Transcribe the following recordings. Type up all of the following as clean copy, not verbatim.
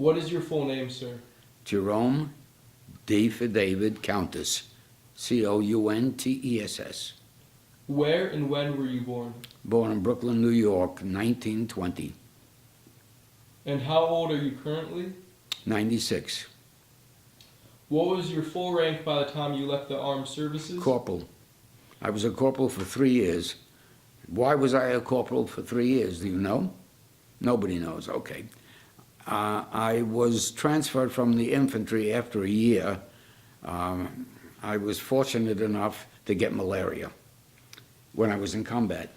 What is your full name, sir? Jerome D for David Countess, Countess. Where and when were you born? Born in Brooklyn, New York, 1920. And how old are you currently? 96. What was your full rank by the time you left the armed services? Corporal. I was a corporal for 3 years. Why was I a corporal for 3 years? Do you know? Nobody knows. Okay. I was transferred from the infantry after a year. I was fortunate enough to get malaria when I was in combat.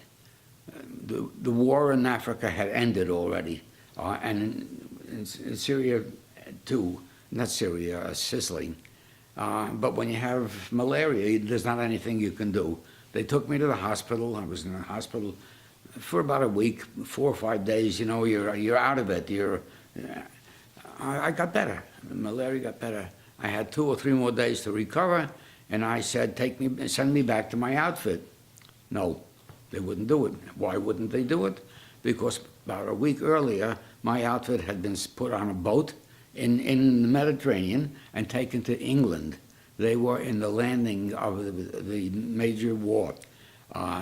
The war in Africa had ended already, and in Syria too, not Syria, Sicily. But when you have malaria, there's not anything you can do. They took me to the hospital. I was in the hospital for about a week, 4 or 5 days. You know, you're out of it. I got better. The malaria got better. I had 2 or 3 more days to recover, and I said, send me back to my outfit. No, they wouldn't do it. Why wouldn't they do it? Because about a week earlier, my outfit had been put on a boat in the Mediterranean and taken to England. They were in the landing of the major war.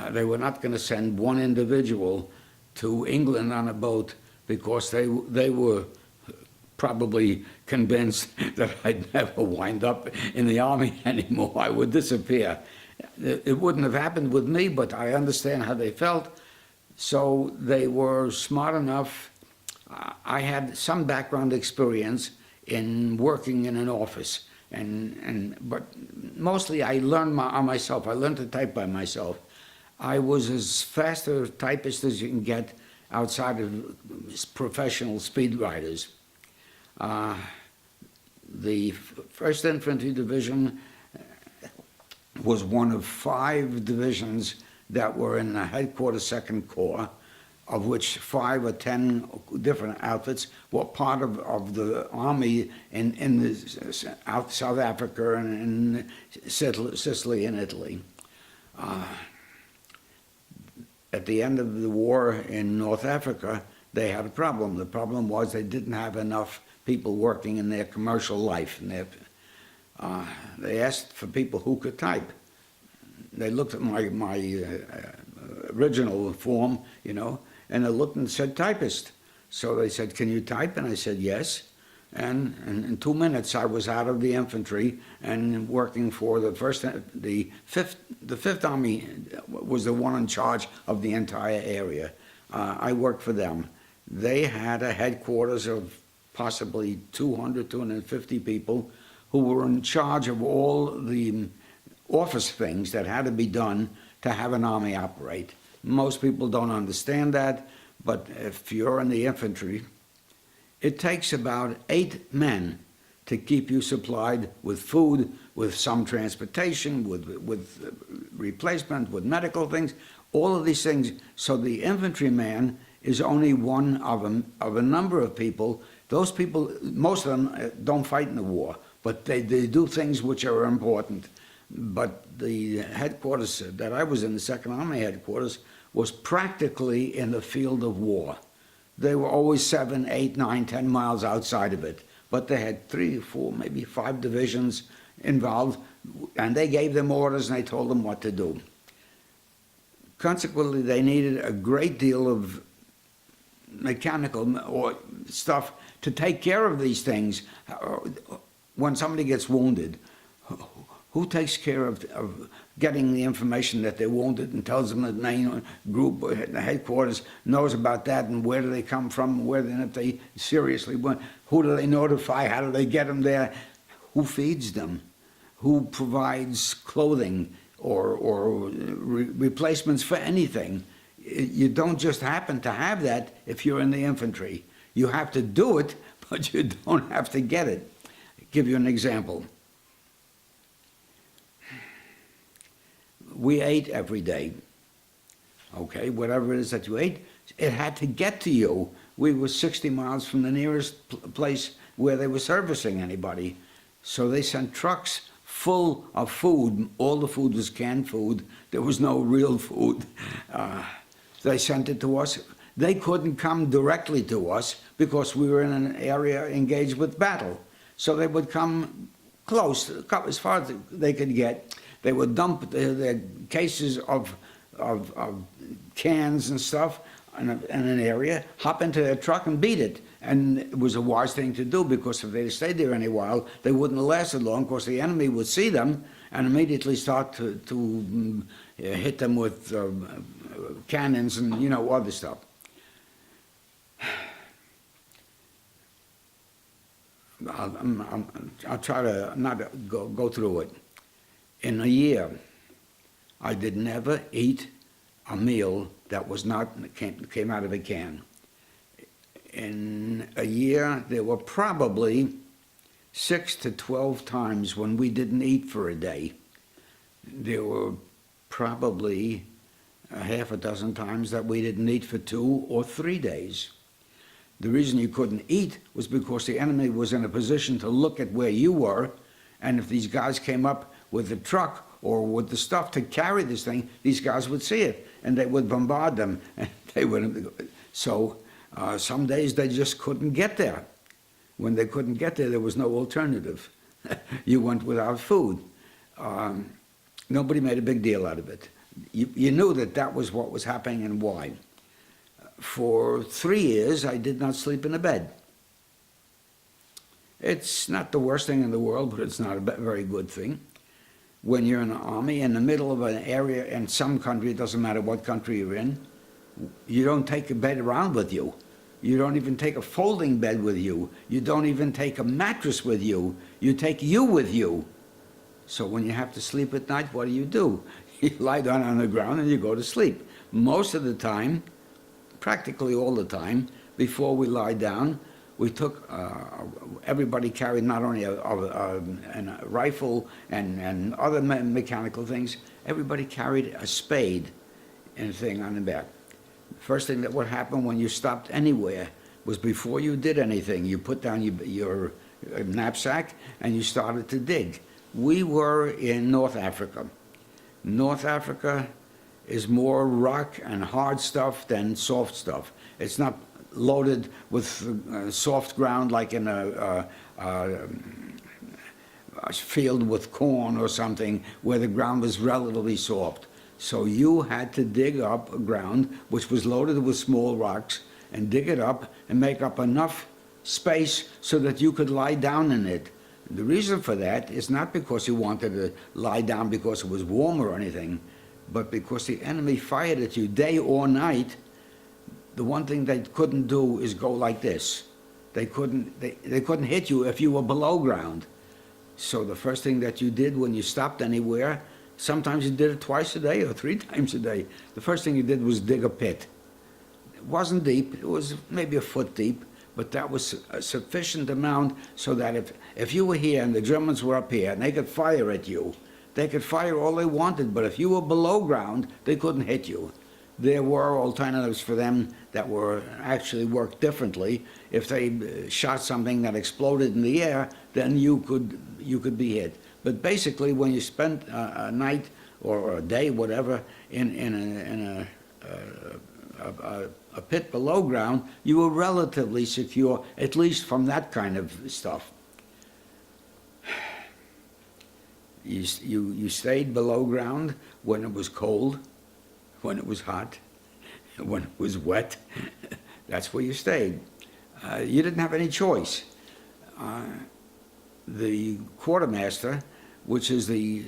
They were not going to send one individual to England on a boat because they were probably convinced that I'd never wind up in the army anymore. I would disappear. It wouldn't have happened with me, but I understand how they felt. So they were smart enough. I had some background experience in working in an office, but mostly I learned on myself. I learned to type by myself. I was as fast a typist as you can get outside of professional speed riders. The 1st Infantry Division was one of 5 divisions that were in the headquarters 2nd Corps, of which 5 or 10 different outfits were part of the army in South Africa and in Sicily and Italy. At the end of the war in North Africa, they had a problem. The problem was they didn't have enough people working in their commercial life. And they asked for people who could type. They looked at my original form, you know, and they looked and said, typist. So they said, can you type? And I said, yes. And in 2 minutes, I was out of the infantry and working for the 5th Army was the one in charge of the entire area. I worked for them. They had a headquarters of possibly 200, 250 people who were in charge of all the office things that had to be done to have an army operate. Most people don't understand that, but if you're in the infantry, it takes about 8 men to keep you supplied with food, with some transportation, with replacement, with medical things, all of these things. So the infantryman is only one of a number of people. Those people, most of them don't fight in the war, but they do things which are important. But the headquarters that I was in, the 2nd Army headquarters, was practically in the field of war. They were always 7, 8, 9, 10 miles outside of it. But they had 3, 4, maybe 5 divisions involved, and they gave them orders and they told them what to do. Consequently, they needed a great deal of mechanical or stuff to take care of these things. When somebody gets wounded, who takes care of getting the information that they're wounded and tells them the main group, the headquarters, knows about that and where do they come from, and if they seriously want, who do they notify, how do they get them there, who feeds them, who provides clothing or replacements for anything. You don't just happen to have that if you're in the infantry. You have to do it, but you don't have to get it. I'll give you an example. We ate every day, okay, whatever it is that you ate, it had to get to you. We were 60 miles from the nearest place where they were servicing anybody. So they sent trucks full of food. All the food was canned food. There was no real food. They sent it to us. They couldn't come directly to us because we were in an area engaged with battle. So they would come close, as far as they could get. They would dump their cases of cans and stuff in an area, hop into their truck and beat it. And it was a wise thing to do, because if they stayed there any while, they wouldn't have lasted long, because the enemy would see them and immediately start to hit them with cannons and, you know, other stuff. I'll try to not go through it. In a year, I did never eat a meal that was not came out of a can. In a year, there were probably 6 to 12 times when we didn't eat for a day. There were probably a half a dozen times that we didn't eat for 2 or 3 days. The reason you couldn't eat was because the enemy was in a position to look at where you were, and if these guys came up with the truck or with the stuff to carry this thing, these guys would see it, and they would bombard them. And they would. So some days they just couldn't get there. When they couldn't get there, there was no alternative. You went without food. Nobody made a big deal out of it. You knew that that was what was happening and why. For 3 years, I did not sleep in a bed. It's not the worst thing in the world, but it's not a very good thing. When you're in the army, in the middle of an area in some country, it doesn't matter what country you're in, you don't take a bed around with you. You don't even take a folding bed with you. You don't even take a mattress with you. You take you with you. So when you have to sleep at night, what do? You lie down on the ground and you go to sleep. Most of the time, practically all the time, before we lie down, we took, everybody carried not only a rifle and other mechanical things, everybody carried a spade and thing on the back. First thing that would happen when you stopped anywhere was, before you did anything, you put down your knapsack and you started to dig. We were in North Africa. North Africa is more rock and hard stuff than soft stuff. It's not loaded with soft ground like in a field with corn or something where the ground was relatively soft. So you had to dig up ground which was loaded with small rocks and dig it up and make up enough space so that you could lie down in it. The reason for that is not because you wanted to lie down because it was warm or anything, but because the enemy fired at you day or night. The one thing they couldn't do is go like this. They couldn't hit you if you were below ground. So the first thing that you did when you stopped anywhere, sometimes you did it twice a day or 3 times a day. The first thing you did was dig a pit. It wasn't deep. It was maybe a foot deep, but that was a sufficient amount so that if you were here and the Germans were up here and they could fire at you, they could fire all they wanted, but if you were below ground, they couldn't hit you. There were alternatives for them that were actually worked differently. If they shot something that exploded in the air, then you could be hit. But basically, when you spent a night or a day, whatever, in a pit below ground, you were relatively secure, at least from that kind of stuff. You stayed below ground when it was cold, when it was hot, when it was wet. That's where you stayed. You didn't have any choice. The quartermaster, which is the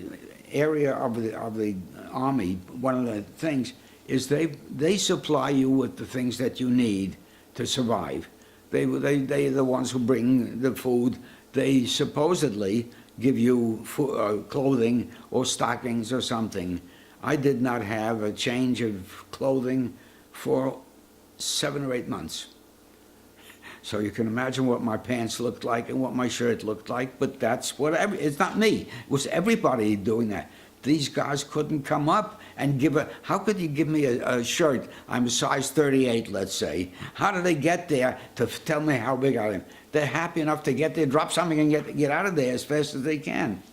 area of the army, one of the things is they supply you with the things that you need to survive. They're the ones who bring the food. They supposedly give you clothing or stockings or something. I did not have a change of clothing for 7 or 8 months. So you can imagine what my pants looked like and what my shirt looked like, but that's whatever. It's not me. It was everybody doing that. These guys couldn't come up and how could you give me a shirt? I'm a size 38, let's say. How do they get there to tell me how big I am? They're happy enough to get there, drop something and get out of there as fast as they can.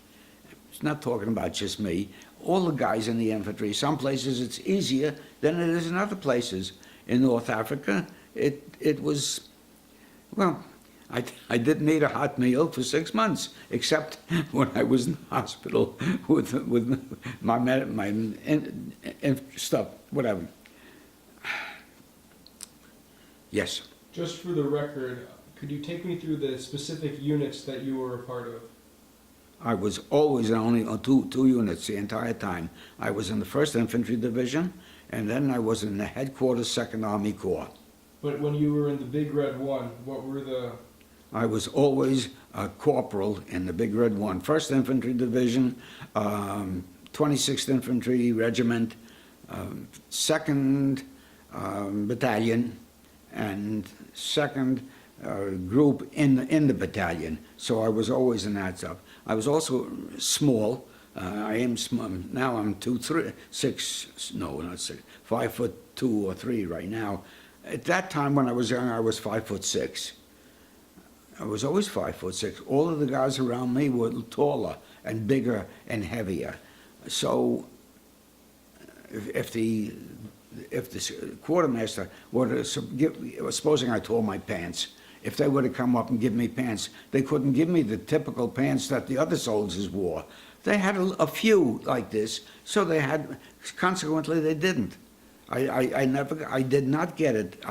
It's not talking about just me. All the guys in the infantry, some places it's easier than it is in other places. in North Africa, it was, well, I didn't eat a hot meal for 6 months, except when I was in the hospital with stuff, whatever. Yes. Just for the record, could you take me through the specific units that you were a part of? I was always only on two units the entire time. I was in the 1st Infantry Division, and then I was in the headquarters 2nd Army Corps. But when you were in the Big Red One, what were the... I was always a corporal in the Big Red One, 1st Infantry Division, 26th Infantry Regiment, 2nd Battalion, and 2nd group in the battalion. So I was always in that stuff. I was also small. I am small. Now I'm 5'2" or 3" right now. At that time when I was young, I was 5'6". I was always 5'6". All of the guys around me were taller and bigger and heavier. So if the quartermaster were to give, supposing I tore my pants, if they were to come up and give me pants, they couldn't give me the typical pants that the other soldiers wore. They had a few like this, so they had, consequently they didn't. I did not get it.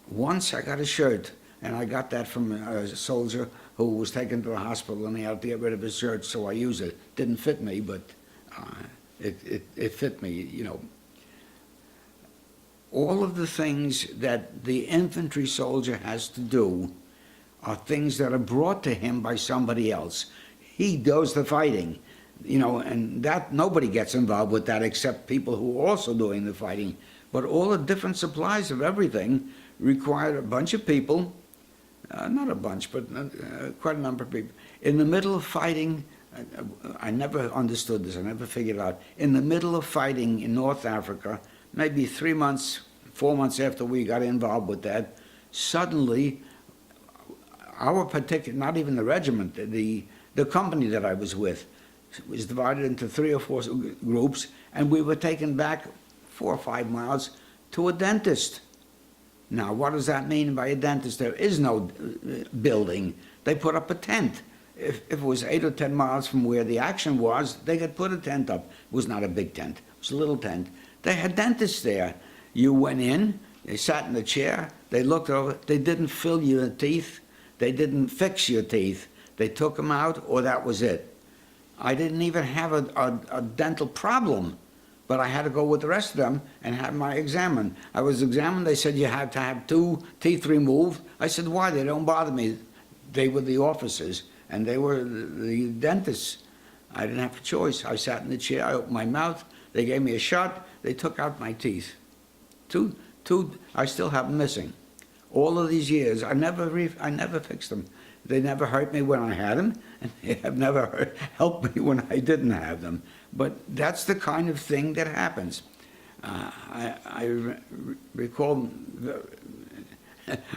Once I got a shirt, and I got that from a soldier who was taken to the hospital and he had to get rid of his shirt, so I used it. Didn't fit me, but it fit me, you know. All of the things that the infantry soldier has to do are things that are brought to him by somebody else. He does the fighting, you know, and that nobody gets involved with that except people who are also doing the fighting. But all the different supplies of everything require a bunch of people, not a bunch, but quite a number of people. In the middle of fighting, I never understood this, I never figured it out. In the middle of fighting in North Africa, maybe 3 months, 4 months after we got involved with that, suddenly our particular, not even the regiment, the company that I was with was divided into 3 or 4 groups, and we were taken back 4 or 5 miles to a dentist. Now, what does that mean by a dentist? There is no building. They put up a tent. If it was 8 or 10 miles from where the action was, they could put a tent up. It was not a big tent. It was a little tent. They had dentists there. You went in, they sat in the chair, they looked over, they didn't fill your teeth, they didn't fix your teeth. They took them out, or that was it. I didn't even have a dental problem, but I had to go with the rest of them and have my examined. I was examined, they said you had to have 2 teeth removed. I said, why? They don't bother me. They were the officers, and they were the dentists. I didn't have a choice. I sat in the chair, I opened my mouth, they gave me a shot, they took out my teeth. Two, I still have them missing. All of these years, I never fixed them. They never hurt me when I had them, and they have never helped me when I didn't have them. But that's the kind of thing that happens. I recall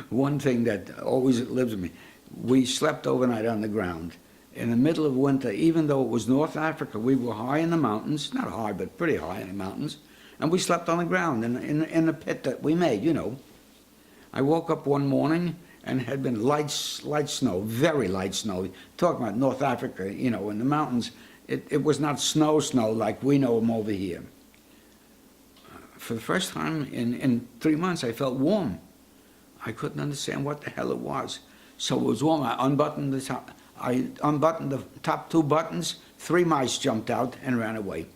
one thing that always lives with me. We slept overnight on the ground. In the middle of winter, even though it was North Africa, we were high in the mountains, not high, but pretty high in the mountains, and we slept on the ground in a pit that we made, you know. I woke up one morning and it had been light snow, very light snow. Talking about North Africa, you know, in the mountains, it was not snow like we know them over here. For the first time in 3 months, I felt warm. I couldn't understand what the hell it was. So it was warm. I unbuttoned the top 2 buttons. 3 mice jumped out and ran away.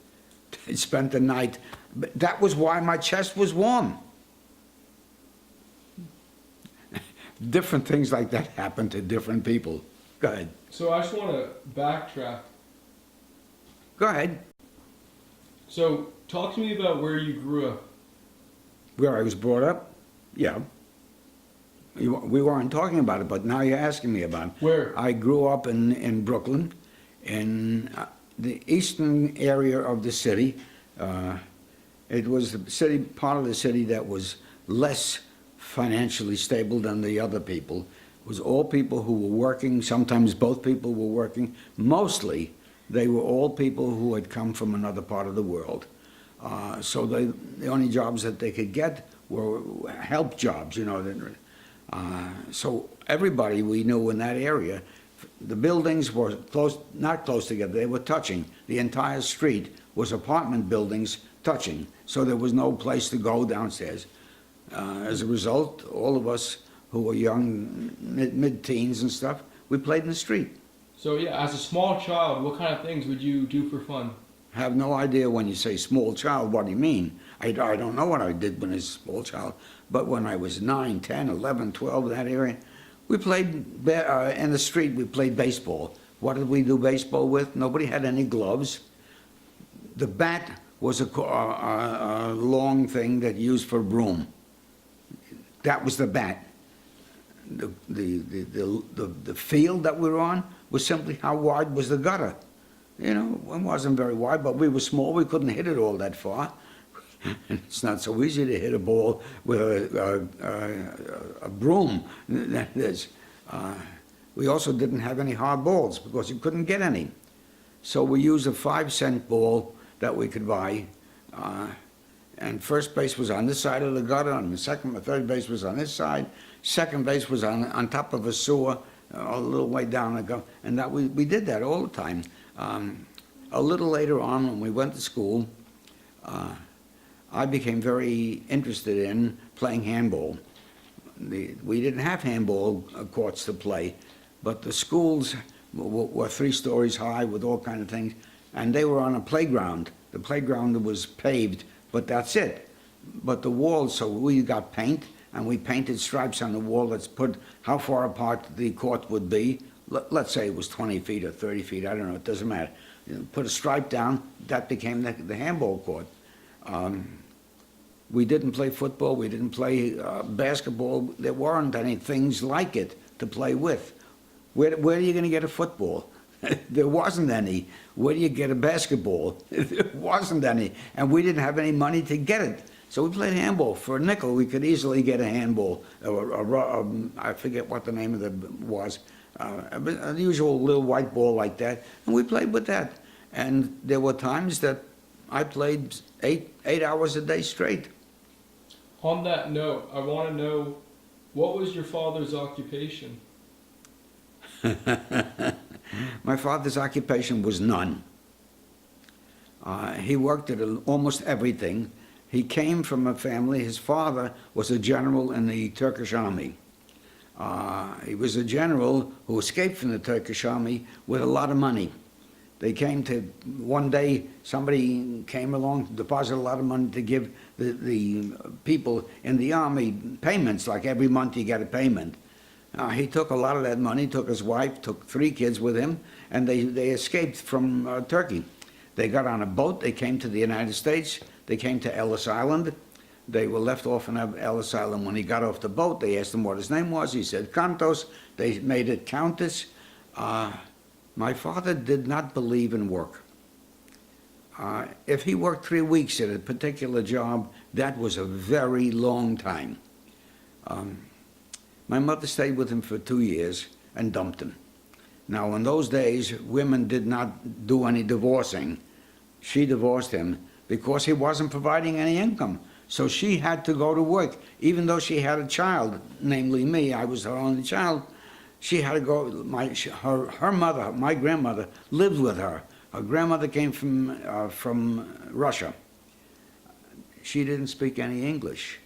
I spent the night. But that was why my chest was warm. Different things like that happen to different people. Go ahead. So I just want to backtrack. Go ahead. So talk to me about where you grew up. Where I was brought up? Yeah. We weren't talking about it, but now you're asking me about it. Where? I grew up in Brooklyn, in the eastern area of the city. It was the city, part of the city that was less financially stable than the other people. It was all people who were working. Sometimes both people were working. Mostly, they were all people who had come from another part of the world. So the only jobs that they could get were help jobs, you know. So everybody we knew in that area, the buildings were close, not close together, they were touching. The entire street was apartment buildings touching, so there was no place to go downstairs. As a result, all of us who were young, mid-teens and stuff, we played in the street. So yeah, as a small child, what kind of things would you do for fun? I have no idea when you say small child, what do you mean? I don't know what I did when I was a small child, but when I was 9, 10, 11, 12, that area, we played in the street, we played baseball. What did we do baseball with? Nobody had any gloves. The bat was a long thing that you used for a broom. That was the bat. The field that we were on was simply how wide was the gutter. You know, it wasn't very wide, but we were small, we couldn't hit it all that far. It's not so easy to hit a ball with a broom. We also didn't have any hard balls because you couldn't get any. So we used a 5-cent ball that we could buy, and first base was on this side of the gutter, and the second or third base was on this side. Second base was on top of a sewer, a little way down the gutter, and that we did that all the time. A little later on, when we went to school, I became very interested in playing handball. We didn't have handball courts to play, but the schools were 3 stories high with all kinds of things, and they were on a playground. The playground was paved, but that's it. But the walls, so we got paint, and we painted stripes on the wall that's put how far apart the court would be. Let's say it was 20 feet or 30 feet, I don't know, it doesn't matter. You know, put a stripe down, that became the handball court. We didn't play football, we didn't play basketball. There weren't any things like it to play with. Where are you going to get a football? There wasn't any. Where do you get a basketball? There wasn't any. And we didn't have any money to get it. So we played handball. For a nickel, we could easily get a handball. I forget what the name of it was. A usual little white ball like that. And we played with that. And there were times that I played 8 hours a day straight. On that note, I want to know, what was your father's occupation? My father's occupation was none. He worked at almost everything. He came from a family, his father was a general in the Turkish army. He was a general who escaped from the Turkish army with a lot of money. They came to, one day, somebody came along, deposited a lot of money to give the people in the army payments, like every month you get a payment. He took a lot of that money, took his wife, took 3 kids with him, and they escaped from Turkey. They got on a boat, they came to the United States, they came to Ellis Island. They were left off on Ellis Island. When he got off the boat, they asked him what his name was. He said, Cantos. They made it Countess. My father did not believe in work. If he worked 3 weeks at a particular job, that was a very long time. My mother stayed with him for 2 years and dumped him. Now, in those days, women did not do any divorcing. She divorced him because he wasn't providing any income. So she had to go to work. Even though she had a child, namely me, I was her only child, she had to go. Her mother, my grandmother, lived with her. Her grandmother came from Russia. She didn't speak any English,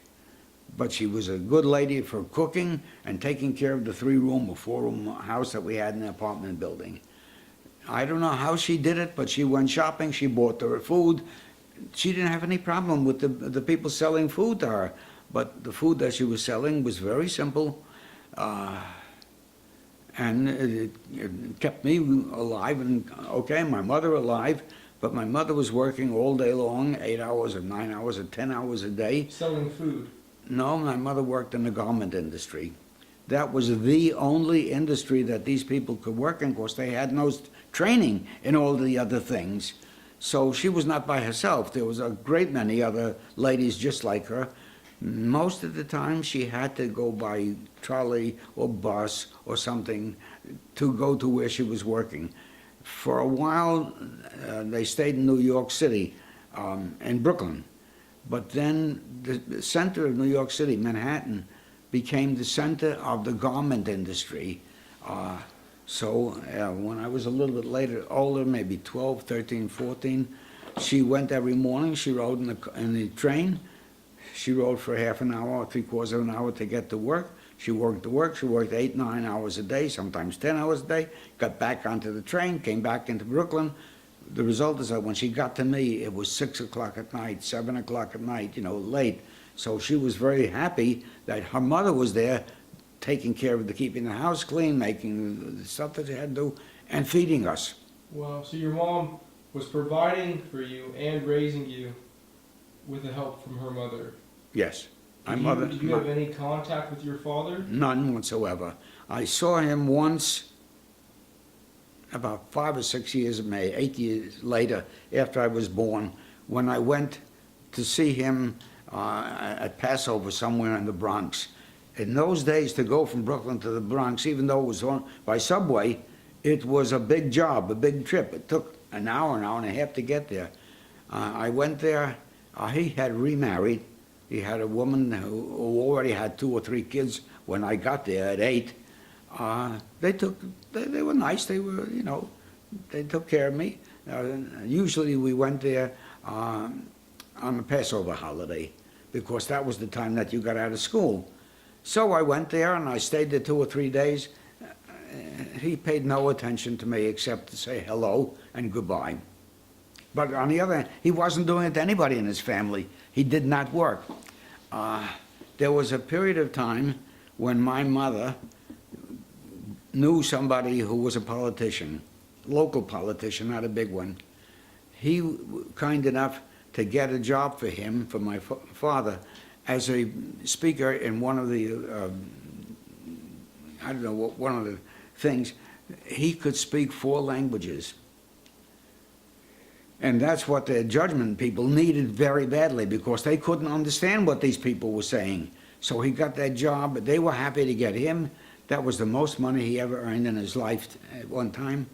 but she was a good lady for cooking and taking care of the 3-room or 4-room house that we had in the apartment building. I don't know how she did it, but she went shopping, she bought her food. She didn't have any problem with the people selling food to her, but the food that she was selling was very simple, and it kept me alive, and okay, my mother alive, but my mother was working all day long, 8 hours or 9 hours or 10 hours a day. Selling food? No, my mother worked in the garment industry. That was the only industry that these people could work in, because they had no training in all the other things. So she was not by herself. There was a great many other ladies just like her. Most of the time she had to go by trolley or bus or something to go to where she was working. For a while, they stayed in New York City, in Brooklyn. But then the center of New York City, Manhattan, became the center of the garment industry. When I was a little bit older, maybe 12, 13, 14, she went every morning. She rode in the train. She rode for half an hour or three-quarters of an hour to get to work. She worked to work. She worked 8, 9 hours a day, sometimes 10 hours a day, got back onto the train, came back into Brooklyn. The result is that when she got to me, it was 6 o'clock at night, 7 o'clock at night, late. So she was very happy that her mother was there taking care of keeping the house clean, making the stuff that they had to do, and feeding us. Wow, so your mom was providing for you and raising you with the help from her mother. Yes. Did you have any contact with your father? None whatsoever. I saw him once about 5 or 6 years, maybe 8 years later, after I was born, when I went to see him at Passover somewhere in the Bronx. In those days, to go from Brooklyn to the Bronx, even though it was by subway, it was a big job, a big trip. It took an hour and a half to get there. I went there. He had remarried. He had a woman who already had 2 or 3 kids when I got there at 8. They were nice. They were, they took care of me. Usually we went there on the Passover holiday because that was the time that you got out of school. So I went there and I stayed there 2 or 3 days. He paid no attention to me except to say hello and goodbye. But on the other hand, he wasn't doing it to anybody in his family. He did not work. There was a period of time when my mother knew somebody who was a politician, local politician, not a big one. He was kind enough to get a job for him, for my father, as a speaker in one of the, one of the things. He could speak 4 languages. And that's what the judgment people needed very badly because they couldn't understand what these people were saying. So he got that job. They were happy to get him. That was the most money he ever earned in his life at one time.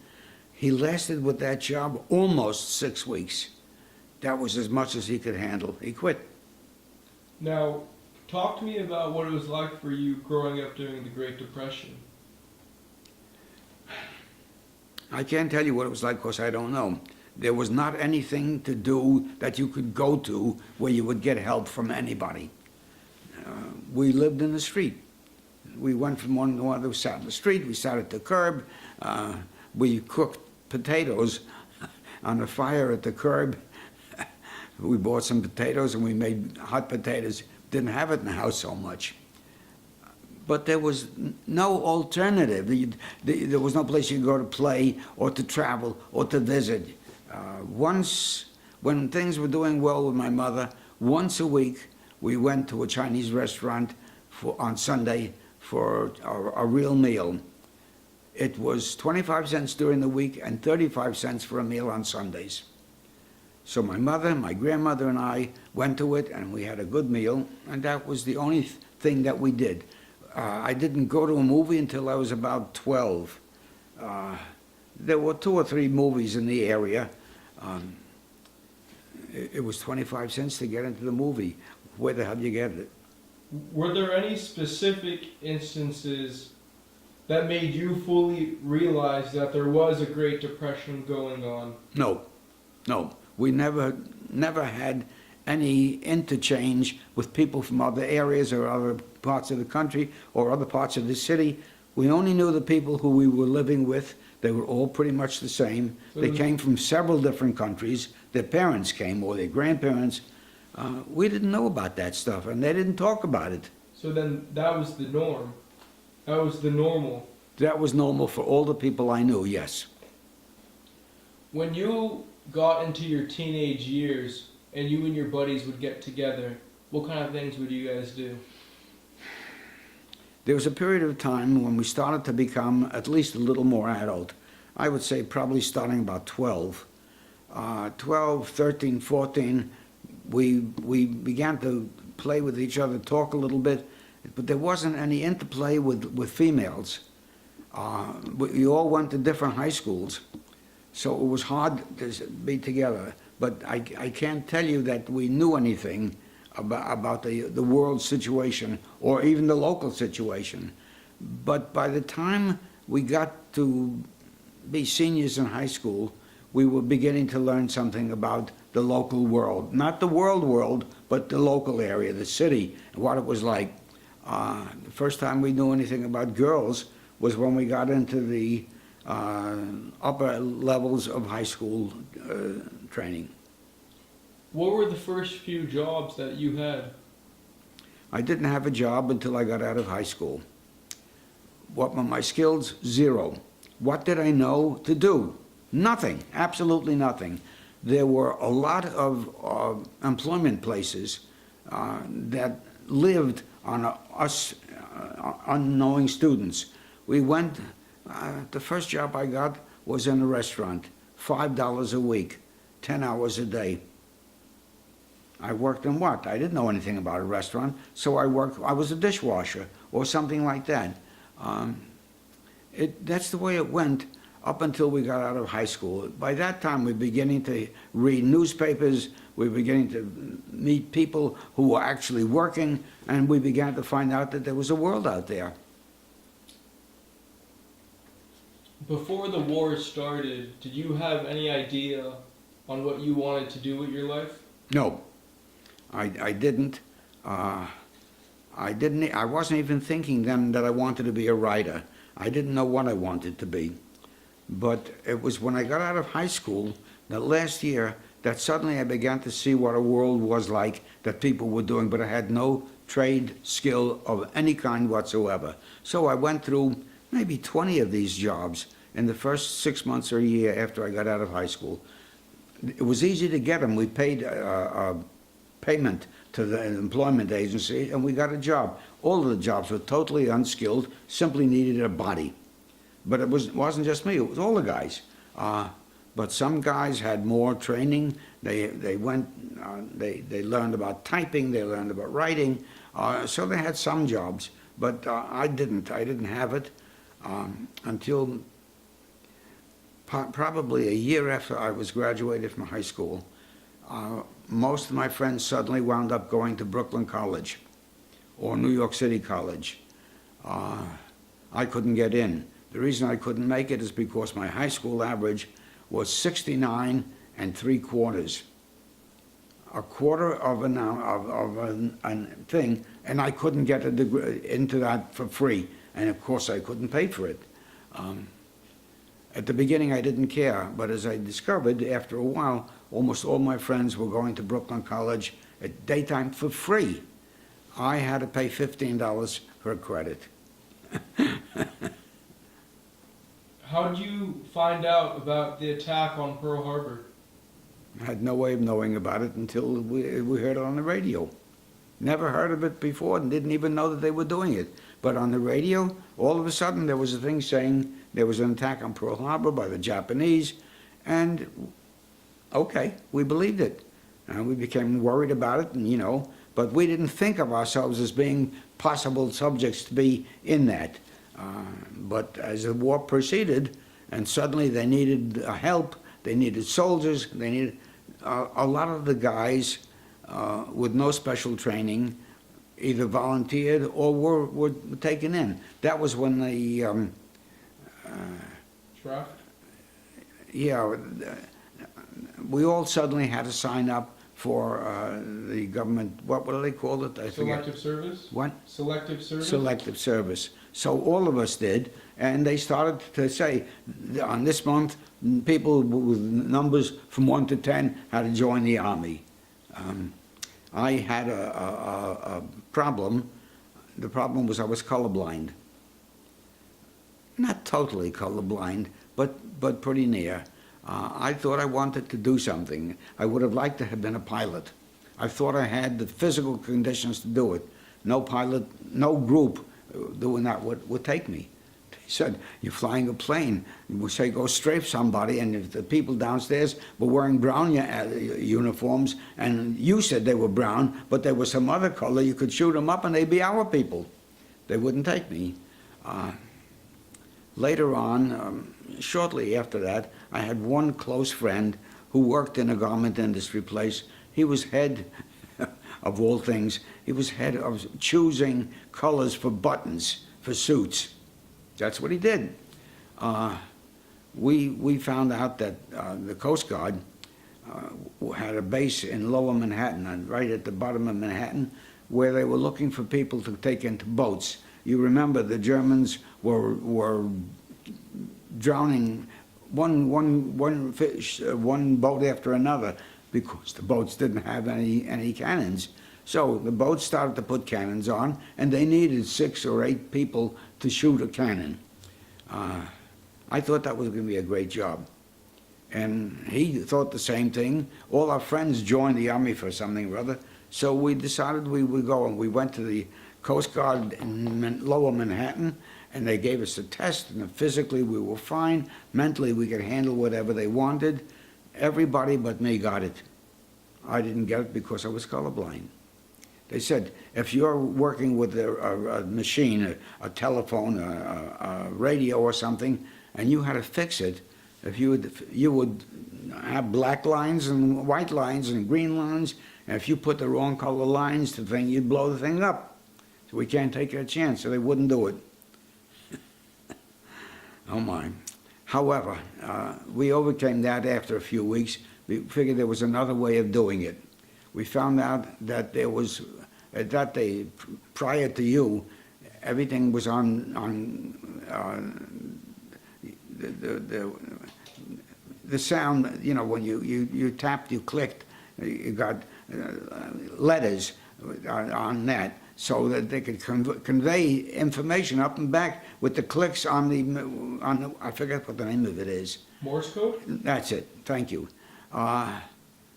He lasted with that job almost 6 weeks. That was as much as he could handle. He quit. Now, talk to me about what it was like for you growing up during the Great Depression. I can't tell you what it was like because I don't know. There was not anything to do that you could go to where you would get help from anybody. We lived in the street. We went from one to another. We sat in the street. We sat at the curb. We cooked potatoes on the fire at the curb. We bought some potatoes and we made hot potatoes. Didn't have it in the house so much. But there was no alternative. There was no place you could go to play or to travel or to visit. Once, when things were doing well with my mother, once a week we went to a Chinese restaurant on Sunday for a real meal. It was 25 cents during the week and 35 cents for a meal on Sundays. So my mother, my grandmother, and I went to it, and we had a good meal, and that was the only thing that we did. I didn't go to a movie until I was about 12. There were 2 or 3 movies in the area. It was 25 cents to get into the movie. Where the hell did you get it? Were there any specific instances that made you fully realize that there was a Great Depression going on? No. We never had any interchange with people from other areas or other parts of the country or other parts of the city. We only knew the people who we were living with. They were all pretty much the same. They came from several different countries. Their parents came or their grandparents. We didn't know about that stuff, and they didn't talk about it. So then that was the norm. That was the normal. That was normal for all the people I knew, yes. When you got into your teenage years and you and your buddies would get together, what kind of things would you guys do? There was a period of time when we started to become at least a little more adult. I would say probably starting about 12. 12, 13, 14, we began to play with each other, talk a little bit, but there wasn't any interplay with females. We all went to different high schools, so it was hard to be together. But I can't tell you that we knew anything about the world situation or even the local situation. But by the time we got to be seniors in high school, we were beginning to learn something about the local world. Not the world, but the local area, the city, and what it was like. The first time we knew anything about girls was when we got into the upper levels of high school training. What were the first few jobs that you had? I didn't have a job until I got out of high school. What were my skills? Zero. What did I know to do? Nothing, absolutely nothing. There were a lot of employment places that lived on us unknowing students. We went, the first job I got was in a restaurant, $5 a week, 10 hours a day. I worked in what? I didn't know anything about a restaurant, so I was a dishwasher or something like that. That's the way it went up until we got out of high school. By that time, we were beginning to read newspapers, we were beginning to meet people who were actually working, and we began to find out that there was a world out there. Before the war started, did you have any idea on what you wanted to do with your life? No, I didn't. I wasn't even thinking then that I wanted to be a writer. I didn't know what I wanted to be. But it was when I got out of high school, that last year, that suddenly I began to see what a world was like that people were doing, but I had no trade skill of any kind whatsoever. So I went through maybe 20 of these jobs in the first 6 months or a year after I got out of high school. It was easy to get them. We paid a payment to the employment agency, and we got a job. All of the jobs were totally unskilled, simply needed a body. But it wasn't just me, it was all the guys. But some guys had more training. They learned about typing, they learned about writing, so they had some jobs. But I didn't have it until probably a year after I was graduated from high school. Most of my friends suddenly wound up going to Brooklyn College or New York City College. I couldn't get in. The reason I couldn't make it is because my high school average was 69 3/4. A quarter of a thing, and I couldn't get a degree into that for free. And of course I couldn't pay for it. At the beginning I didn't care, but as I discovered after a while, almost all my friends were going to Brooklyn College at daytime for free. I had to pay $15 for a credit. How did you find out about the attack on Pearl Harbor? I had no way of knowing about it until we heard it on the radio. Never heard of it before and didn't even know that they were doing it. But on the radio, all of a sudden there was a thing saying there was an attack on Pearl Harbor by the Japanese, and okay, we believed it. And we became worried about it, and but we didn't think of ourselves as being possible subjects to be in that. But as the war proceeded, and suddenly they needed help, they needed soldiers, they needed a lot of the guys with no special training either volunteered or were taken in. That was when the Draft? yeah, we all suddenly had to sign up for the government, what do they call it? I forget. Selective service? What? Selective service? Selective service. So all of us did, and they started to say, on this month, people with numbers from 1 to 10 had to join the Army. I had a problem. The problem was I was colorblind. Not totally colorblind, but pretty near. I thought I wanted to do something. I would have liked to have been a pilot. I thought I had the physical conditions to do it. No pilot, no group doing that would take me. He said, you're flying a plane. You say go strafe somebody, and if the people downstairs were wearing brown uniforms, and you said they were brown, but they were some other color, you could shoot them up and they'd be our people. They wouldn't take me. Later on, shortly after that, I had one close friend who worked in a garment industry place. He was head of all things, he was head of choosing colors for buttons, for suits. That's what he did. We found out that the Coast Guard had a base in Lower Manhattan, and right at the bottom of Manhattan, where they were looking for people to take into boats. You remember the Germans were drowning one boat after another because the boats didn't have any cannons. So the boats started to put cannons on, and they needed 6 or 8 people to shoot a cannon. I thought that was going to be a great job. And he thought the same thing. All our friends joined the Army for something or other. So we decided we would go, and we went to the Coast Guard in Lower Manhattan, and they gave us a test, and physically we were fine. Mentally we could handle whatever they wanted. Everybody but me got it. I didn't get it because I was colorblind. They said, if you're working with a machine, a telephone, a radio or something, and you had to fix it, if you would have black lines and white lines and green lines, and if you put the wrong color lines to the thing, you'd blow the thing up. So we can't take a chance, so they wouldn't do it. Oh my. However, we overcame that after a few weeks. We figured there was another way of doing it. We found out that there was, at that day, prior to you, everything was on the sound, you know, when you tapped, you clicked, you got letters on that, so that they could convey information up and back with the clicks on the, I forget what the name of it is. Morse code? That's it, thank you.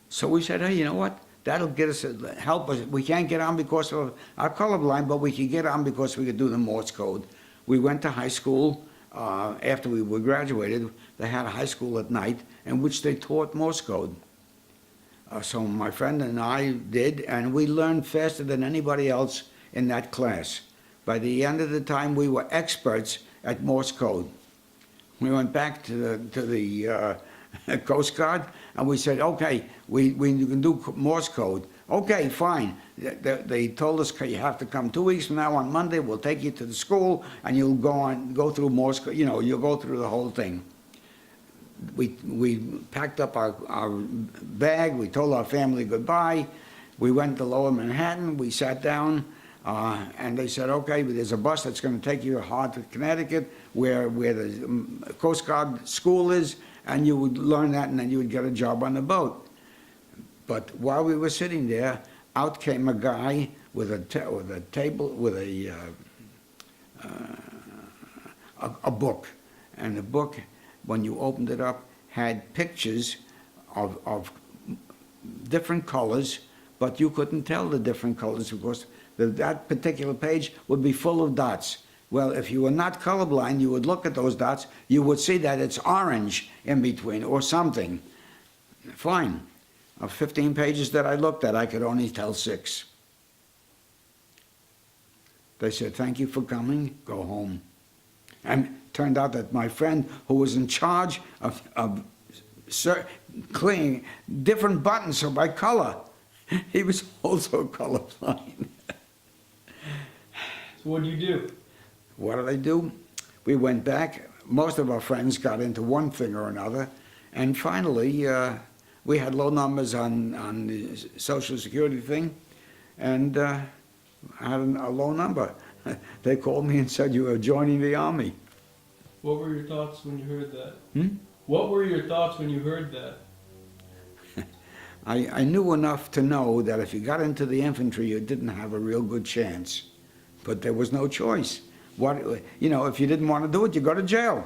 So we said, hey, you know what? That'll get us, help us. We can't get on because of our colorblind, but we could get on because we could do the Morse code. We went to high school. After we were graduated, they had a high school at night in which they taught Morse code. So my friend and I did, and we learned faster than anybody else in that class. By the end of the time, we were experts at Morse code. We went back to the Coast Guard, and we said, okay, we can do Morse code. Okay, fine. They told us, you have to come 2 weeks from now on Monday, we'll take you to the school, and you'll go through Morse code, you know, you'll go through the whole thing. We packed up our bag, we told our family goodbye, we went to Lower Manhattan, we sat down, and they said, okay, there's a bus that's going to take you to Hartford, Connecticut, where the Coast Guard school is, and you would learn that, and then you would get a job on the boat. But while we were sitting there, out came a guy with a table, with a book. And the book, when you opened it up, had pictures of different colors, but you couldn't tell the different colors because that particular page would be full of dots. Well, if you were not colorblind, you would look at those dots, you would see that it's orange in between or something. Fine. Of 15 pages that I looked at, I could only tell 6. They said, thank you for coming, go home. And it turned out that my friend who was in charge of cleaning different buttons by color, he was also colorblind. So what do you do? What did I do? We went back. Most of our friends got into one thing or another. And finally, we had low numbers on the Social Security thing, and I had a low number. They called me and said, you are joining the Army. What were your thoughts when you heard that? Hmm? What were your thoughts when you heard that? I knew enough to know that if you got into the infantry, you didn't have a real good chance. But there was no choice. You know, if you didn't want to do it, you go to jail.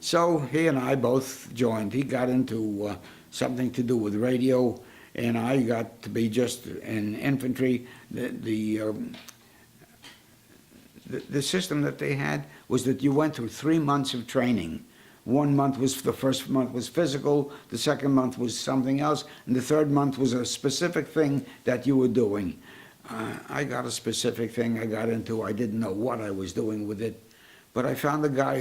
So he and I both joined. He got into something to do with radio, and I got to be just in infantry. The system that they had was that you went through 3 months of training. 1 month was, the first month was physical, the second month was something else, and the third month was a specific thing that you were doing. I got a specific thing I got into. I didn't know what I was doing with it, but I found a guy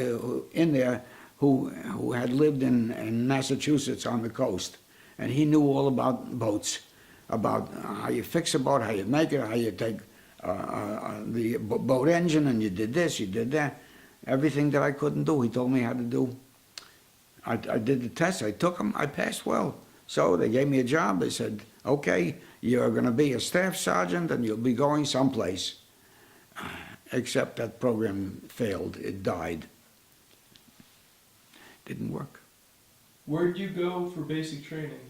in there who had lived in Massachusetts on the coast, and he knew all about boats. about how you fix a boat, how you make it, how you take the boat engine, and you did this, you did that. Everything that I couldn't do, he told me how to do. I did the test, I took them, I passed well. So they gave me a job, they said, okay, you're gonna be a staff sergeant and you'll be going someplace. Except that program failed, it died. Didn't work. Where'd you go for basic training?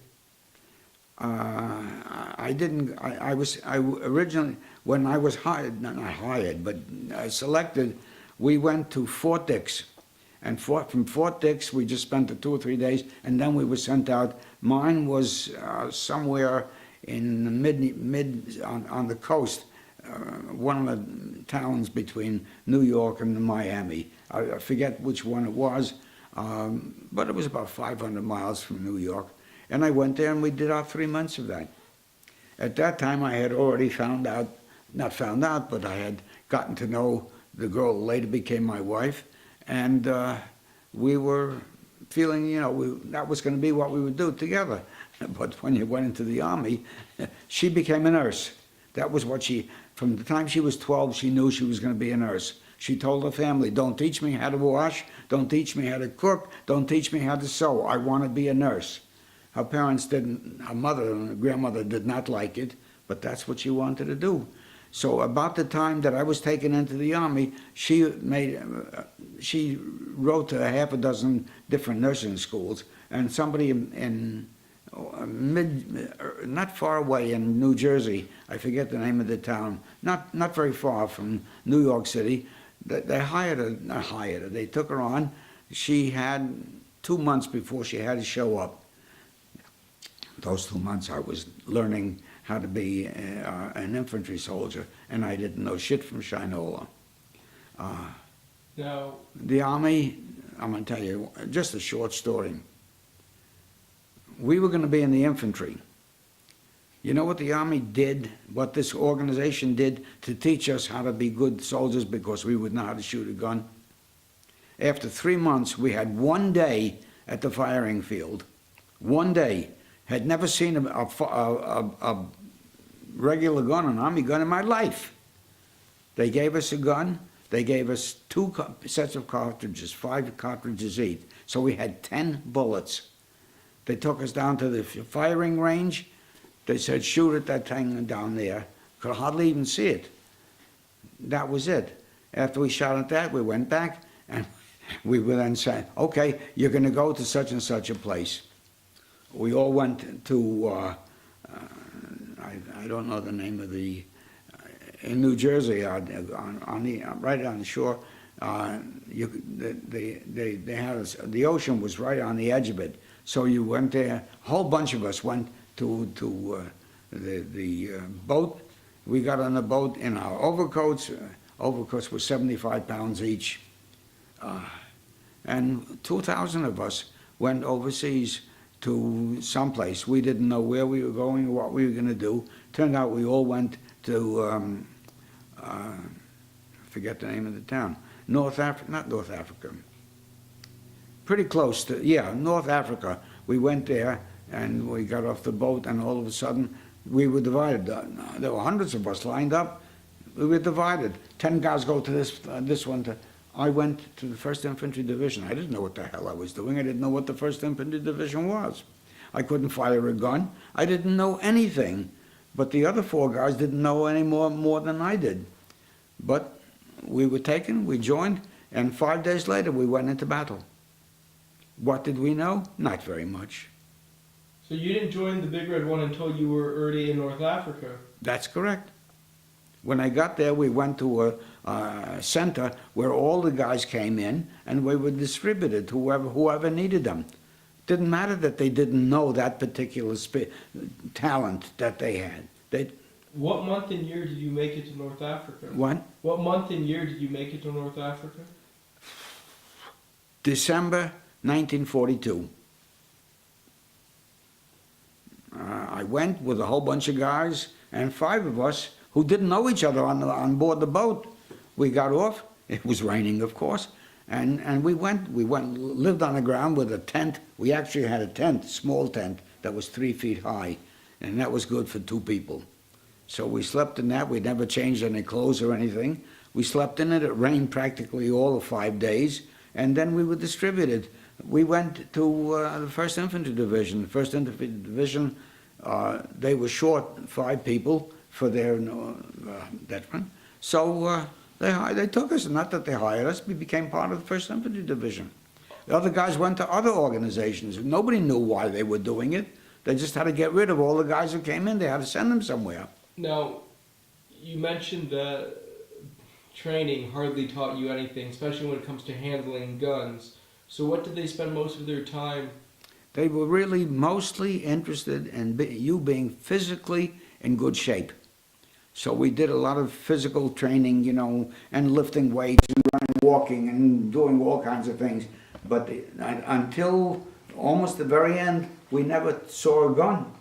I didn't, I originally, when I was hired, not hired, but selected, we went to Fort Dix. And from Fort Dix, we just spent the 2 or 3 days, and then we were sent out. Mine was somewhere in the mid on the coast, one of the towns between New York and Miami. I forget which one it was, but it was about 500 miles from New York. And I went there and we did our 3 months of that. At that time I had already not found out, but I had gotten to know the girl who later became my wife. And we were feeling, that was going to be what we would do together. But when you went into the Army, she became a nurse. That was what from the time she was 12, she knew she was going to be a nurse. She told her family, don't teach me how to wash, don't teach me how to cook, don't teach me how to sew. I want to be a nurse. Her parents didn't, her mother and her grandmother did not like it, but that's what she wanted to do. So about the time that I was taken into the Army, she wrote to half a dozen different nursing schools, and somebody in not far away in New Jersey, I forget the name of the town, not very far from New York City, they hired her, not hired her, they took her on. She had 2 months before she had to show up. Those 2 months I was learning how to be an infantry soldier, and I didn't know shit from Shinola. Now, the Army, I'm going to tell you just a short story. We were going to be in the infantry. You know what the Army did, what this organization did to teach us how to be good soldiers because we would know how to shoot a gun? After 3 months, we had 1 day at the firing field. 1 day. Had never seen a regular gun, an Army gun in my life. They gave us a gun. They gave us 2 sets of cartridges, 5 cartridges each. So we had 10 bullets. They took us down to the firing range. They said, shoot at that thing down there. Could hardly even see it. That was it. After we shot at that, we went back, and we were then saying, okay, you're going to go to such and such a place. We all went to, I don't know the name of the, in New Jersey, right on the shore. They had us, the ocean was right on the edge of it. So you went there, a whole bunch of us went to the boat. We got on the boat in our overcoats. Overcoats were 75 pounds each. And 2,000 of us went overseas to someplace. We didn't know where we were going or what we were going to do. Turned out we all went to, I forget the name of the town, North Africa, not North Africa, pretty close to, yeah, North Africa. We went there and we got off the boat, and all of a sudden we were divided. There were hundreds of us lined up. We were divided. 10 guys go to this one. I went to the 1st Infantry Division. I didn't know what the hell I was doing. I didn't know what the 1st Infantry Division was. I couldn't fire a gun. I didn't know anything. But the other 4 guys didn't know any more than I did. But we were taken, we joined, and 5 days later we went into battle. What did we know? Not very much. so you didn't join the Big Red One until you were already in North Africa? That's correct. When I got there, we went to a center where all the guys came in, and we were distributed to whoever needed them. Didn't matter that they didn't know that particular talent that they had. What month and year did you make it to North Africa? What? What month and year did you make it to North Africa? December 1942. I went with a whole bunch of guys, and 5 of us who didn't know each other on board the boat. We got off. It was raining, of course, and we lived on the ground with a tent. We actually had a tent, small tent, that was 3 feet high, and that was good for 2 people. So we slept in that. We never changed any clothes or anything. We slept in it. It rained practically all of 5 days, and then we were distributed. We went to the 1st Infantry Division. The 1st Infantry Division, they were short 5 people for their veteran. So they took us. Not that they hired us. We became part of the 1st Infantry Division. The other guys went to other organizations. Nobody knew why they were doing it. They just had to get rid of all the guys who came in. They had to send them somewhere. Now, you mentioned that training hardly taught you anything, especially when it comes to handling guns. So what did they spend most of their time? They were really mostly interested in you being physically in good shape. So we did a lot of physical training, you know, and lifting weights and running, walking and doing all kinds of things. But until almost the very end, we never saw a gun.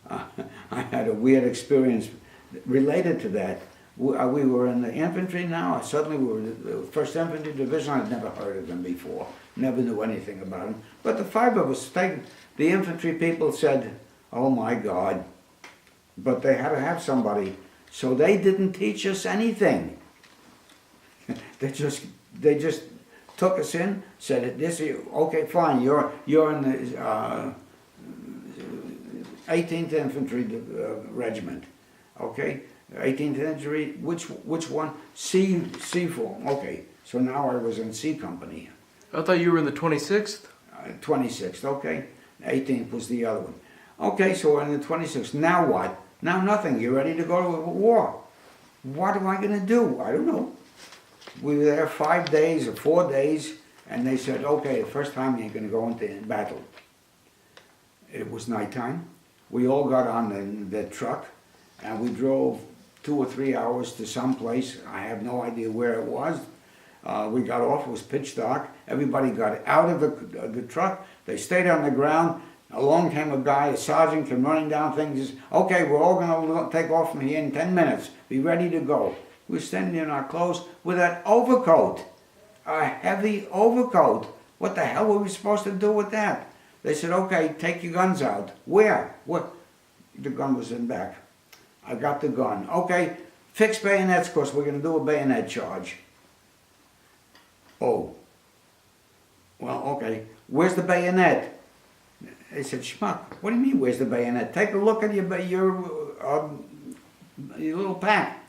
I had a weird experience related to that. We were in the infantry now. Suddenly we were in the 1st Infantry Division. I'd never heard of them before. Never knew anything about them. But the 5 of us, the infantry people said, "Oh my God." But they had to have somebody. So they didn't teach us anything. They just took us in, said, "This is okay, fine. You're in the 18th Infantry Regiment, okay? 18th Infantry. Which one? C form. Okay. So now I was in C Company. I thought you were in the 26th. 26th. Okay. 18th was the other one. Okay. So we're in the 26th. Now what? Now nothing. You ready to go to war? What am I going to do? I don't know. We were there 5 days or 4 days, and they said, "Okay, the first time you're going to go into battle." It was nighttime. We all got on the truck, and we drove 2 or 3 hours to some place. I have no idea where it was. We got off. It was pitch dark. Everybody got out of the truck. They stayed on the ground. Along came a guy, a sergeant, came running down things. He says, "Okay, we're all going to take off from here in 10 minutes. Be ready to go." We're standing in our clothes with an overcoat, a heavy overcoat. What the hell were we supposed to do with that? They said, "Okay, take your guns out." Where? What? The gun was in back. I got the gun. "Okay, fix bayonets, because we're going to do a bayonet charge." Oh. Well, okay. "Where's the bayonet?" They said, "Schmuck, what do you mean, where's the bayonet? Take a look at your little pack.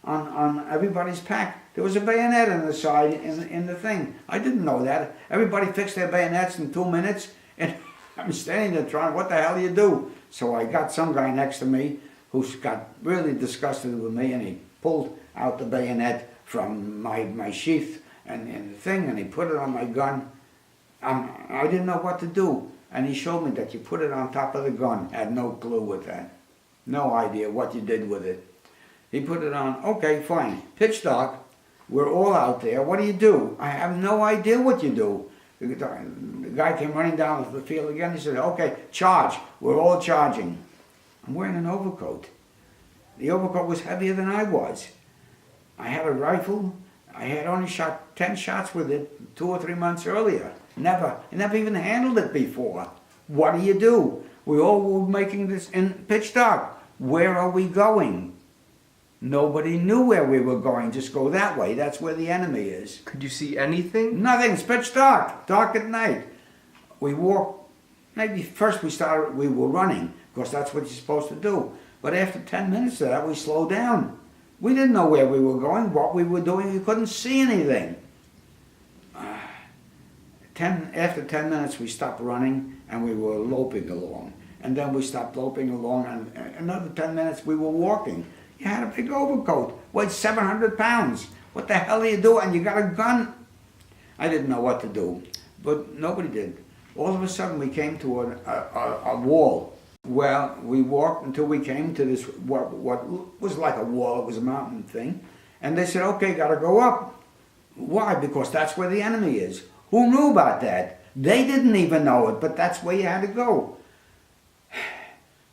On everybody's pack, there was a bayonet on the side in the thing. I didn't know that. Everybody fixed their bayonets in 2 minutes, and I'm standing there trying, what the hell do you do? So I got some guy next to me who got really disgusted with me, and he pulled out the bayonet from my sheath and the thing, and he put it on my gun. I didn't know what to do. And he showed me that you put it on top of the gun. Had no clue with that. No idea what you did with it. He put it on. Okay, fine. Pitch dark. We're all out there. What do you do? I have no idea what you do. The guy came running down the field again. He said, "Okay, charge." We're all charging. I'm wearing an overcoat. The overcoat was heavier than I was. I had a rifle. I had only shot 10 shots with it 2 or 3 months earlier. Never even handled it before. What do you do? We all were making this in pitch dark. Where are we going? Nobody knew where we were going. Just go that way. That's where the enemy is. Could you see anything? Nothing. It's pitch dark. Dark at night. We walked. Maybe first we were running, because that's what you're supposed to do. But after 10 minutes of that, we slowed down. We didn't know where we were going, what we were doing. We couldn't see anything. After 10 minutes, we stopped running, and we were loping along. And then we stopped loping along, and another 10 minutes, we were walking. You had a big overcoat, weighed 700 pounds. What the hell do you do? And you got a gun. I didn't know what to do, but nobody did. All of a sudden, we came to a wall. Well, we walked until we came to this, what was like a wall. It was a mountain thing. And they said, "Okay, got to go up." Why? Because that's where the enemy is. Who knew about that? They didn't even know it, but that's where you had to go.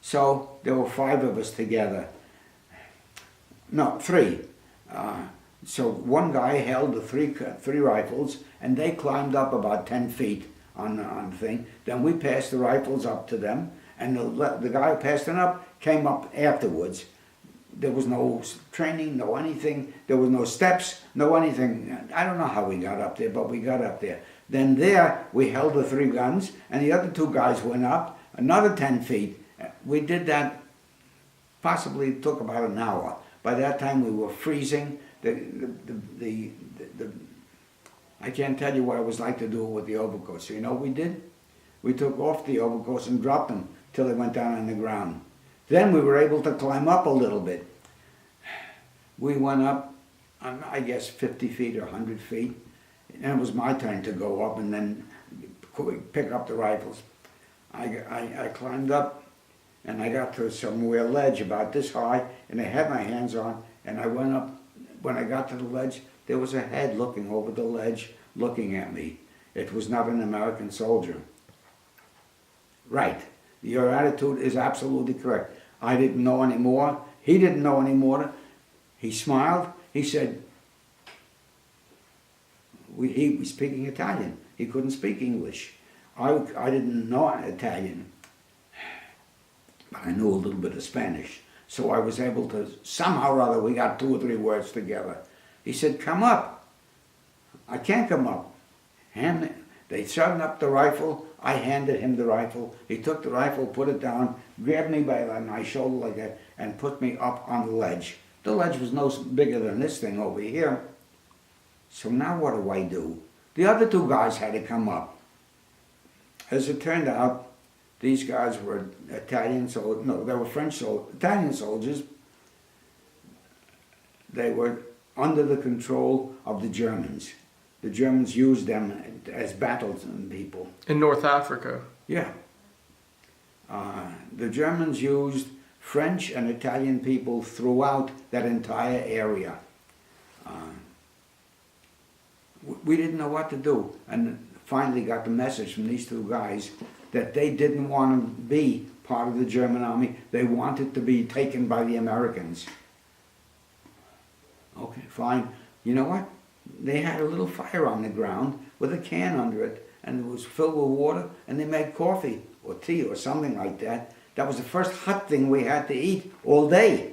So there were 5 of us together. No, 3. So one guy held the three rifles, and they climbed up about 10 feet on the thing. Then we passed the rifles up to them, And the guy who passed it up came up afterwards. There was no training, no anything. There was no steps, no anything. I don't know how we got up there, but we got up there. Then there, we held the 3 guns, and the other 2 guys went up another 10 feet. We did that, possibly took about an hour. By that time, we were freezing. I can't tell you what it was like to do it with the overcoats. So you know what we did? We took off the overcoats and dropped them till they went down on the ground. Then we were able to climb up a little bit. We went up, I guess, 50 feet or 100 feet. And it was my turn to go up and then pick up the rifles. I climbed up and I got to some real ledge about this high, and I had my hands on, and I went up. When I got to the ledge, there was a head looking over the ledge, looking at me. It was not an American soldier. Right. Your attitude is absolutely correct. I didn't know anymore. He didn't know anymore. He smiled. He said, he was speaking Italian. He couldn't speak English. I didn't know Italian, but I knew a little bit of Spanish. So I was able to, somehow or other, we got 2 or 3 words together. He said, come up. I can't come up. They shut up the rifle. I handed him the rifle. He took the rifle, put it down, grabbed me by my shoulder like that, and put me up on the ledge. The ledge was no bigger than this thing over here. So now what do I do? The other 2 guys had to come up. As it turned out, these guys were Italian soldiers. No, they were Italian soldiers. They were under the control of the Germans. The Germans used them as battle people. In North Africa. Yeah. The Germans used French and Italian people throughout that entire area. We didn't know what to do, and finally got the message from these 2 guys that they didn't want to be part of the German army. They wanted to be taken by the Americans. Okay, fine. You know what? They had a little fire on the ground with a can under it, and it was filled with water, and they made coffee or tea or something like that. That was the first hot thing we had to eat all day.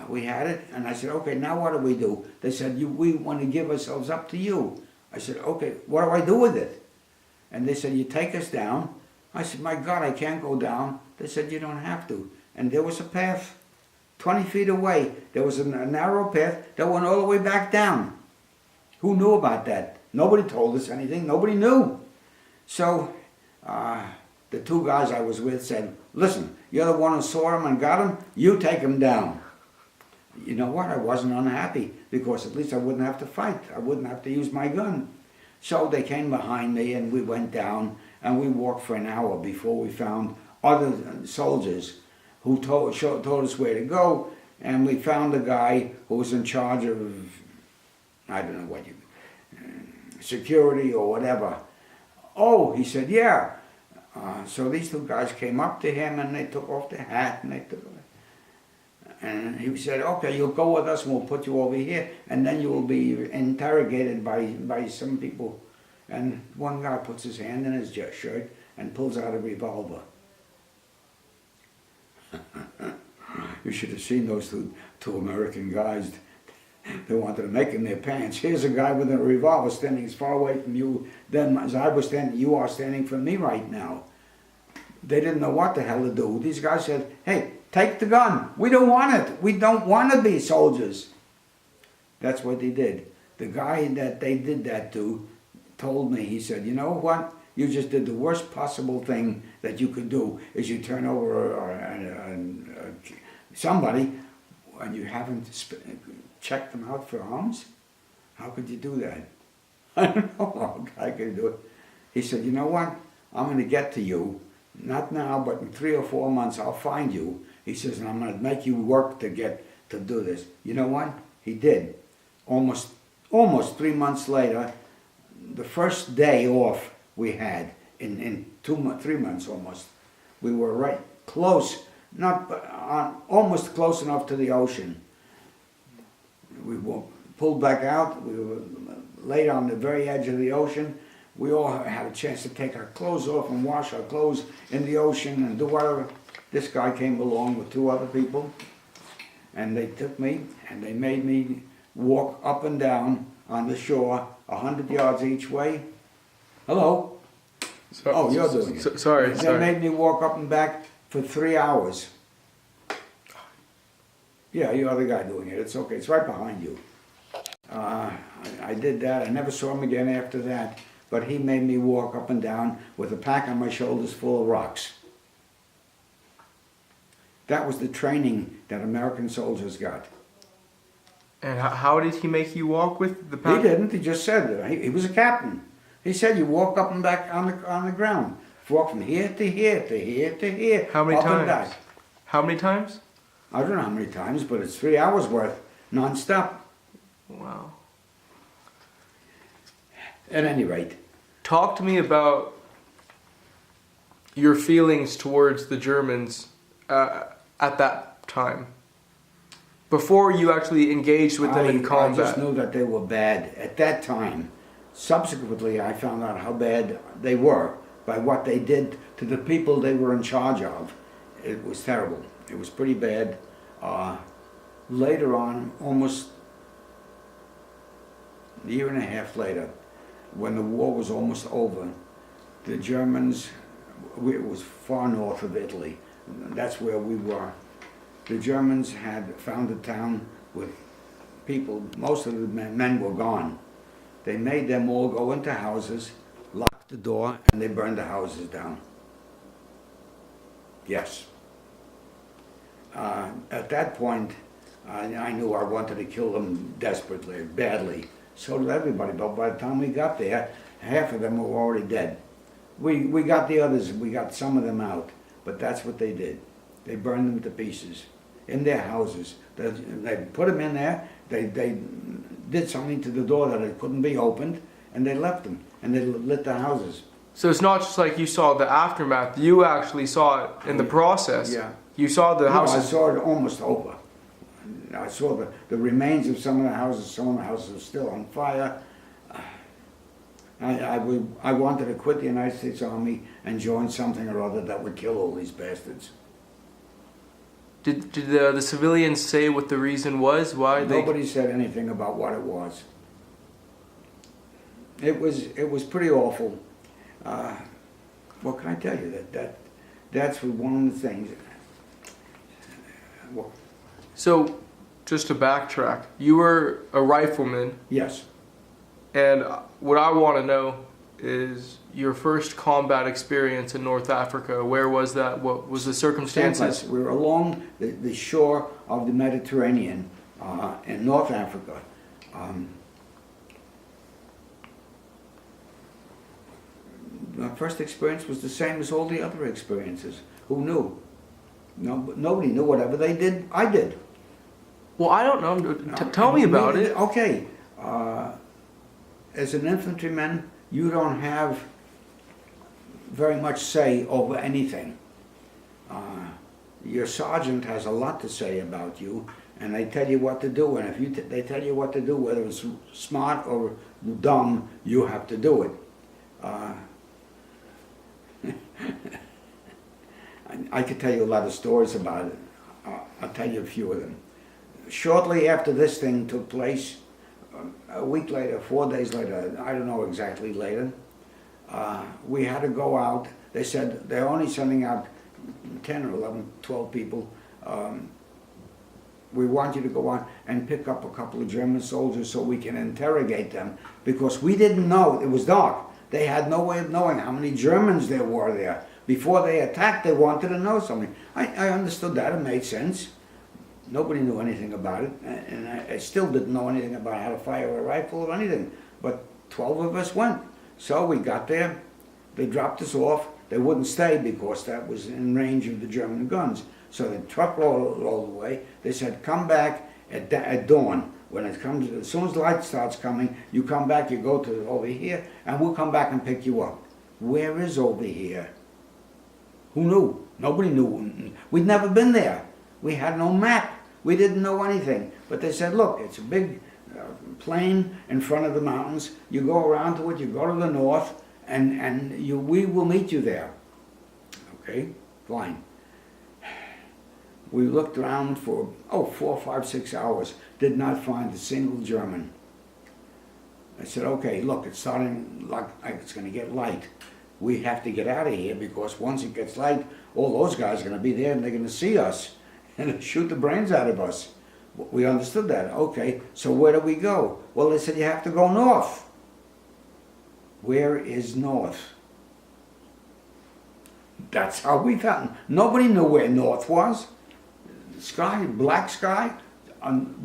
We had it, and I said, okay, now what do we do? They said, we want to give ourselves up to you. I said, okay, what do I do with it? And they said, you take us down. I said, my God, I can't go down. They said, you don't have to. And there was a path 20 feet away. There was a narrow path that went all the way back down. Who knew about that? Nobody told us anything. Nobody knew. So the 2 guys I was with said, listen, you're the one who saw him and got him. You take him down. You know what? I wasn't unhappy, because at least I wouldn't have to fight. I wouldn't have to use my gun. So they came behind me, and we went down, and we walked for an hour before we found other soldiers who told us where to go, and we found a guy who was in charge of, I don't know what security or whatever. Oh, he said, yeah. So these 2 guys came up to him, and they took off their hat, and he said, okay, you'll go with us and we'll put you over here, and then you will be interrogated by some people. And one guy puts his hand in his shirt and pulls out a revolver. You should have seen those two American guys. They wanted to make in their pants. Here's a guy with a revolver standing as far away from you then as I was standing. You are standing from me right now. They didn't know what the hell to do. These guys said, hey, take the gun. We don't want it. We don't want to be soldiers. That's what they did. The guy that they did that to told me, he said, you know what? You just did the worst possible thing that you could do, is you turn over somebody and you haven't checked them out for arms? How could you do that? I don't know how I could do it. He said, you know what? I'm going to get to you. Not now, but in 3 or 4 months, I'll find you. He says, and I'm going to make you work to do this. You know what? He did. Almost 3 months later, the first day off we had in 3 months almost, we were right close, almost close enough to the ocean. We pulled back out. We were laid on the very edge of the ocean. We all had a chance to take our clothes off and wash our clothes in the ocean and do whatever. This guy came along with 2 other people, and they took me and they made me walk up and down on the shore 100 yards each way. Hello? Oh, you're doing it. Sorry, They made me walk up and back for 3 hours. Yeah, you're the guy doing it. It's okay. It's right behind you. I did that. I never saw him again after that. But he made me walk up and down with a pack on my shoulders full of rocks. That was the training that American soldiers got. And how did he make you walk with the pack? He didn't. He just said it. He was a captain. He said you walk up and back on the ground. Walk from here to here to here to here. How many up times? And back. How many times? I don't know how many times, but it's 3 hours worth, non-stop. Wow. At any rate. Talk to me about your feelings towards the Germans at that time. Before you actually engaged with them in combat. I just knew that they were bad at that time. Subsequently, I found out how bad they were by what they did to the people they were in charge of. It was terrible. It was pretty bad. Later on, almost a year and a half later, when the war was almost over, the Germans, it was far north of Italy. That's where we were. The Germans had found a town with people, most of the men were gone. They made them all go into houses, locked the door, and they burned the houses down. Yes. At that point, I knew I wanted to kill them desperately, badly. So did everybody, but by the time we got there, half of them were already dead. We got the others, we got some of them out, but that's what they did. They burned them to pieces in their houses. They put them in there, they did something to the door that it couldn't be opened, and they left them, and they lit the houses. So it's not just like you saw the aftermath, you actually saw it in the process. Yeah. You saw the houses. I saw it almost over. I saw the remains of some of the houses. Some of the houses were still on fire. I wanted to quit the United States Army and join something or other that would kill all these bastards. Did the civilians say what the reason was? Why they? Nobody said anything about what it was. It was pretty awful. What can I tell you? That's one of the things. Well, So, just to backtrack, you were a rifleman, yes. and what I want to know is your first combat experience in North Africa. Where was that? What was the circumstances? We were along the shore of the Mediterranean in North Africa. My first experience was the same as all the other experiences. Who knew? Nobody knew. Whatever they did, I did. Well, I don't know. Tell me about it. Okay. As an infantryman, you don't have very much say over anything. Your sergeant has a lot to say about you, and they tell you what to do. And if they tell you what to do, whether it's smart or dumb, you have to do it. I could tell you a lot of stories about it. I'll tell you a few of them. Shortly after this thing took place, a week later, 4 days later, I don't know exactly later, we had to go out. They said they're only sending out 10 or 11, 12 people. We want you to go on and pick up a couple of German soldiers so we can interrogate them, because we didn't know. It was dark. They had no way of knowing how many Germans there were there. Before they attacked, they wanted to know something. I understood that. It made sense. Nobody knew anything about it, and I still didn't know anything about how to fire a rifle or anything. But 12 of us went. So we got there. They dropped us off. They wouldn't stay because that was in range of the German guns. So the truck rolled all the way. They said, come back at dawn. When it comes, as soon as the light starts coming, you come back, you go to over here, and we'll come back and pick you up. Where is over here? Who knew? Nobody knew. We'd never been there. We had no map. We didn't know anything. But they said, look, it's a big plain in front of the mountains. You go around to it, you go to the north, we will meet you there. Okay, fine. We looked around for 4, 5, 6 hours, did not find a single German. I said, okay, look, it's starting like it's going to get light. We have to get out of here because once it gets light, all those guys are going to be there and they're going to see us and shoot the brains out of us. We understood that. Okay, so where do we go? Well, they said you have to go north. Where is north? That's how we found. Nobody knew where north was. Sky, black sky.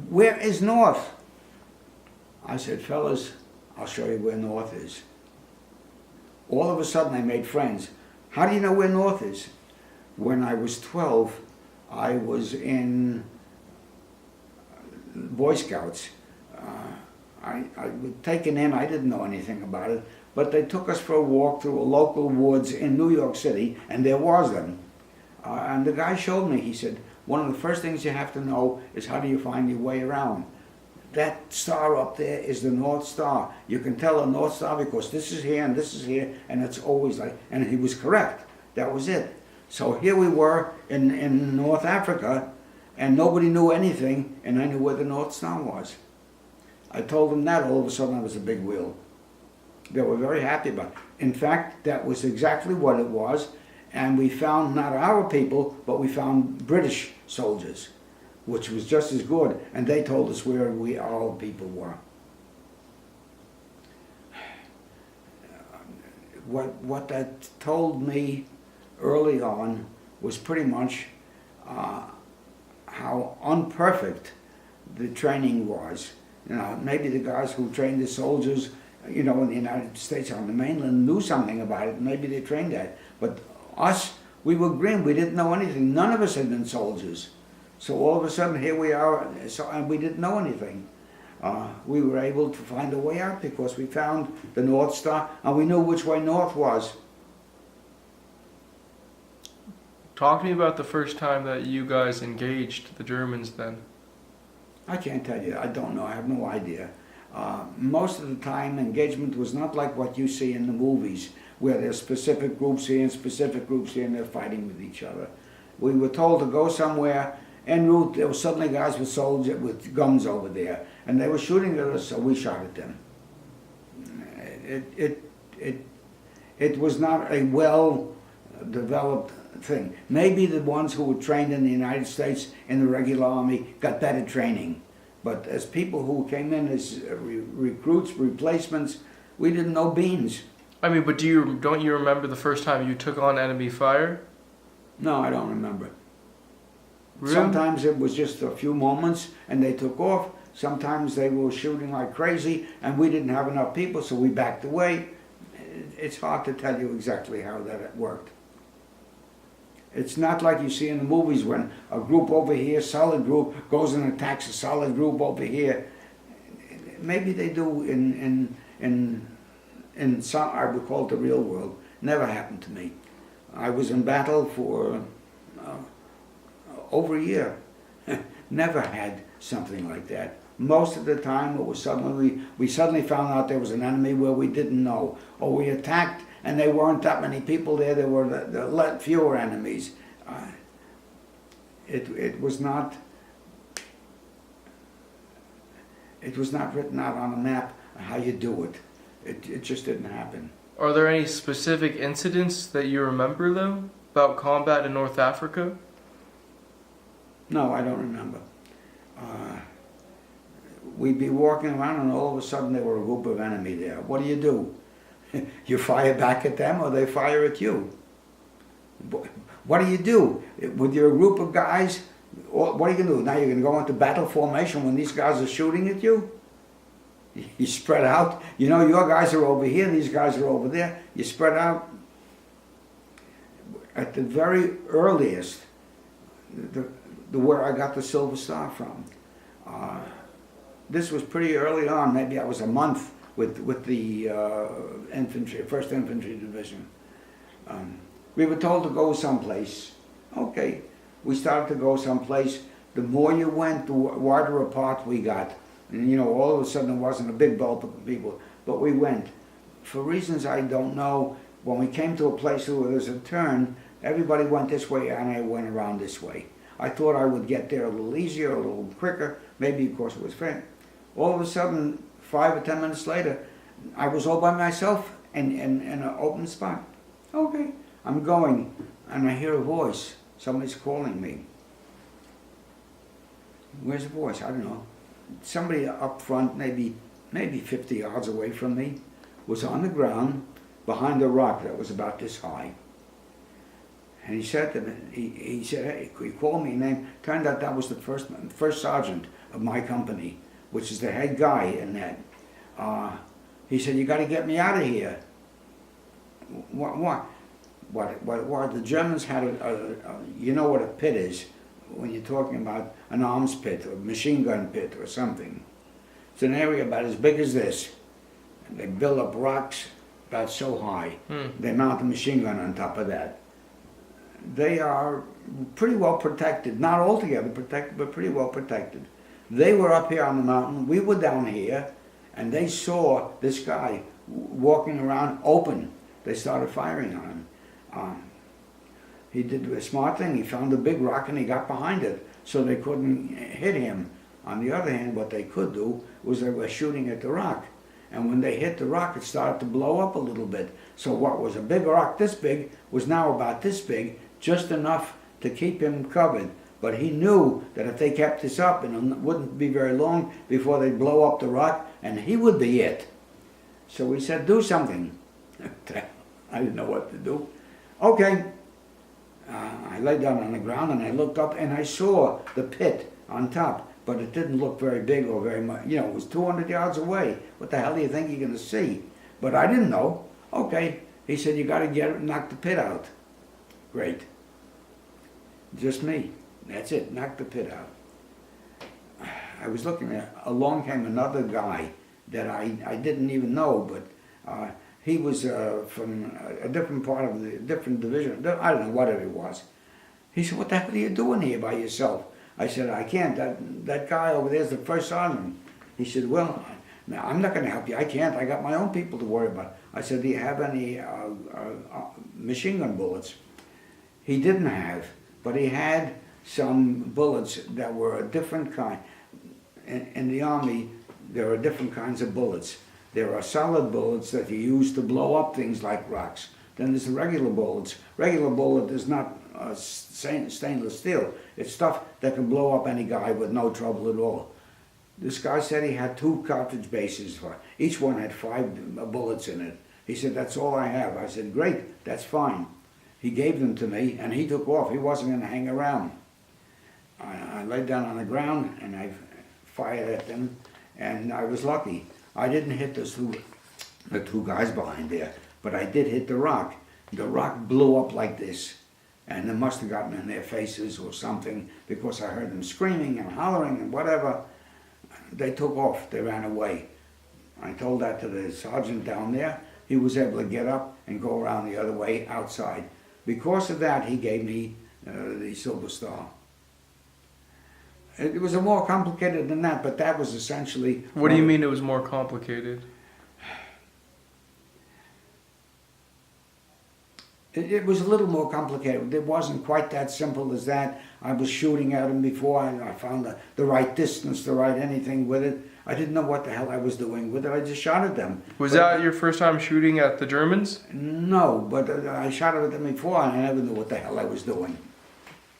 Where is north? I said, fellas, I'll show you where north is. All of a sudden I made friends. How do you know where north is? When I was 12, I was in Boy Scouts. I was taken in, I didn't know anything about it, but they took us for a walk through a local woods in New York City, and there was them. And the guy showed me, he said, one of the first things you have to know is how do you find your way around. That star up there is the North Star. You can tell a North Star because this is here and this is here, and it's always like, and he was correct. That was it. So here we were in North Africa, and nobody knew anything, and I knew where the North Star was. I told them that, all of a sudden I was a big wheel. They were very happy about it. In fact, that was exactly what it was, and we found not our people, but we found British soldiers, which was just as good, and they told us where our people were. What that told me early on was pretty much how imperfect the training was. You know, maybe the guys who trained the soldiers, you know, in the United States on the mainland knew something about it. Maybe they trained that. But us, we were green. We didn't know anything. None of us had been soldiers. So all of a sudden, here we are, and we didn't know anything. We were able to find a way out because we found the North Star, and we knew which way north was. Talk to me about the first time that you guys engaged the Germans then. I can't tell you. I don't know. I have no idea. Most of the time, engagement was not like what you see in the movies, where there's specific groups here and specific groups here, and they're fighting with each other. We were told to go somewhere. En route, there were suddenly guys with guns over there, and they were shooting at us, so we shot at them. It was not a well-developed thing. Maybe the ones who were trained in the United States in the regular army got better training, but as people who came in as recruits, replacements, we didn't know beans. I mean, but don't you remember the first time you took on enemy fire? No, I don't remember. Really? Sometimes it was just a few moments and they took off. Sometimes they were shooting like crazy and we didn't have enough people, so we backed away. It's hard to tell you exactly how that worked. It's not like you see in the movies when a group over here, solid group, goes and attacks a solid group over here. Maybe they do in some, I would call it the real world. Never happened to me. I was in battle for over a year. Never had something like that. Most of the time it was suddenly, we suddenly found out there was an enemy where we didn't know. Or we attacked and there weren't that many people there, there were fewer enemies. It was not written out on a map how you do it. It just didn't happen. Are there any specific incidents that you remember though, about combat in North Africa? No, I don't remember. We'd be walking around and all of a sudden there were a group of enemy there. What do? You fire back at them or they fire at you? What do you do? With your group of guys, what are you going to do? Now you're going to go into battle formation when these guys are shooting at you? You spread out. You know, your guys are over here, these guys are over there. You spread out. At the very earliest, where I got the Silver Star from. This was pretty early on. Maybe I was a month with the infantry, 1st Infantry Division. We were told to go someplace. Okay, we started to go someplace. The more you went, the wider apart we got. And you know, all of a sudden it wasn't a big bulk of people, but we went. for reasons I don't know, when we came to a place where there's a turn, everybody went this way and I went around this way. I thought I would get there a little easier, a little quicker, maybe because it was fair. All of a sudden, 5 or 10 minutes later, I was all by myself in an open spot. Okay, I'm going, and I hear a voice. Somebody's calling me. Where's the voice? I don't know. Somebody up front, maybe 50 yards away from me, was on the ground behind a rock that was about this high. And he said to me, he said, hey, he called me name. Turned out that was the first sergeant of my company, which is the head guy in that. He said, you got to get me out of here. What? The Germans had you know what a pit is when you're talking about an arms pit or a machine gun pit or something. It's an area about as big as this. And they build up rocks about so high. They mount a machine gun on top of that. They are pretty well protected, not altogether protected, but pretty well protected. They were up here on the mountain, we were down here, and they saw this guy walking around open. They started firing on him. He did a smart thing, he found a big rock and he got behind it, so they couldn't hit him. On the other hand, what they could do was they were shooting at the rock. And when they hit the rock, it started to blow up a little bit. So what was a big rock this big was now about this big, just enough to keep him covered. But he knew that if they kept this up, and it wouldn't be very long before they'd blow up the rock, and he would be it. So we said, do something. I didn't know what to do. Okay. I lay down on the ground and I looked up and I saw the pit on top, but it didn't look very big or very much. You know, it was 200 yards away. What the hell do you think you're going to see? But I didn't know. Okay. He said, you got to get it and knock the pit out. Great. Just me. That's it. Knock the pit out. I was looking at, along came another guy that I didn't even know, but he was from a different part of the different division. I don't know what it was. He said, what the hell are you doing here by yourself? I said, I can't. That guy over there is the first sergeant. He said, well, I'm not going to help you. I can't. I got my own people to worry about. I said, do you have any machine gun bullets? He didn't have, but he had some bullets that were a different kind. In the Army, there are different kinds of bullets. There are solid bullets that you use to blow up things like rocks. Then there's the regular bullets. Regular bullet is not stainless steel. It's stuff that can blow up any guy with no trouble at all. This guy said he had 2 cartridge bases. Each one had 5 bullets in it. He said, that's all I have. I said, great, that's fine. He gave them to me and he took off. He wasn't going to hang around. I laid down on the ground and I fired at them, and I was lucky. I didn't hit the two guys behind there, but I did hit the rock. The rock blew up like this, and it must have gotten in their faces or something, because I heard them screaming and hollering and whatever. They took off. They ran away. I told that to the sergeant down there. He was able to get up and go around the other way outside. Because of that, he gave me the Silver Star. It was more complicated than that, but that was essentially... What do you mean it was more complicated? It was a little more complicated. It wasn't quite that simple as that. I was shooting at them before, and I found the right distance, the right anything with it. I didn't know what the hell I was doing with it. I just shot at them. Was that your first time shooting at the Germans? No, but I shot at them before, and I never knew what the hell I was doing.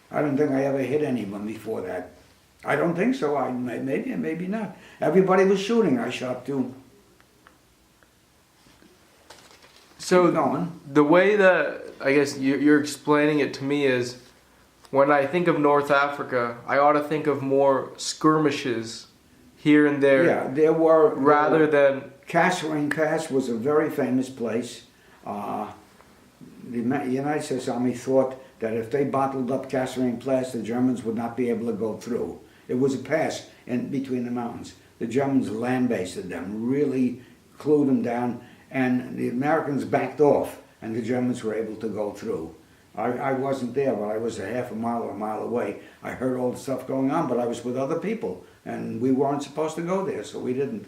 I don't think I ever hit anyone before that. I don't think so. Maybe, maybe not. Everybody was shooting. I shot too. So going. The way that I guess you're explaining it to me is, when I think of North Africa, I ought to think of more skirmishes here and there. Yeah, there were. Rather than Kasserine Pass was a very famous place. The United States Army thought that if they bottled up Kasserine Pass, the Germans would not be able to go through. It was a pass in between the mountains. The Germans land-based them, really clued them down, and the Americans backed off, and the Germans were able to go through. I wasn't there, but I was a half a mile or a mile away. I heard all the stuff going on, but I was with other people, and we weren't supposed to go there, so we didn't.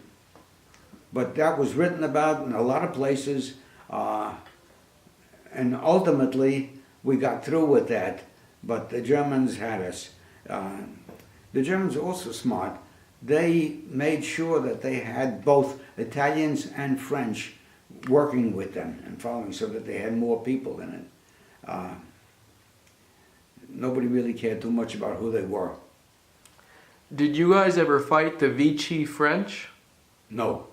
But that was written about in a lot of places, and ultimately we got through with that. But the Germans had us. The Germans were also smart. They made sure that they had both Italians and French working with them and following, so that they had more people in it. Nobody really cared too much about who they were. Did you guys ever fight the Vichy French? No,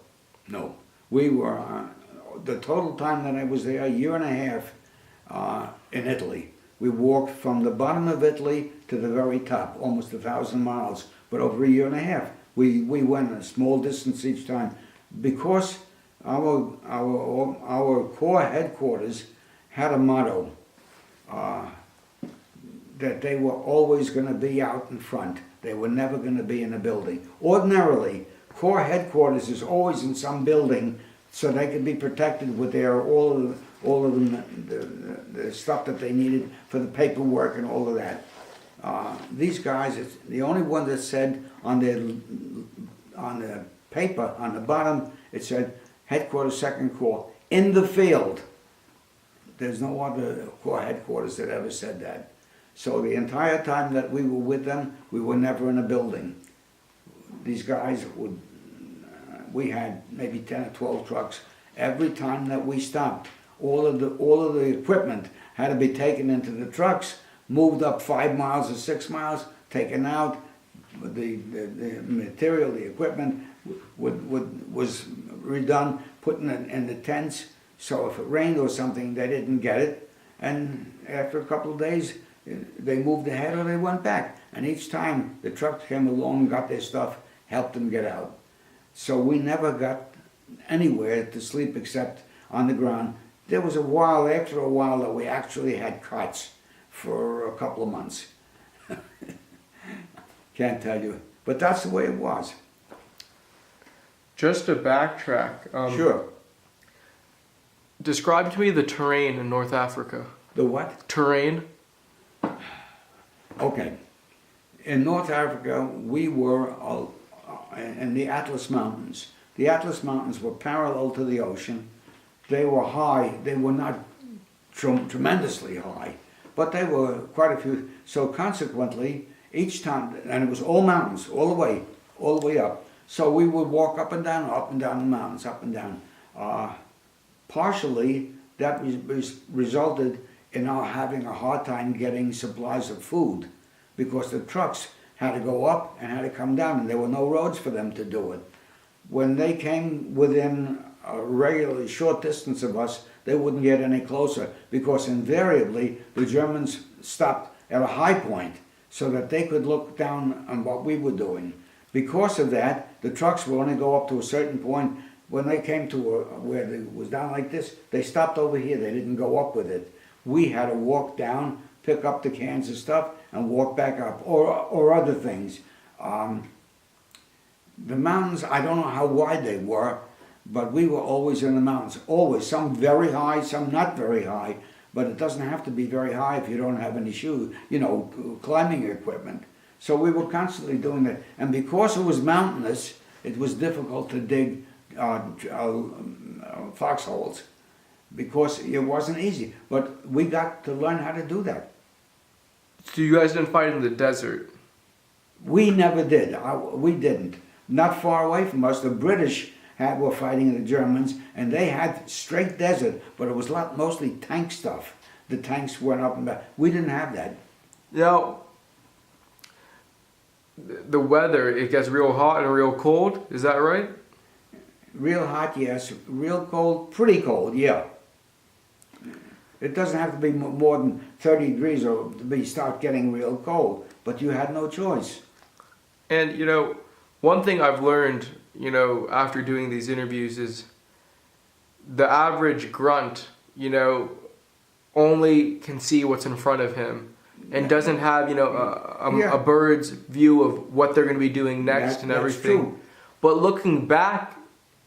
no. We were, the total time that I was there, a year and a half in Italy. We walked from the bottom of Italy to the very top, almost 1,000 miles, but over a year and a half. We went a small distance each time because our corps headquarters had a motto that they were always going to be out in front. They were never going to be in a building. Ordinarily, corps headquarters is always in some building so they could be protected with their all of the stuff that they needed for the paperwork and all of that. These guys, it's the only one that said on the paper on the bottom, it said headquarters, second corps, in the field. There's no other corps headquarters that ever said that. So the entire time that we were with them, we were never in a building. These guys would, we had maybe 10 or 12 trucks. Every time that we stopped, all of the equipment had to be taken into the trucks, moved up 5 miles or 6 miles, taken out. The material, the equipment was redone, put in the tents. So if it rained or something, they didn't get it. And after a couple of days, they moved ahead or they went back. And each time the trucks came along, got their stuff, helped them get out. So we never got anywhere to sleep except on the ground. There was a while, after a while, that we actually had cots for a couple of months. Can't tell you. But that's the way it was. Just to backtrack. Sure. Describe to me the terrain in North Africa. The what? Terrain. Okay. In North Africa, we were in the Atlas Mountains. The Atlas Mountains were parallel to the ocean. They were high. They were not tremendously high, but they were quite a few. So consequently, each time, and it was all mountains, all the way up. So we would walk up and down the mountains, up and down. Partially, that resulted in our having a hard time getting supplies of food because the trucks had to go up and had to come down, and there were no roads for them to do it. When they came within a regularly short distance of us, they wouldn't get any closer because invariably the Germans stopped at a high point so that they could look down on what we were doing. Because of that, the trucks would only go up to a certain point. When they came to where it was down like this, they stopped over here. They didn't go up with it. We had to walk down, pick up the cans of stuff, and walk back up, or other things. The mountains, I don't know how wide they were, but we were always in the mountains, always. Some very high, some not very high, but it doesn't have to be very high if you don't have any climbing equipment. So we were constantly doing that. And because it was mountainous, it was difficult to dig foxholes because it wasn't easy. But we got to learn how to do that. So you guys didn't fight in the desert? We never did. We didn't. Not far away from us, the British were fighting the Germans, and they had straight desert, but it was mostly tank stuff. The tanks went up and back. We didn't have that. Now, the weather, it gets real hot and real cold, is that right? Real hot, yes. Real cold, pretty cold, yeah. It doesn't have to be more than 30 degrees or to start getting real cold, but you had no choice. And, one thing I've learned, after doing these interviews is the average grunt, only can see what's in front of him and doesn't have, a bird's view of what they're going to be doing next and everything. That's true. But looking back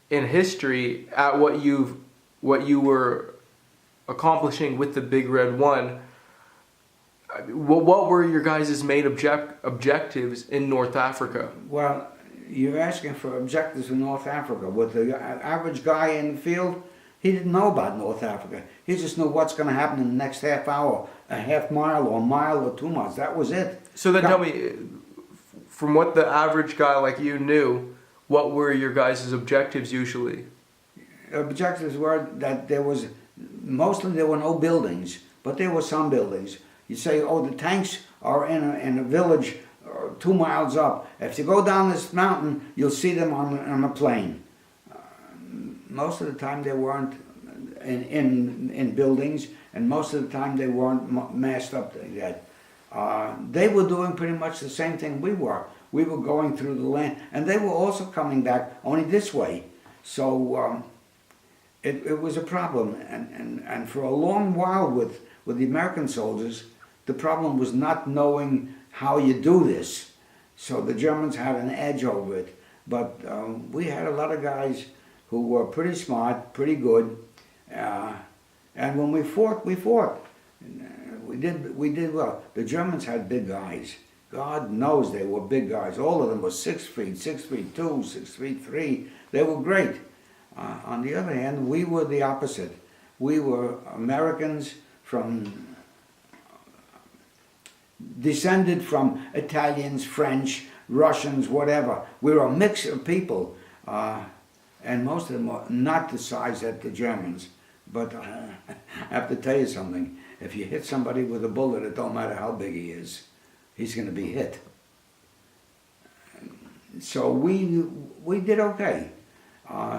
in history at what you were accomplishing with the Big Red One, what were your guys' main objectives in North Africa? Well, You're asking for objectives in North Africa. With the average guy in the field, he didn't know about North Africa. He just knew what's going to happen in the next half hour, a half mile or a mile or 2 miles. That was it. So then tell me, from what the average guy like you knew, what were your guys' objectives usually? Objectives were that mostly there were no buildings, but there were some buildings. You say, oh, the tanks are in a village 2 miles up. If you go down this mountain, you'll see them on a plain. Most of the time they weren't in buildings, and most of the time they weren't massed up yet. They were doing pretty much the same thing we were. We were going through the land, and they were also coming back only this way. So it was a problem, and for a long while with the American soldiers, the problem was not knowing how you do this. So the Germans had an edge over it, but we had a lot of guys who were pretty smart, pretty good, and when we fought, we fought. We did well. The Germans had big guys. God knows they were big guys. All of them were 6 feet, 6 feet 2, 6 feet 3. They were great. On the other hand, we were the opposite. We were Americans descended from Italians, French, Russians, whatever. We were a mix of people, and most of them were not the size that the Germans. But I have to tell you something. If you hit somebody with a bullet, it don't matter how big he is. He's going to be hit. So we did okay.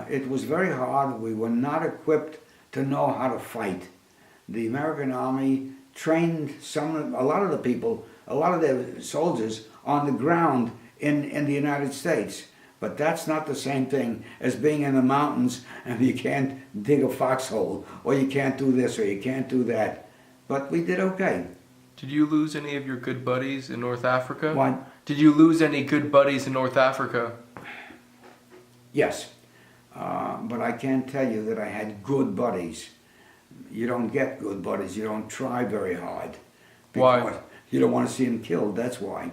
It was very hard. We were not equipped to know how to fight. The American Army trained a lot of the people, a lot of their soldiers on the ground in the United States. But that's not the same thing as being in the mountains and you can't dig a foxhole, or you can't do this, or you can't do that. But we did okay. Did you lose any of your good buddies in North Africa? What? Did you lose any good buddies in North Africa? Yes. But I can't tell you that I had good buddies. You don't get good buddies. You don't try very hard. Why? You don't want to see them killed, that's why.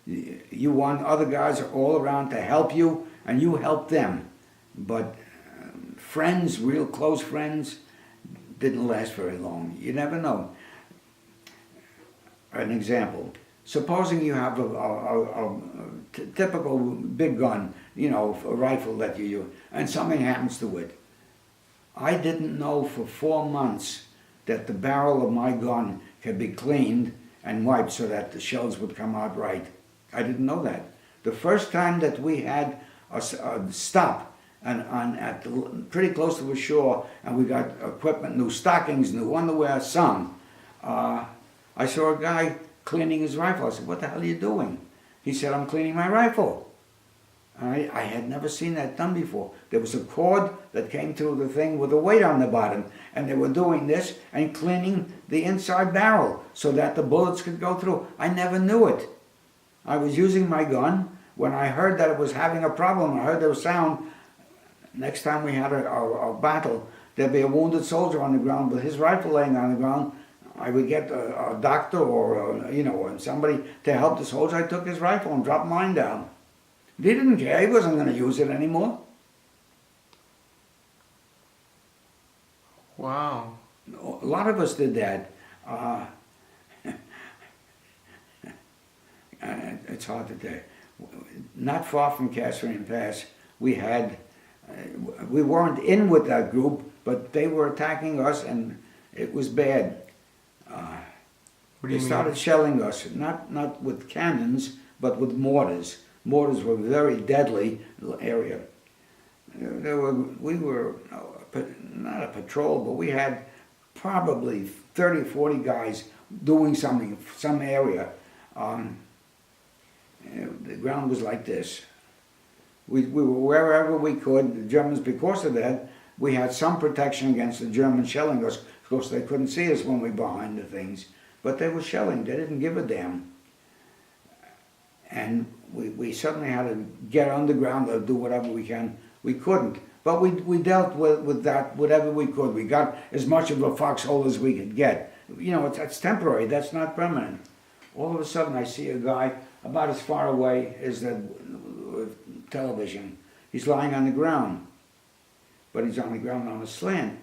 You want other guys all around to help you, and you help them. But friends, real close friends, didn't last very long. You never know. An example. Supposing you have a typical big gun, a rifle that you use, and something happens to it. I didn't know for 4 months that the barrel of my gun could be cleaned and wiped so that the shells would come out right. I didn't know that. The first time that we had a stop pretty close to the shore, and we got equipment, new stockings, new underwear, some, I saw a guy cleaning his rifle. I said, "What the hell are you doing?" He said, "I'm cleaning my rifle." I had never seen that done before. There was a cord that came through the thing with a weight on the bottom, and they were doing this and cleaning the inside barrel so that the bullets could go through. I never knew it. I was using my gun. When I heard that it was having a problem, I heard there was sound. Next time we had a battle, there'd be a wounded soldier on the ground with his rifle laying on the ground. I would get a doctor or somebody to help the soldier. I took his rifle and dropped mine down. He didn't care. He wasn't going to use it anymore. Wow. A lot of us did that. It's hard to tell. Not far from Kasserine Pass, we weren't in with that group, but they were attacking us, and it was bad. What do you They started shelling us, not with cannons, but with mortars. Mortars were very deadly area. We were not a patrol, but we had probably 30, 40 guys doing something, some area. The ground was like this. We were wherever we could. The Germans, because of that, we had some protection against the Germans shelling us. Of course, they couldn't see us when we were behind the things, but they were shelling. They didn't give a damn. And we suddenly had to get underground to do whatever we can. We couldn't, but we dealt with that whatever we could. We got as much of a foxhole as we could get. It's temporary. That's not permanent. All of a sudden, I see a guy about as far away as that television. He's lying on the ground, but he's on the ground on a slant.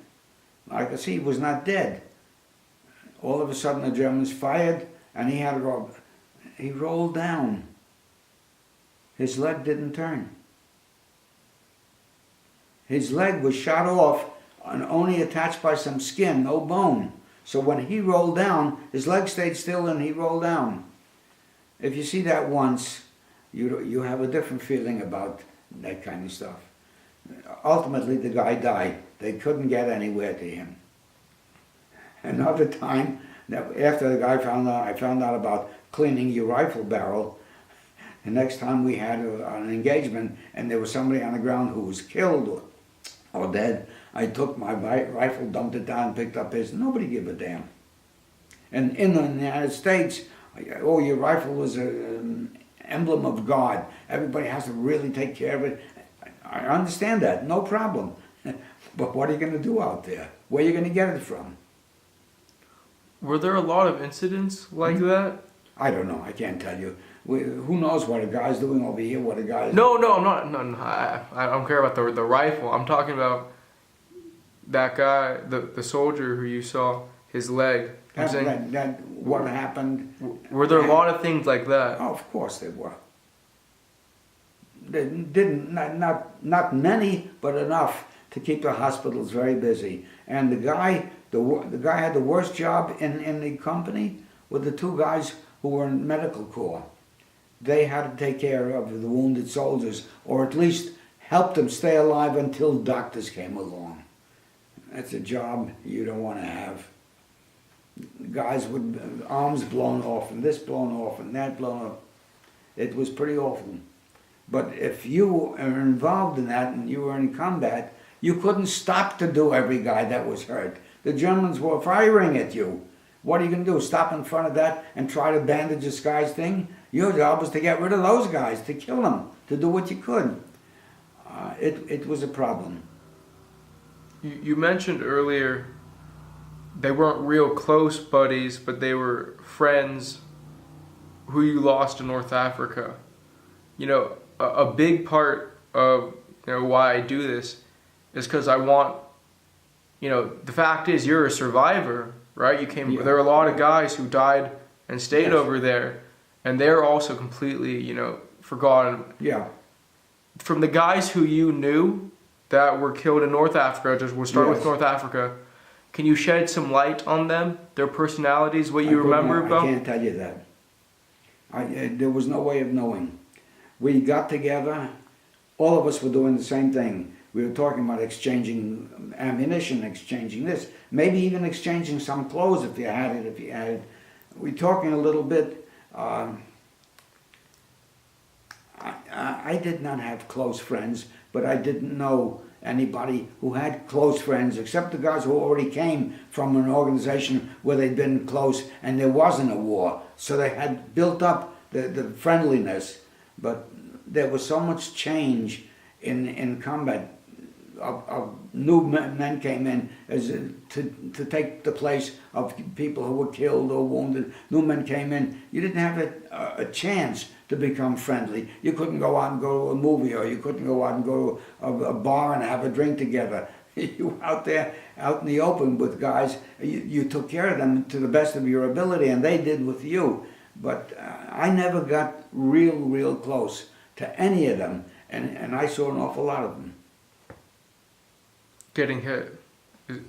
I could see he was not dead. All of a sudden the Germans fired, and he rolled down. His leg didn't turn. His leg was shot off and only attached by some skin, no bone. So when he rolled down, his leg stayed still and he rolled down. If you see that once, you have a different feeling about that kind of stuff. Ultimately, the guy died. They couldn't get anywhere to him. Another time, after the guy I found out about cleaning your rifle barrel. The next time we had an engagement and there was somebody on the ground who was killed or dead, I took my rifle, dumped it down, picked up his. Nobody gave a damn. And in the United States, oh, your rifle was an emblem of God. Everybody has to really take care of it. I understand that, no problem. But what are you going to do out there? Where are you going to get it from? Were there a lot of incidents like that? I don't know. I can't tell you. Who knows what a guy's doing over here? What a guy's No, I'm not. No, I don't care about the rifle. I'm talking about that guy, the soldier who you saw, his leg. What happened? Were there a lot of things like that? Oh, of course there were. They didn't, not many, but enough to keep the hospitals very busy. And the guy had the worst job in the company with the two guys who were in medical corps. They had to take care of the wounded soldiers, or at least help them stay alive until doctors came along. That's a job you don't want to have. Guys with arms blown off, and this blown off, and that blown off. It was pretty awful. But if you are involved in that and you were in combat, you couldn't stop to do every guy that was hurt. The Germans were firing at you. What are you going to do? Stop in front of that and try to bandage this guy's thing? Your job was to get rid of those guys, to kill them, to do what you could. It was a problem. You mentioned earlier they weren't real close buddies, but they were friends who you lost in North Africa. You know, a big part of why I do this is because I want, the fact is you're a survivor, right? Yeah. There are a lot of guys who died and stayed over there, and they're also completely, forgotten. Yeah. From the guys who you knew that were killed in North Africa, we'll start with North Africa, can you shed some light on them, their personalities, what you remember about? I can't tell you that. There was no way of knowing. We got together, all of us were doing the same thing. We were talking about exchanging ammunition, exchanging this, maybe even exchanging some clothes if you had it, We're talking a little bit. I did not have close friends, but I didn't know anybody who had close friends, except the guys who already came from an organization where they'd been close and there wasn't a war. So they had built up the friendliness. But there was so much change in combat. New men came in to take the place of people who were killed or wounded. New men came in. You didn't have a chance to become friendly. You couldn't go out and go to a movie, or you couldn't go out and go to a bar and have a drink together. You were out there, out in the open with guys. You took care of them to the best of your ability, and they did with you. But I never got real close to any of them, and I saw an awful lot of them. Getting hit.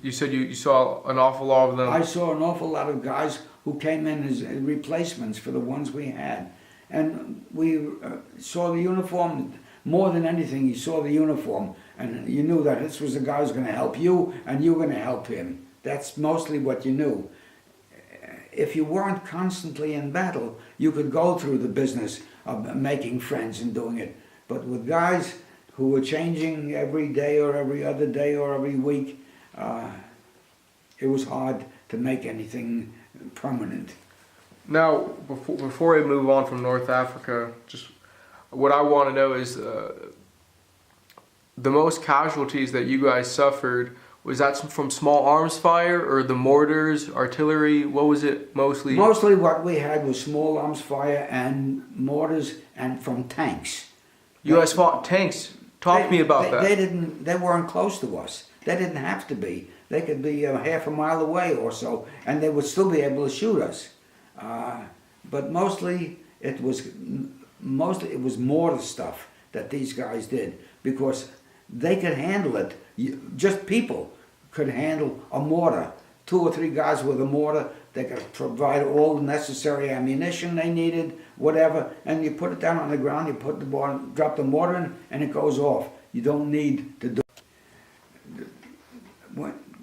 You said you saw an awful lot of them. I saw an awful lot of guys who came in as replacements for the ones we had. And we saw the uniform. More than anything, you saw the uniform. And you knew that this was the guy who's going to help you, and you were going to help him. That's mostly what you knew. If you weren't constantly in battle, you could go through the business of making friends and doing it. But with guys who were changing every day or every other day or every week, it was hard to make anything permanent. Now, before we move on from North Africa, just what I want to know is the most casualties that you guys suffered. Was that from small arms fire or the mortars, artillery? What was it mostly? Mostly what we had was small arms fire and mortars, and from tanks. You guys fought tanks. Talk to me about that. They weren't close to us. They didn't have to be. They could be half a mile away or so, and they would still be able to shoot us. But mostly it was mortar stuff that these guys did, because they could handle it. Just people could handle a mortar. 2 or 3 guys with a mortar, they could provide all the necessary ammunition they needed, whatever, and you put it down on the ground, you put drop the mortar in, and it goes off. You don't need to do.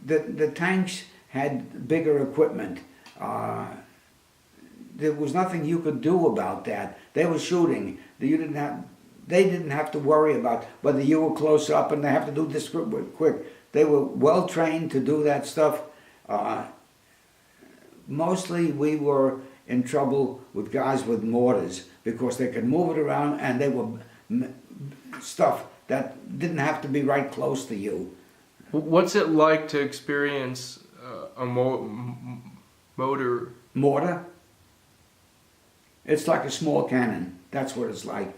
The tanks had bigger equipment. There was nothing you could do about that. They were shooting. They didn't have to worry about whether you were close up and they have to do this quick. They were well trained to do that stuff. Mostly we were in trouble with guys with mortars because they could move it around, and they were stuff that didn't have to be right close to you. What's it like to experience a motor? Mortar? It's like a small cannon. That's what it's like.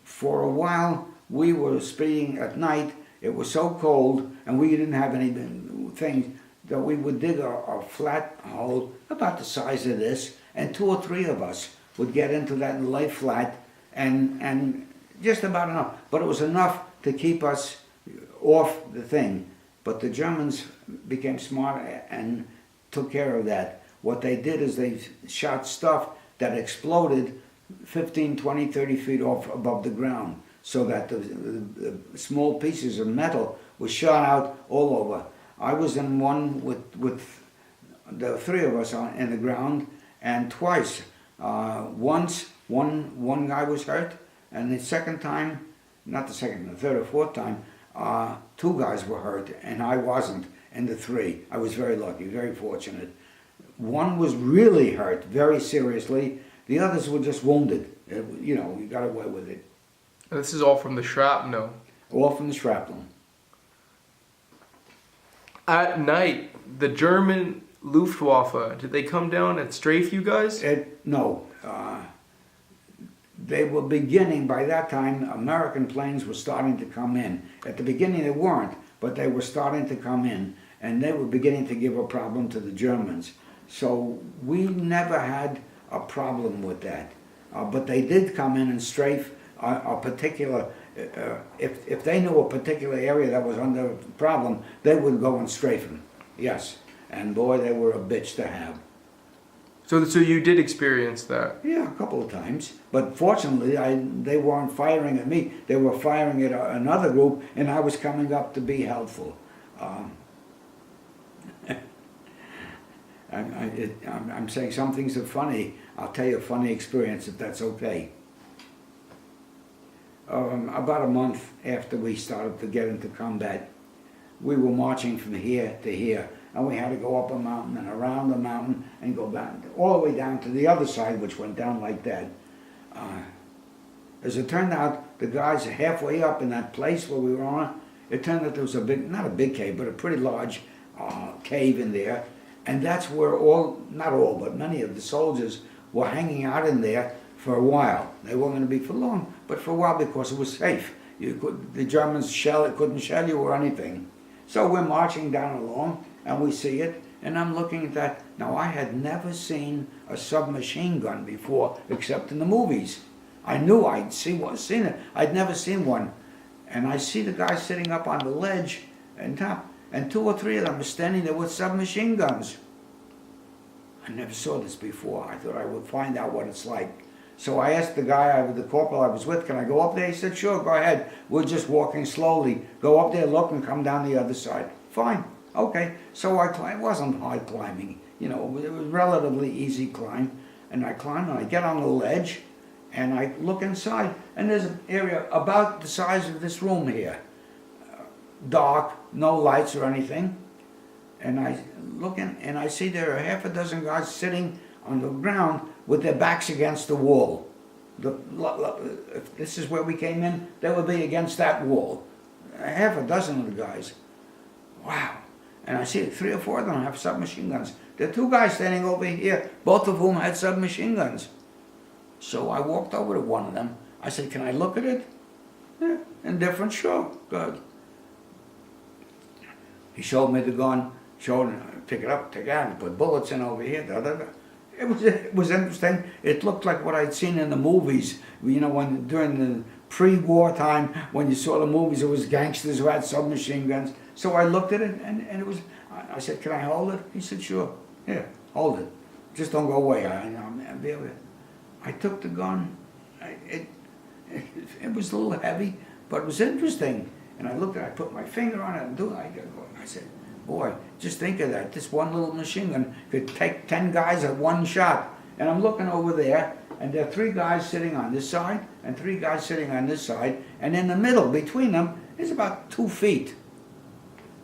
For a while, we were speeding at night. It was so cold, and we didn't have any things, that we would dig a flat hole about the size of this, and 2 or 3 of us would get into that and lay flat, and just about enough. But it was enough to keep us off the thing. But the Germans became smart and took care of that. What they did is they shot stuff that exploded 15, 20, 30 feet off above the ground, so that the small pieces of metal were shot out all over. I was in one with the 3 of us in the ground, and twice. Once one guy was hurt, and the second time, not the second, the 3rd or 4th time, 2 guys were hurt, and I wasn't in the 3. I was very lucky, very fortunate. One was really hurt, very seriously. The others were just wounded. You know, we got away with it. This is all from the shrapnel. All from the shrapnel. At night, the German Luftwaffe, did they come down and strafe you guys? No. They were beginning, by that time, American planes were starting to come in. At the beginning they weren't, but they were starting to come in, and they were beginning to give a problem to the Germans. So we never had a problem with that. But they did come in and strafe a particular, if they knew a particular area that was under problem, they would go and strafe them. Yes. And boy, they were a bitch to have. So you did experience that? Yeah, a couple of times. But fortunately, they weren't firing at me. They were firing at another group, and I was coming up to be helpful. I'm saying some things are funny. I'll tell you a funny experience, if that's okay. About a month after we started to get into combat, we were marching from here to here, and we had to go up a mountain and around the mountain and go back all the way down to the other side, which went down like that. As it turned out, the guys halfway up in that place where we were on, it turned out there was a big, not a big cave, but a pretty large cave in there, and that's where not all, but many of the soldiers were hanging out in there for a while. They weren't going to be for long, but for a while, because it was safe. The Germans couldn't shell you or anything. So we're marching down along, and we see it, and I'm looking at that. Now, I had never seen a submachine gun before, except in the movies. I knew I'd seen it. I'd never seen one. And I see the guy sitting up on the ledge and top, and 2 or 3 of them are standing there with submachine guns. I never saw this before. I thought I would find out what it's like. So I asked the guy, the corporal I was with, can I go up there? He said, sure, go ahead. We're just walking slowly. Go up there, look, and come down the other side. Fine, okay. So I climbed. It wasn't hard climbing. You know, it was relatively easy climb. And I climb, and I get on the ledge, and I look inside, and there's an area about the size of this room here. Dark, no lights or anything. And I look in, and I see there are half a dozen guys sitting on the ground with their backs against the wall. If this is where we came in, they would be against that wall. Half a dozen of the guys. Wow. And I see 3 or 4 of them have submachine guns. There are 2 guys standing over here, both of whom had submachine guns. So I walked over to one of them. I said, can I look at it? Yeah, indifferent, sure, good. He showed me the gun, showed me, pick it up, take it out, and put bullets in over here, da, da, da. It was interesting. It looked like what I'd seen in the movies, you know, when during the pre-war time, when you saw the movies, it was gangsters who had submachine guns. So I looked at it, and it was, I said, can I hold it? He said, sure. Here, hold it. Just don't go away. I'll be able to. I took the gun. It was a little heavy, but it was interesting. And I looked at it, I put my finger on it and I said, boy, just think of that. This one little machine gun could take 10 guys at one shot. And I'm looking over there, and there are 3 guys sitting on this side and 3 guys sitting on this side. And in the middle, between them, is about 2 feet.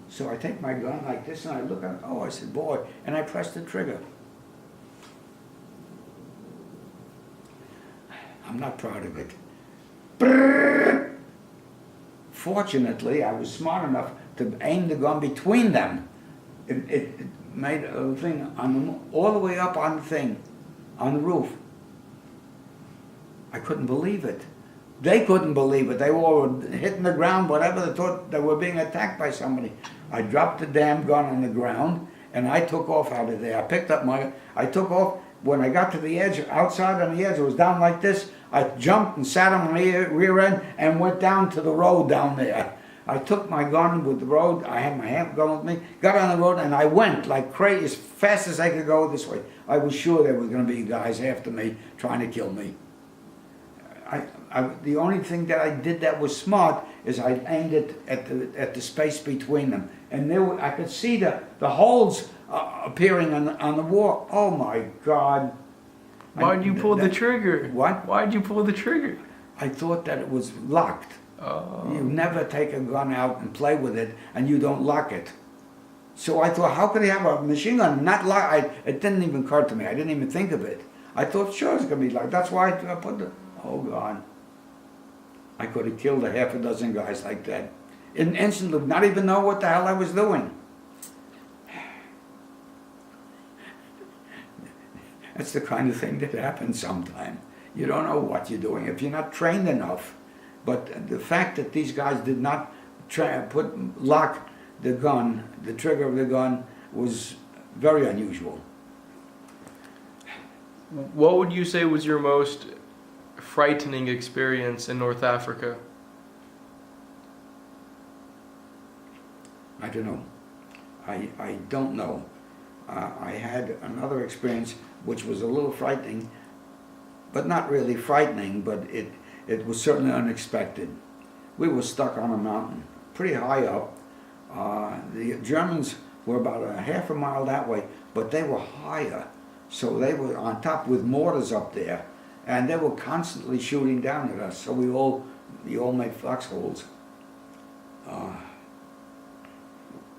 So I take my gun like this and I look at it. Oh, I said, boy, and I pressed the trigger. I'm not proud of it. Brrr! Fortunately, I was smart enough to aim the gun between them. It made a thing on all the way up on the thing, on the roof. I couldn't believe it. They couldn't believe it. They all were hitting the ground, whatever. They thought they were being attacked by somebody. I dropped the damn gun on the ground, and I took off out of there. I picked up I took off. When I got to the edge, outside on the edge, it was down like this. I jumped and sat on my rear end and went down to the road down there. I took my gun with the road. I had my handgun with me, got on the road, and I went like crazy, as fast as I could go this way. I was sure there were going to be guys after me trying to kill me. The only thing that I did that was smart is I aimed it at the space between them, and there I could see the holes appearing on the wall. Oh my God! Why'd you pull the trigger? What? Why'd you pull the trigger? I thought that it was locked. Oh. You never take a gun out and play with it, and you don't lock it. So I thought, how could he have a machine gun and not lock? It didn't even occur to me. I didn't even think of it. I thought, sure, it's gonna be locked. That's why I put the. Oh God! I could have killed a half a dozen guys like that, instantly, not even know what the hell I was doing. That's the kind of thing that happens sometimes. You don't know what you're doing if you're not trained enough. But the fact that these guys did not lock the gun, the trigger of the gun, was very unusual. What would you say was your most frightening experience in North Africa? I don't know. I don't know. I had another experience which was a little frightening, but not really frightening, but it was certainly unexpected. We were stuck on a mountain, pretty high up. The Germans were about a half a mile that way, but they were higher. So they were on top with mortars up there, and they were constantly shooting down at us, so we all made foxholes.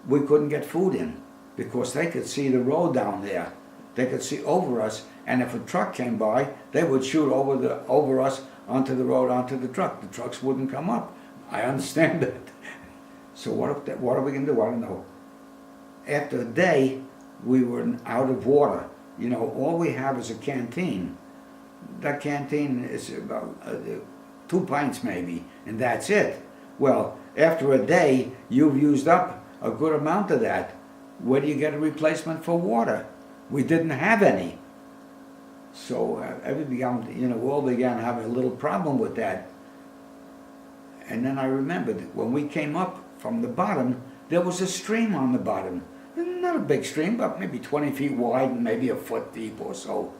We couldn't get food in because they could see the road down there. They could see over us, and if a truck came by, they would shoot over us onto the road, onto the truck. The trucks wouldn't come up. I understand that. So what are we going to do? I don't know. After a day, we were out of water. You know, all we have is a canteen. That canteen is about 2 pints maybe, and that's it. Well, after a day, you've used up a good amount of that. Where do you get a replacement for water? We didn't have any. So we all began having a little problem with that. And then I remembered when we came up from the bottom, there was a stream on the bottom. Not a big stream, but maybe 20 feet wide and maybe a foot deep or so.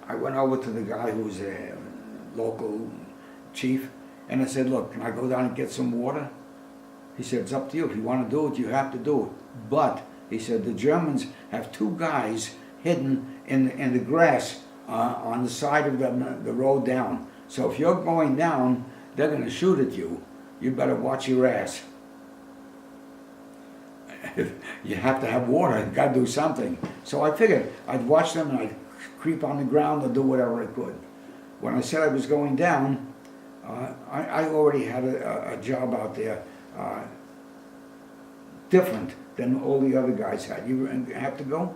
I went over to the guy who was a local chief, and I said, look, can I go down and get some water? He said, it's up to you. If you want to do it, you have to do it. But, he said, the Germans have 2 guys hidden in the grass on the side of the road down. So if you're going down, they're going to shoot at you. You better watch your ass. You have to have water. You've got to do something. So I figured I'd watch them and I'd creep on the ground or do whatever I could. When I said I was going down, I already had a job out there different than all the other guys had. You have to go?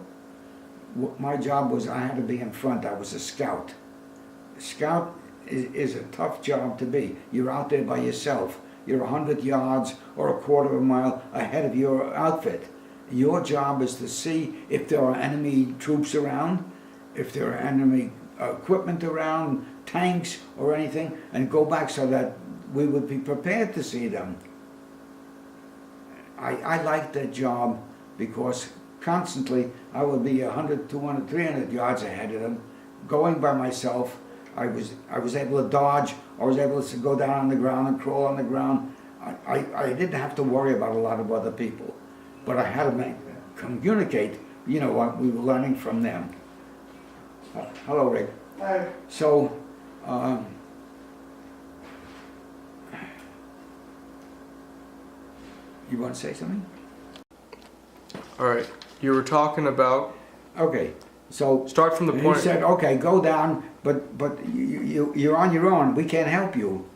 My job was I had to be in front. I was a scout. A scout is a tough job to be. You're out there by yourself. You're 100 yards or a quarter of a mile ahead of your outfit. Your job is to see if there are enemy troops around, if there are enemy equipment around, tanks or anything, and go back so that we would be prepared to see them. I liked that job because constantly I would be 100, 200, 300 yards ahead of them, going by myself. I was able to dodge. I was able to go down on the ground and crawl on the ground. I didn't have to worry about a lot of other people, but I had to communicate, you know, what we were learning from them. Hello, Rick. Hi. So, you want to say something? All right. You were talking about. Okay, so Start from the he point. said, okay, go down, but you're on your own. We can't help you.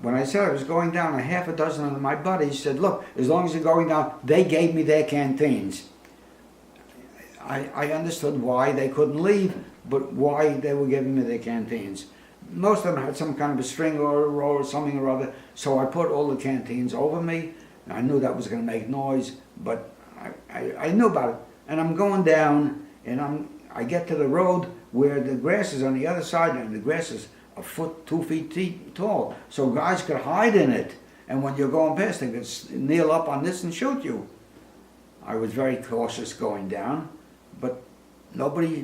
When I said I was going down, a half a dozen of my buddies said, look, as long as you're going down, they gave me their canteens. I understood why they couldn't leave, but why they were giving me their canteens. Most of them had some kind of a string or a row or something or other, so I put all the canteens over me. I knew that was going to make noise, but I knew about it. And I'm going down, and I get to the road where the grass is on the other side, and the grass is a foot, 2 feet tall, so guys could hide in it. And when you're going past, they could kneel up on this and shoot you. I was very cautious going down, but nobody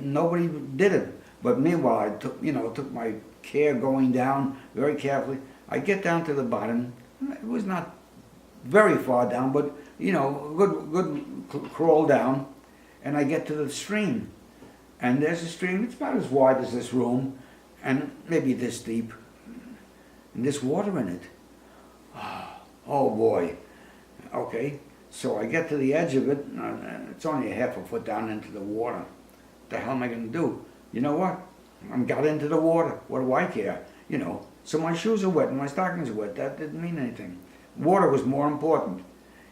did it. But meanwhile, I took my care going down very carefully. I get down to the bottom. It was not very far down, but good crawl down, and I get to the stream. And there's a stream, it's about as wide as this room, and maybe this deep, and there's water in it. Oh boy. Okay, so I get to the edge of it, and it's only a half a foot down into the water. What the hell am I going to do? You know what? I got into the water. What do I care? So my shoes are wet and my stockings are wet. That didn't mean anything. Water was more important.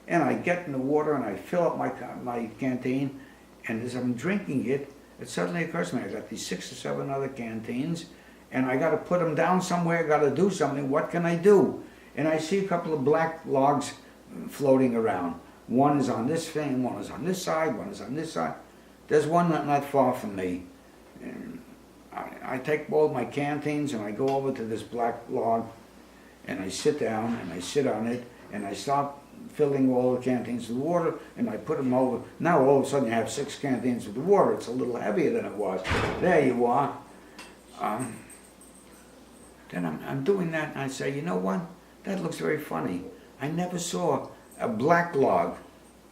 And I get in the water and I fill up my canteen, and as I'm drinking it, it suddenly occurs to me, I got these 6 or 7 other canteens, and I got to put them down somewhere, got to do something. What can I do? And I see a couple of black logs floating around. One is on this thing, one is on this side, one is on this side. There's one not far from me. And I take both my canteens and I go over to this black log, and I sit down and I sit on it, and I start filling all the canteens with water, and I put them over. Now all of a sudden you have 6 canteens with the water. It's a little heavier than it was. There you are. Then I'm doing that, and I say, you know what? That looks very funny. I never saw a black log.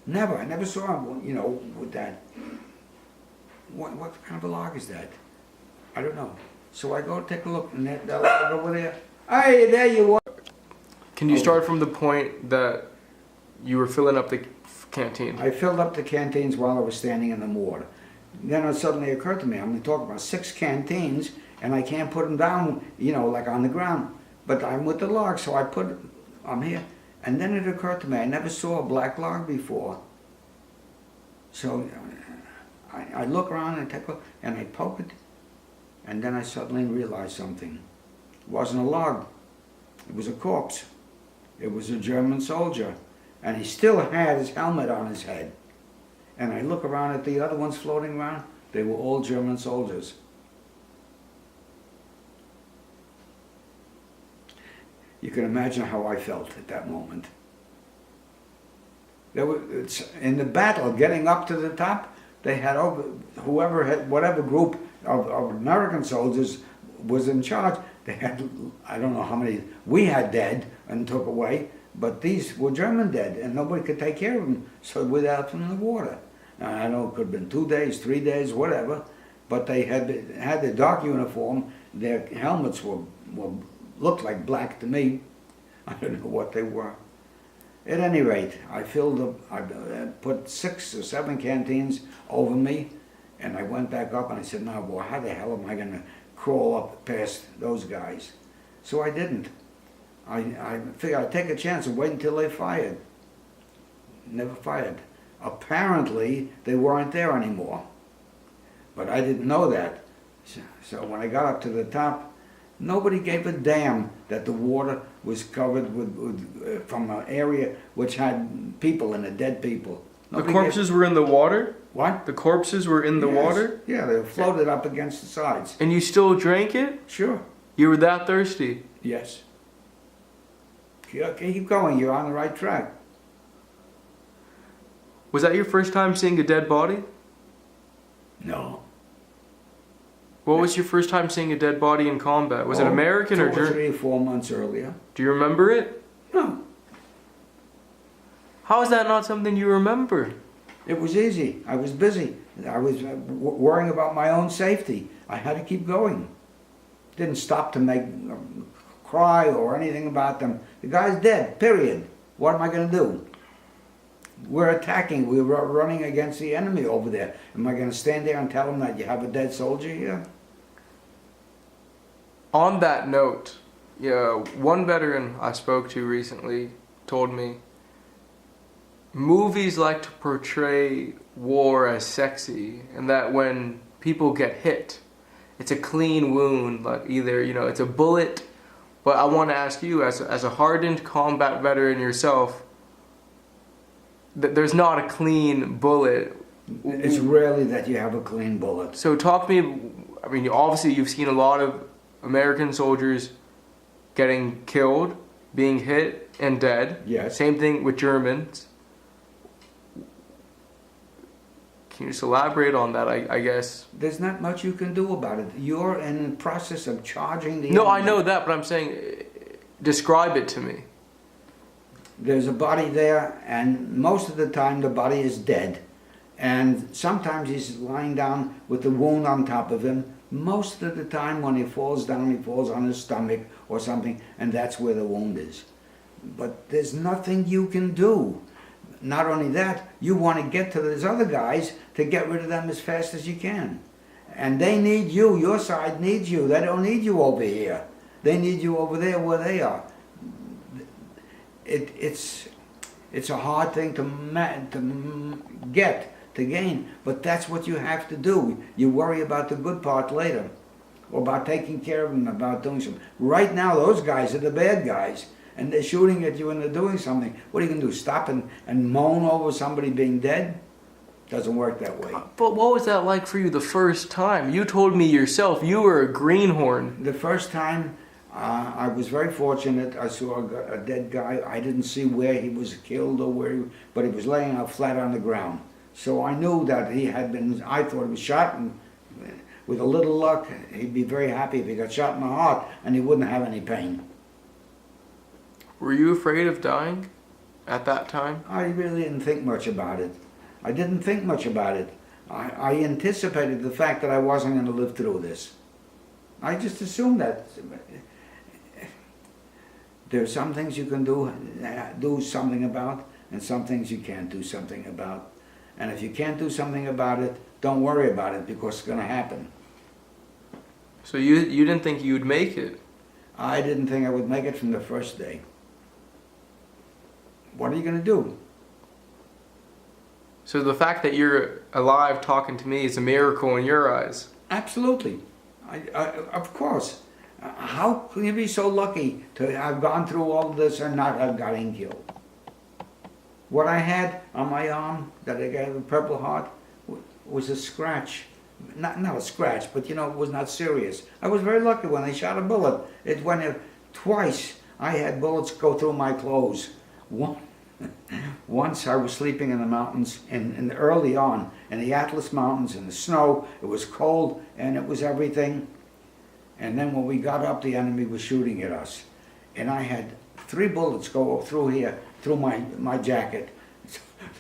Never. I never saw, with that. What kind of a log is that? I don't know. So I go take a look, and that log over there. Hey, there you are. Can you start from the point that you were filling up the canteen? I filled up the canteens while I was standing in the water. Then it suddenly occurred to me, I'm talking about 6 canteens, and I can't put them down, like on the ground. But I'm with the log, so I'm here. And then it occurred to me, I never saw a black log before. So I look around and take a look, and I poke it, and then I suddenly realized something. It wasn't a log. It was a corpse. It was a German soldier. And he still had his helmet on his head. And I look around at the other ones floating around. They were all German soldiers. You can imagine how I felt at that moment. In the battle, getting up to the top, they had whatever group of American soldiers was in charge. They had, I don't know how many we had dead and took away, but these were German dead, and nobody could take care of them, so without them in the water. Now, I know it could have been 2 days, 3 days, whatever, but they had their dark uniform. Their helmets looked like black to me. I don't know what they were. At any rate, I put 6 or 7 canteens over me, and I went back up and I said, now, boy, how the hell am I going to crawl up past those guys? So I didn't. I figured I'd take a chance and wait until they fired. Never fired. Apparently, they weren't there anymore. But I didn't know that. So when I got up to the top, Nobody gave a damn that the water was covered from an area which had people in it, dead people. The Nobody corpses were in the water? What? The corpses were in the Yes. water? Yeah, they were floated up against the sides. And you still drank it? Sure. You were that thirsty? Yes. Keep going. You're on the right track. Was that your first time seeing a dead body? No. What was your first time seeing a dead body in combat? Was it American or 2 or German? 3 or 4 months earlier. Do you remember it? No. How is that not something you remember? It was easy. I was busy. I was worrying about my own safety. I had to keep going. Didn't stop to make cry or anything about them. The guy's dead, period. What am I going to do? We're attacking. We're running against the enemy over there. Am I going to stand there and tell them that you have a dead soldier here? On that note, yeah, one veteran I spoke to recently told me movies like to portray war as sexy, and that when people get hit, it's a clean wound, like either, it's a bullet. But I want to ask you, as a hardened combat veteran yourself, that there's not a clean bullet. It's rarely that you have a clean bullet. So talk to me, I mean, obviously you've seen a lot of American soldiers getting killed, being hit, and dead. Yes. Same thing with Germans. Can you just elaborate on that, I guess? There's not much you can do about it. You're in the process of charging the No, I enemy. know that, but I'm saying, describe it to me. There's a body there, and most of the time the body is dead. And sometimes he's lying down with the wound on top of him. Most of the time when he falls down, he falls on his stomach or something, and that's where the wound is. But there's nothing you can do. Not only that, you want to get to those other guys to get rid of them as fast as you can. And they need you. Your side needs you. They don't need you over here. They need you over there where they are. It's a hard thing to gain, but that's what you have to do. You worry about the good part later, or about taking care of them, about doing something. Right now, those guys are the bad guys, and they're shooting at you and they're doing something. What are you going to do, stop and moan over somebody being dead? Doesn't work that way. But what was that like for you the first time? You told me yourself you were a greenhorn. The first time, I was very fortunate. I saw a dead guy. I didn't see where he was killed or where, but he was laying out flat on the ground. So I knew that he had been, I thought he was shot, and with a little luck, he'd be very happy if he got shot in the heart and he wouldn't have any pain. Were you afraid of dying at that time? I really didn't think much about it. I didn't think much about it. I anticipated the fact that I wasn't going to live through this. I just assumed that. There's some things you can do something about, and some things you can't do something about. And if you can't do something about it, don't worry about it, because it's going to happen. So you didn't think you'd make it? I didn't think I would make it from the first day. What are you going to do? So the fact that you're alive talking to me is a miracle in your eyes? Absolutely. Of course. How can you be so lucky to have gone through all of this and not have gotten killed? What I had on my arm, that I got a Purple Heart, was a scratch. Not a scratch, but it was not serious. I was very lucky when they shot a bullet. It went in twice. I had bullets go through my clothes. Once I was sleeping in the mountains, and early on, in the Atlas Mountains, in the snow. It was cold, and it was everything. And then when we got up, the enemy was shooting at us. And I had 3 bullets go through here, through my jacket.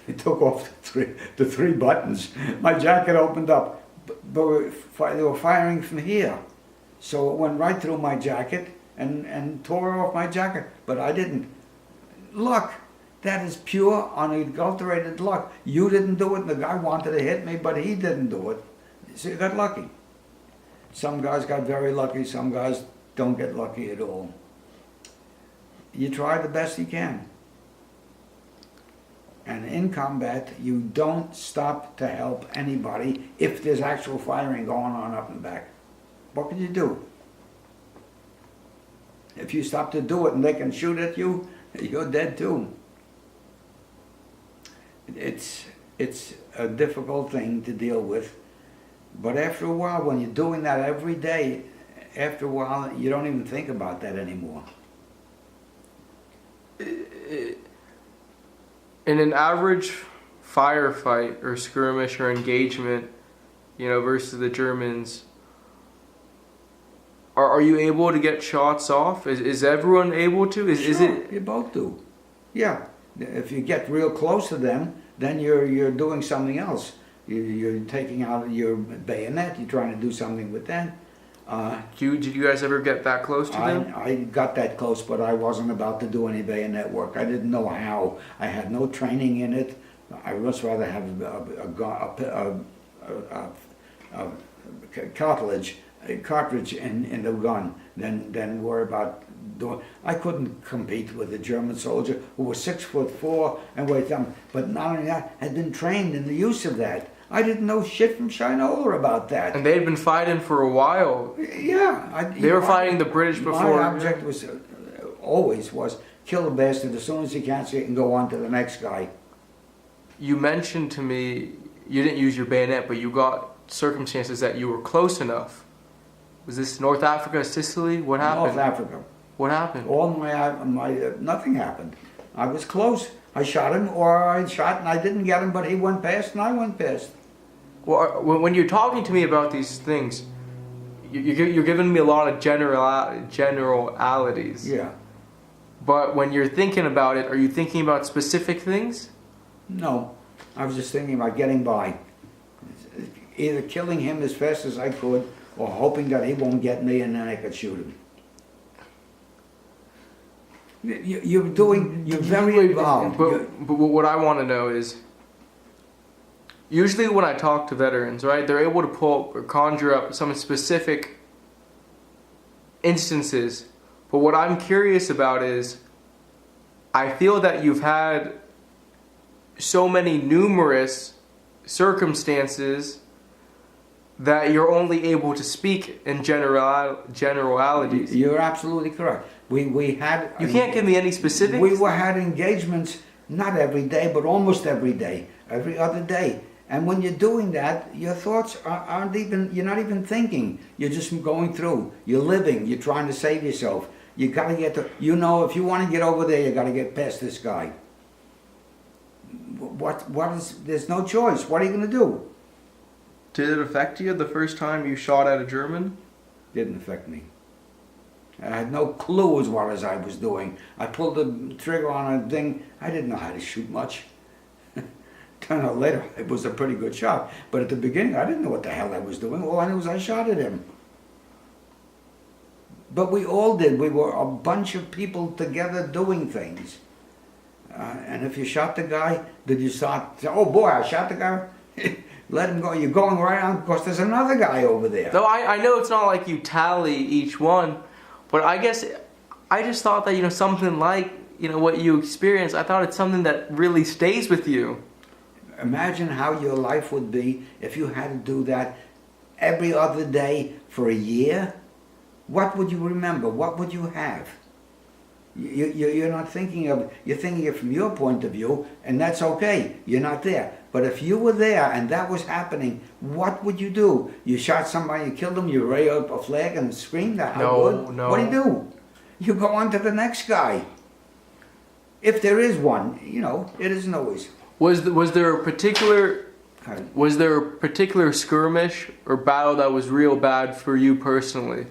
They took off the three buttons. My jacket opened up, but they were firing from here. So it went right through my jacket and tore off my jacket, but I didn't. Luck. That is pure, unadulterated luck. You didn't do it, and the guy wanted to hit me, but he didn't do it. So you got lucky. Some guys got very lucky, some guys don't get lucky at all. You try the best you can. And in combat, you don't stop to help anybody if there's actual firing going on up and back. What can you do? If you stop to do it and they can shoot at you, you're dead too. It's a difficult thing to deal with, but after a while, when you're doing that every day, after a while, you don't even think about that anymore. In an average firefight or skirmish or engagement, versus the Germans, are you able to get shots off? Is everyone able to? Is Sure, it? you both do. Yeah, if you get real close to them, then you're doing something else. You're taking out your bayonet. You're trying to do something with that. Did you guys ever get that close to them? I got that close, but I wasn't about to do any bayonet work. I didn't know how. I had no training in it. I would much rather have a cartridge in the gun than worry about doing. I couldn't compete with a German soldier who was 6'4" and weighed something. But not only that, had been trained in the use of that. I didn't know shit from Shinola about that. And they'd been fighting for a while. Yeah, They were fighting the British before. My object was always kill the bastard as soon as he can, so he can go on to the next guy. You mentioned to me you didn't use your bayonet, but you got circumstances that you were close enough. Was this North Africa, Sicily? What happened? North Africa. What happened? All nothing happened. I was close. I shot him, or I shot and I didn't get him, but he went past and I went past. Well, when you're talking to me about these things, you're giving me a lot of generalities. Yeah. But when you're thinking about it, are you thinking about specific things? No, I was just thinking about getting by. Either killing him as fast as I could, or hoping that he won't get me and then I could shoot him. You're very involved. But what I want to know is, usually when I talk to veterans, right, they're able to pull or conjure up some specific instances. But what I'm curious about is, I feel that you've had so many numerous circumstances that you're only able to speak in generalities. You're absolutely correct. We had. You can't give me any specifics. We had engagements not every day, but almost every day, every other day. And when you're doing that, your thoughts aren't even. You're not even thinking. You're just going through. You're living. You're trying to save yourself. You got to get to. If you want to get over there, you got to get past this guy. What is? There's no choice. What are you going to do? Did it affect you the first time you shot at a German? Didn't affect me. I had no clue as what I was doing. I pulled the trigger on a thing. I didn't know how to shoot much. Turned out later, it was a pretty good shot. But at the beginning, I didn't know what the hell I was doing. All I knew was I shot at him. But we all did. We were a bunch of people together doing things. And if you shot the guy, did you start, oh boy, I shot the guy? Let him go. You're going right on because there's another guy over there. Though I know it's not like you tally each one, but I guess I just thought that, something like, what you experienced, I thought it's something that really stays with you. Imagine how your life would be if you had to do that every other day for a year. What would you remember? What would you have? You're not thinking of, you're thinking it from your point of view, and that's okay. You're not there. But if you were there and that was happening, what would you do? You shot somebody, you killed them, you raise up a flag and scream that. No. What do? You go on to the next guy. If there is one, it isn't always. Was there a particular skirmish or battle that was real bad for you personally?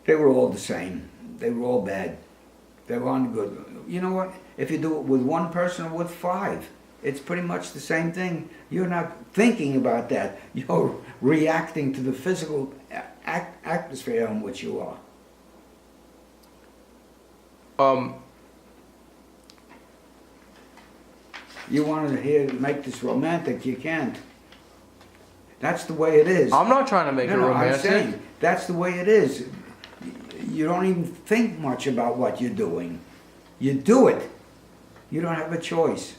They were all the same. They were all bad. They were good. You know what? If you do it with one person or with 5, it's pretty much the same thing. You're not thinking about that. You're reacting to the physical atmosphere in which you are. You wanted to make this romantic, you can't. That's the way it is. I'm not trying to make it romantic. I'm saying, that's the way it is. You don't even think much about what you're doing. You do it. You don't have a choice.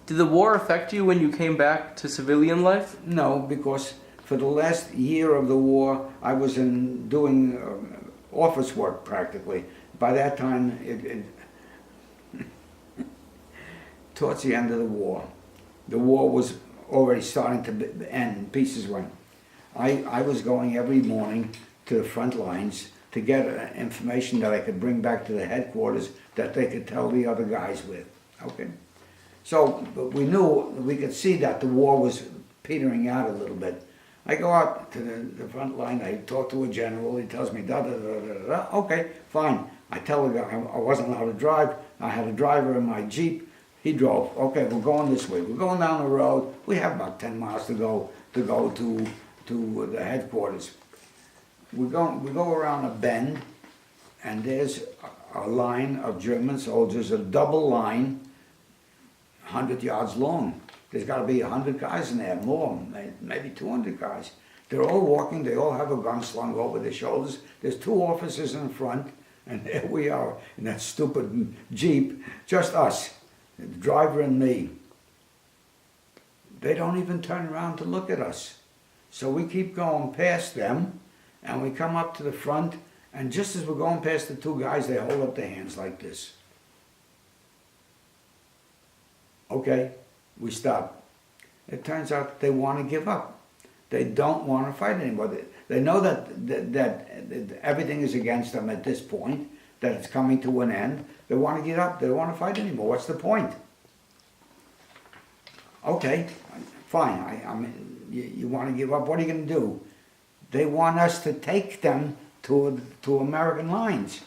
Did the war affect you when you came back to civilian life? No, because for the last year of the war, I was doing office work practically. By that time, towards the end of the war was already starting to end, pieces went. I was going every morning to the front lines to get information that I could bring back to the headquarters that they could tell the other guys with, okay? So, but we knew, we could see that the war was petering out a little bit. I go out to the front line, I talk to a general, he tells me da da da da da, okay, fine. I tell the guy I wasn't allowed to drive, I had a driver in my Jeep, he drove, okay, we're going this way, we're going down the road, we have about 10 miles to go to the headquarters. We go around a bend, and there's a line of German soldiers, a double line, 100 yards long. There's got to be 100 guys in there, more, maybe 200 guys. They're all walking, they all have a gun slung over their shoulders. There's 2 officers in front, and there we are in that stupid Jeep, just us, the driver and me. They don't even turn around to look at us. So we keep going past them, and we come up to the front, and just as we're going past the 2 guys, they hold up their hands like this. Okay, we stop. It turns out they want to give up. They don't want to fight anymore. They know that everything is against them at this point, that it's coming to an end. They want to get up. They don't want to fight anymore. What's the point? Okay, fine. I mean, you want to give up. What are you going to do? They want us to take them to American lines.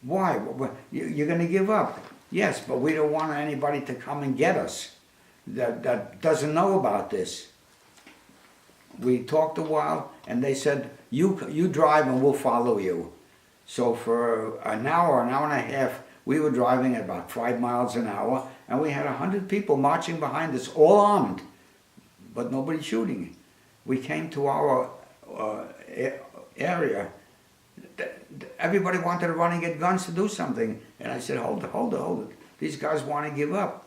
Why? You're going to give up. Yes, but we don't want anybody to come and get us that doesn't know about this. We talked a while, and they said, you drive and we'll follow you. So for an hour and a half, we were driving at about 5 miles an hour, and we had 100 people marching behind us, all armed, but nobody shooting. We came to our area. Everybody wanted to run and get guns to do something. And I said, hold it. These guys want to give up.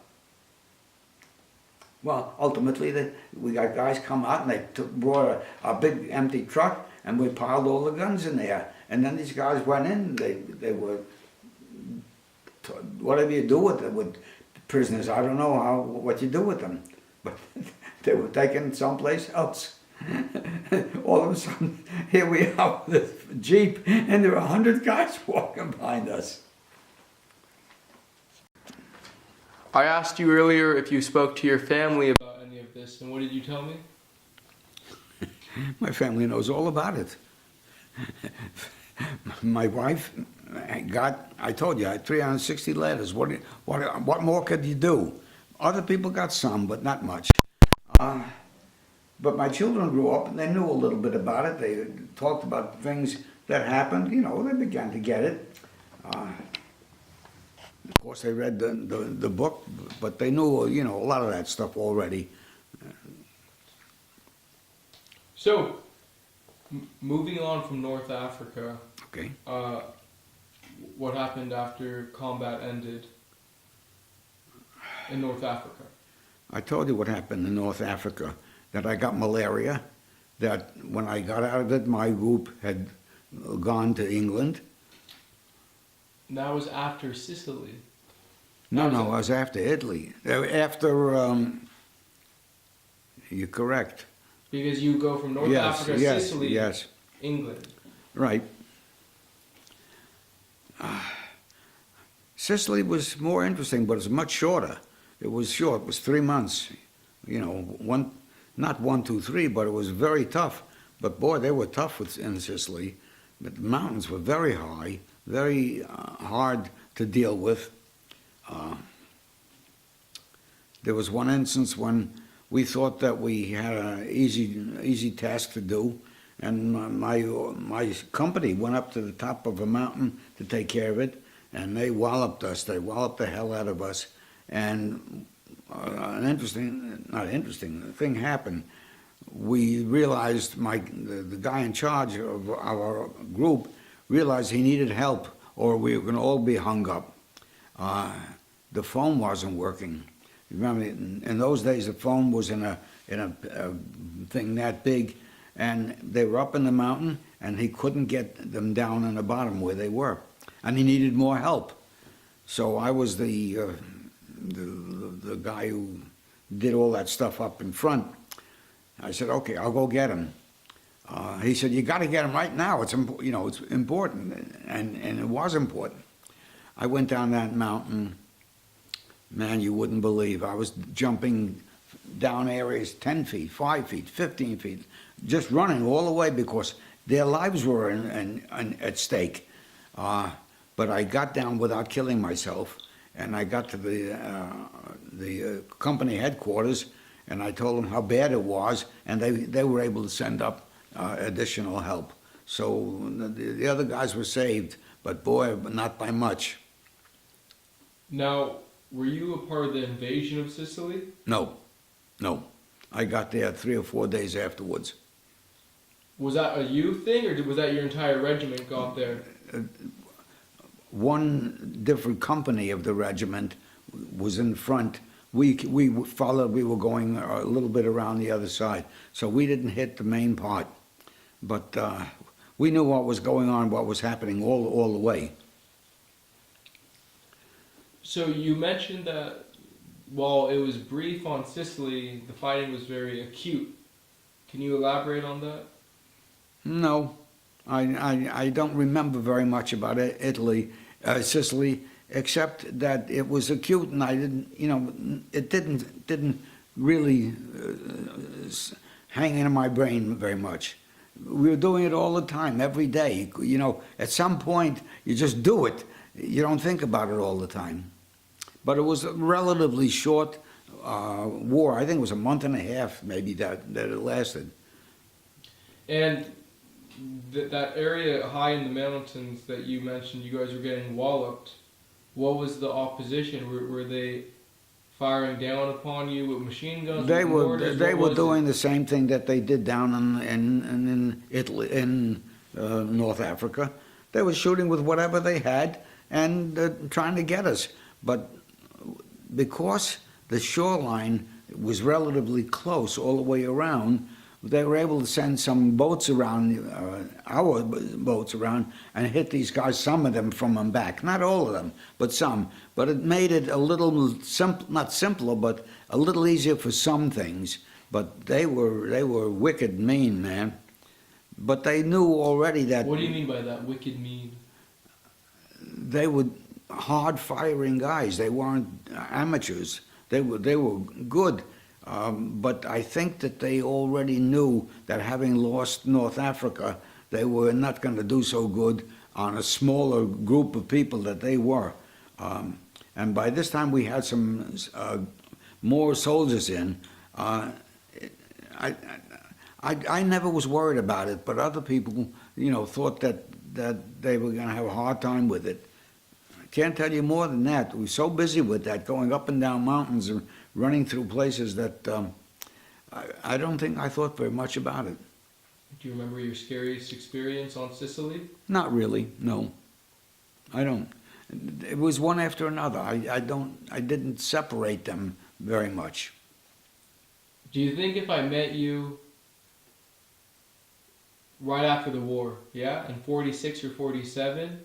Well, ultimately, we got guys come out and they brought a big empty truck, and we piled all the guns in there. And then these guys went in, they were, whatever you do with prisoners, I don't know what you do with them. But they were taken someplace else. All of a sudden, here we are with this Jeep, and there are 100 guys walking behind us. I asked you earlier if you spoke to your family about Any of this, and what did you tell me? My family knows all about it. My wife I told you, I had 360 letters. What more could you do? Other people got some, but not much. But my children grew up and they knew a little bit about it. They talked about things that happened. You know, they began to get it. Of course, they read the book, but they knew, you know, a lot of that stuff already. So, moving on from North Africa, Okay. what happened after combat ended in North Africa? I told you what happened in North Africa, that I got malaria, that when I got out of it, my group had gone to England. And that was after Sicily. No, I was after Italy. You're correct. Because you go from North Africa, Sicily, yes, England. right. Sicily was more interesting, but it was much shorter. It was short, it was 3 months. You know, not 1, 2, 3, but it was very tough. But boy, they were tough in Sicily. But the mountains were very high, very hard to deal with. There was one instance when we thought that we had an easy task to do, and my company went up to the top of a mountain to take care of it, and they walloped us. They walloped the hell out of us. And not interesting thing happened. We realized the guy in charge of our group realized he needed help, or we were going to all be hung up. The phone wasn't working. Remember, in those days, the phone was in a thing that big, and they were up in the mountain, and he couldn't get them down in the bottom where they were, and he needed more help. So I was the guy who did all that stuff up in front. I said, okay, I'll go get him. He said, you got to get him right now. It's it's important, and it was important. I went down that mountain. Man, you wouldn't believe. I was jumping down areas 10 feet, 5 feet, 15 feet, just running all the way because their lives were at stake. But I got down without killing myself, and I got to the company headquarters, and I told them how bad it was, and they were able to send up additional help. So the other guys were saved, but boy, not by much. Now, were you a part of the invasion of Sicily? No. I got there 3 or 4 days afterwards. Was that a you thing, or was that your entire regiment got there? One different company of the regiment was in front. We followed. We were going a little bit around the other side, so we didn't hit the main part. But we knew what was going on, what was happening all the way. So you mentioned that while it was brief on Sicily, the fighting was very acute. Can you elaborate on that? No, I don't remember very much about Sicily, except that it was acute, and I didn't, it didn't really hang in my brain very much. We were doing it all the time, every day. At some point, you just do it. You don't think about it all the time. But it was a relatively short war. I think it was a month and a half, maybe, that it lasted. And that area high in the mountains that you mentioned, you guys were getting walloped. What was the opposition? Were they firing down upon you with machine guns? They were mortars? they What were was doing the same thing that they did down in Italy, in North Africa. They were shooting with whatever they had and trying to get us. But because the shoreline was relatively close all the way around, they were able to send some boats around, our boats around, and hit these guys, some of them from them back. Not all of them, but some. But it made it a little, not simpler, but a little easier for some things. But they were wicked mean, man. But they knew already that... What do you mean by that, wicked mean? They were hard-firing guys. They weren't amateurs. They were good. But I think that they already knew that having lost North Africa, they were not going to do so good on a smaller group of people that they were. And by this time we had some more soldiers in. I never was worried about it, but other people, thought that they were going to have a hard time with it. I can't tell you more than that. We were so busy with that, going up and down mountains and running through places that I don't think I thought very much about it. Do you remember your scariest experience on Sicily? Not really, no. I don't. It was one after another. I didn't separate them very much. Do you think if I met you right after the war, in 46 or 47,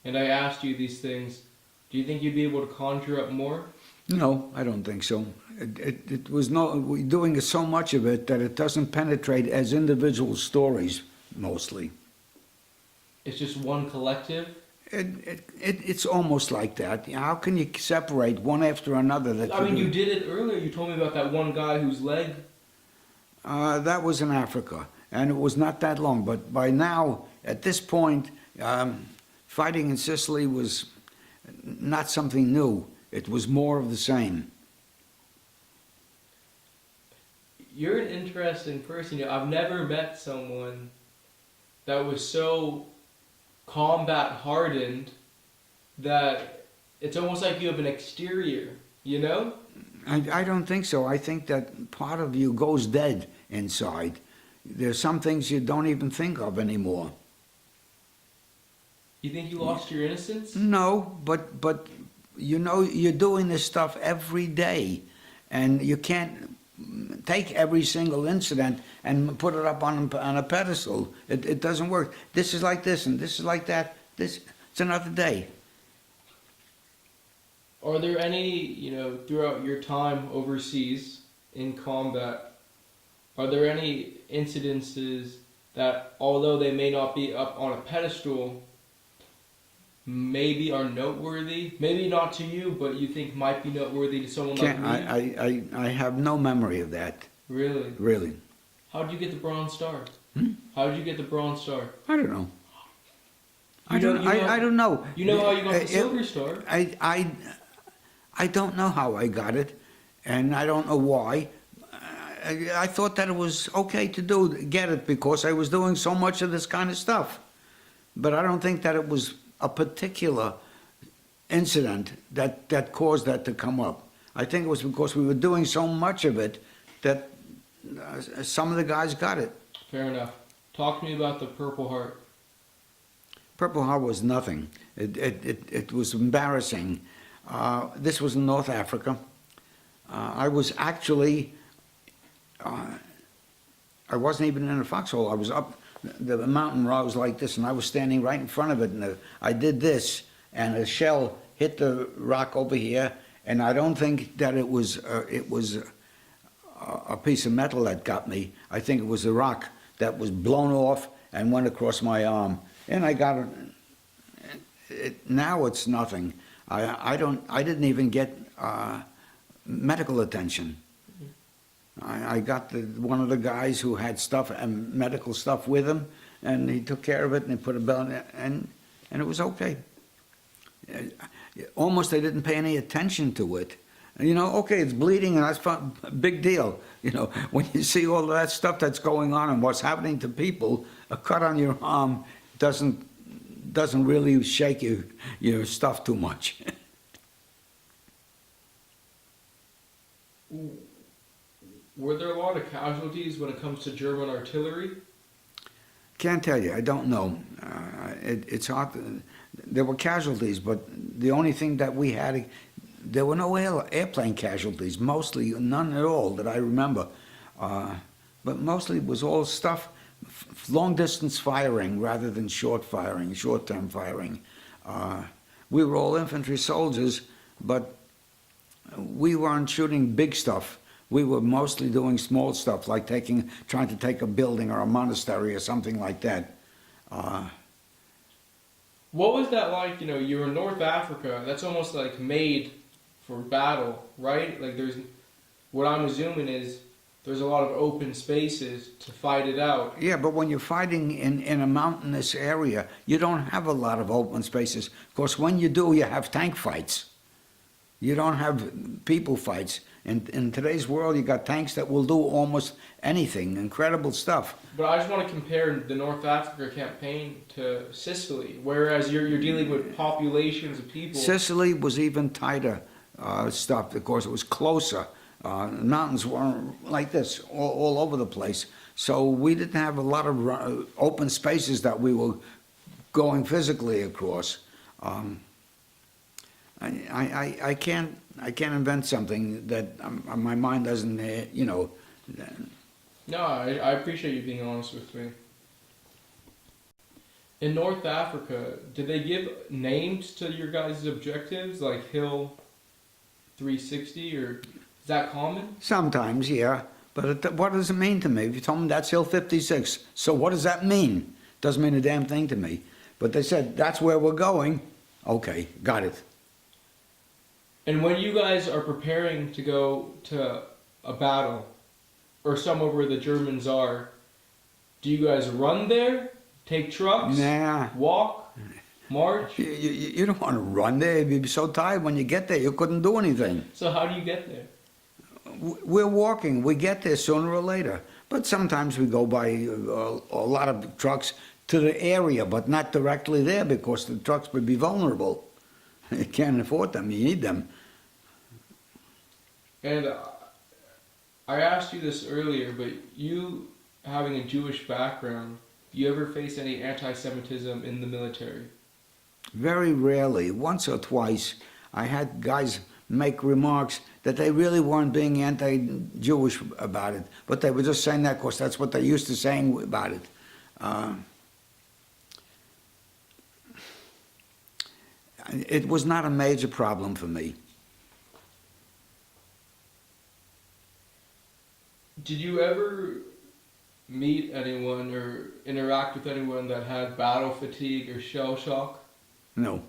and I asked you these things, do you think you'd be able to conjure up more? No, I don't think so. It was we're doing so much of it that it doesn't penetrate as individual stories, mostly. It's just one collective? It's almost like that. How can you separate one after another? You did it earlier. You told me about that one guy whose leg... That was in Africa, and it was not that long. But by now, at this point, fighting in Sicily was not something new. It was more of the same. You're an interesting person. I've never met someone that was so combat hardened that it's almost like you have an exterior, I don't think so. I think that part of you goes dead inside. There's some things you don't even think of anymore. You think you lost your innocence? No, but you're doing this stuff every day, and you can't take every single incident and put it up on a pedestal. It doesn't work. This is like this and this is like that. It's another day. Are there any, throughout your time overseas in combat, are there any incidences that, although they may not be up on a pedestal, maybe are noteworthy? Maybe not to you, but you think might be noteworthy to someone like me? I have no memory of that. Really? Really. How did you get the Bronze Star? Hmm? How did you get the Bronze Star? I don't know. I You know- don't. you know- I don't know. You know how you got the It- Silver Star? I don't know how I got it, and I don't know why. I thought that it was okay to get it because I was doing so much of this kind of stuff. But I don't think that it was a particular incident that caused that to come up. I think it was because we were doing so much of it that some of the guys got it. Fair enough. Talk to me about the Purple Heart. Purple Heart was nothing. It was embarrassing. This was in North Africa. I was actually, I wasn't even in a foxhole. I was up, the mountain rose like this, and I was standing right in front of it, and I did this, and a shell hit the rock over here, and I don't think that it was a piece of metal that got me. I think it was a rock that was blown off and went across my arm, and I got it. Now it's nothing. I didn't even get medical attention. I got one of the guys who had stuff and medical stuff with him, and he took care of it, and he put a bell in it, and it was okay. Almost they didn't pay any attention to it. Okay, it's bleeding, and that's a big deal. When you see all of that stuff that's going on and what's happening to people, a cut on your arm doesn't really shake your stuff too much. Were there a lot of casualties when it comes to German artillery? Can't tell you. I don't know. It's hard. There were casualties, but the only thing that we had, there were no airplane casualties. Mostly none at all that I remember. But mostly it was all stuff, long distance firing rather than short-term firing. We were all infantry soldiers, but we weren't shooting big stuff. We were mostly doing small stuff, like trying to take a building or a monastery or something like that. What was that like? You were in North Africa. That's almost like made for battle, right? Like what I'm assuming is there's a lot of open spaces to fight it out. Yeah, but when you're fighting in a mountainous area, you don't have a lot of open spaces. Of course, when you do, you have tank fights. You don't have people fights. In today's world, you got tanks that will do almost anything, incredible stuff. But I just want to compare the North Africa campaign to Sicily, whereas you're dealing with populations of people. Sicily was even tighter stuff because it was closer. The mountains were like this, all over the place. So we didn't have a lot of open spaces that we were going physically across. I can't invent something that my mind doesn't, No, I appreciate you being honest with me. In North Africa, did they give names to your guys' objectives, like Hill 360, or is that common? Sometimes, yeah. But what does it mean to me? If you told me that's Hill 56, so what does that mean? Doesn't mean a damn thing to me. But they said, that's where we're going. Okay, got it. And when you guys are preparing to go to a battle, or somewhere where the Germans are, do you guys run there? Take trucks? Nah. Walk? March? You don't want to run there. You'd be so tired when you get there. You couldn't do anything. So how do you get there? We're walking. We get there sooner or later. But sometimes we go by a lot of trucks to the area, but not directly there because the trucks would be vulnerable. You can't afford them. You need them. And I asked you this earlier, but you having a Jewish background, do you ever face any anti-Semitism in the military? Very rarely. Once or twice, I had guys make remarks that they really weren't being anti-Jewish about it, but they were just saying that because that's what they used to saying about it. It was not a major problem for me. Did you ever meet anyone or interact with anyone that had battle fatigue or shell shock? No.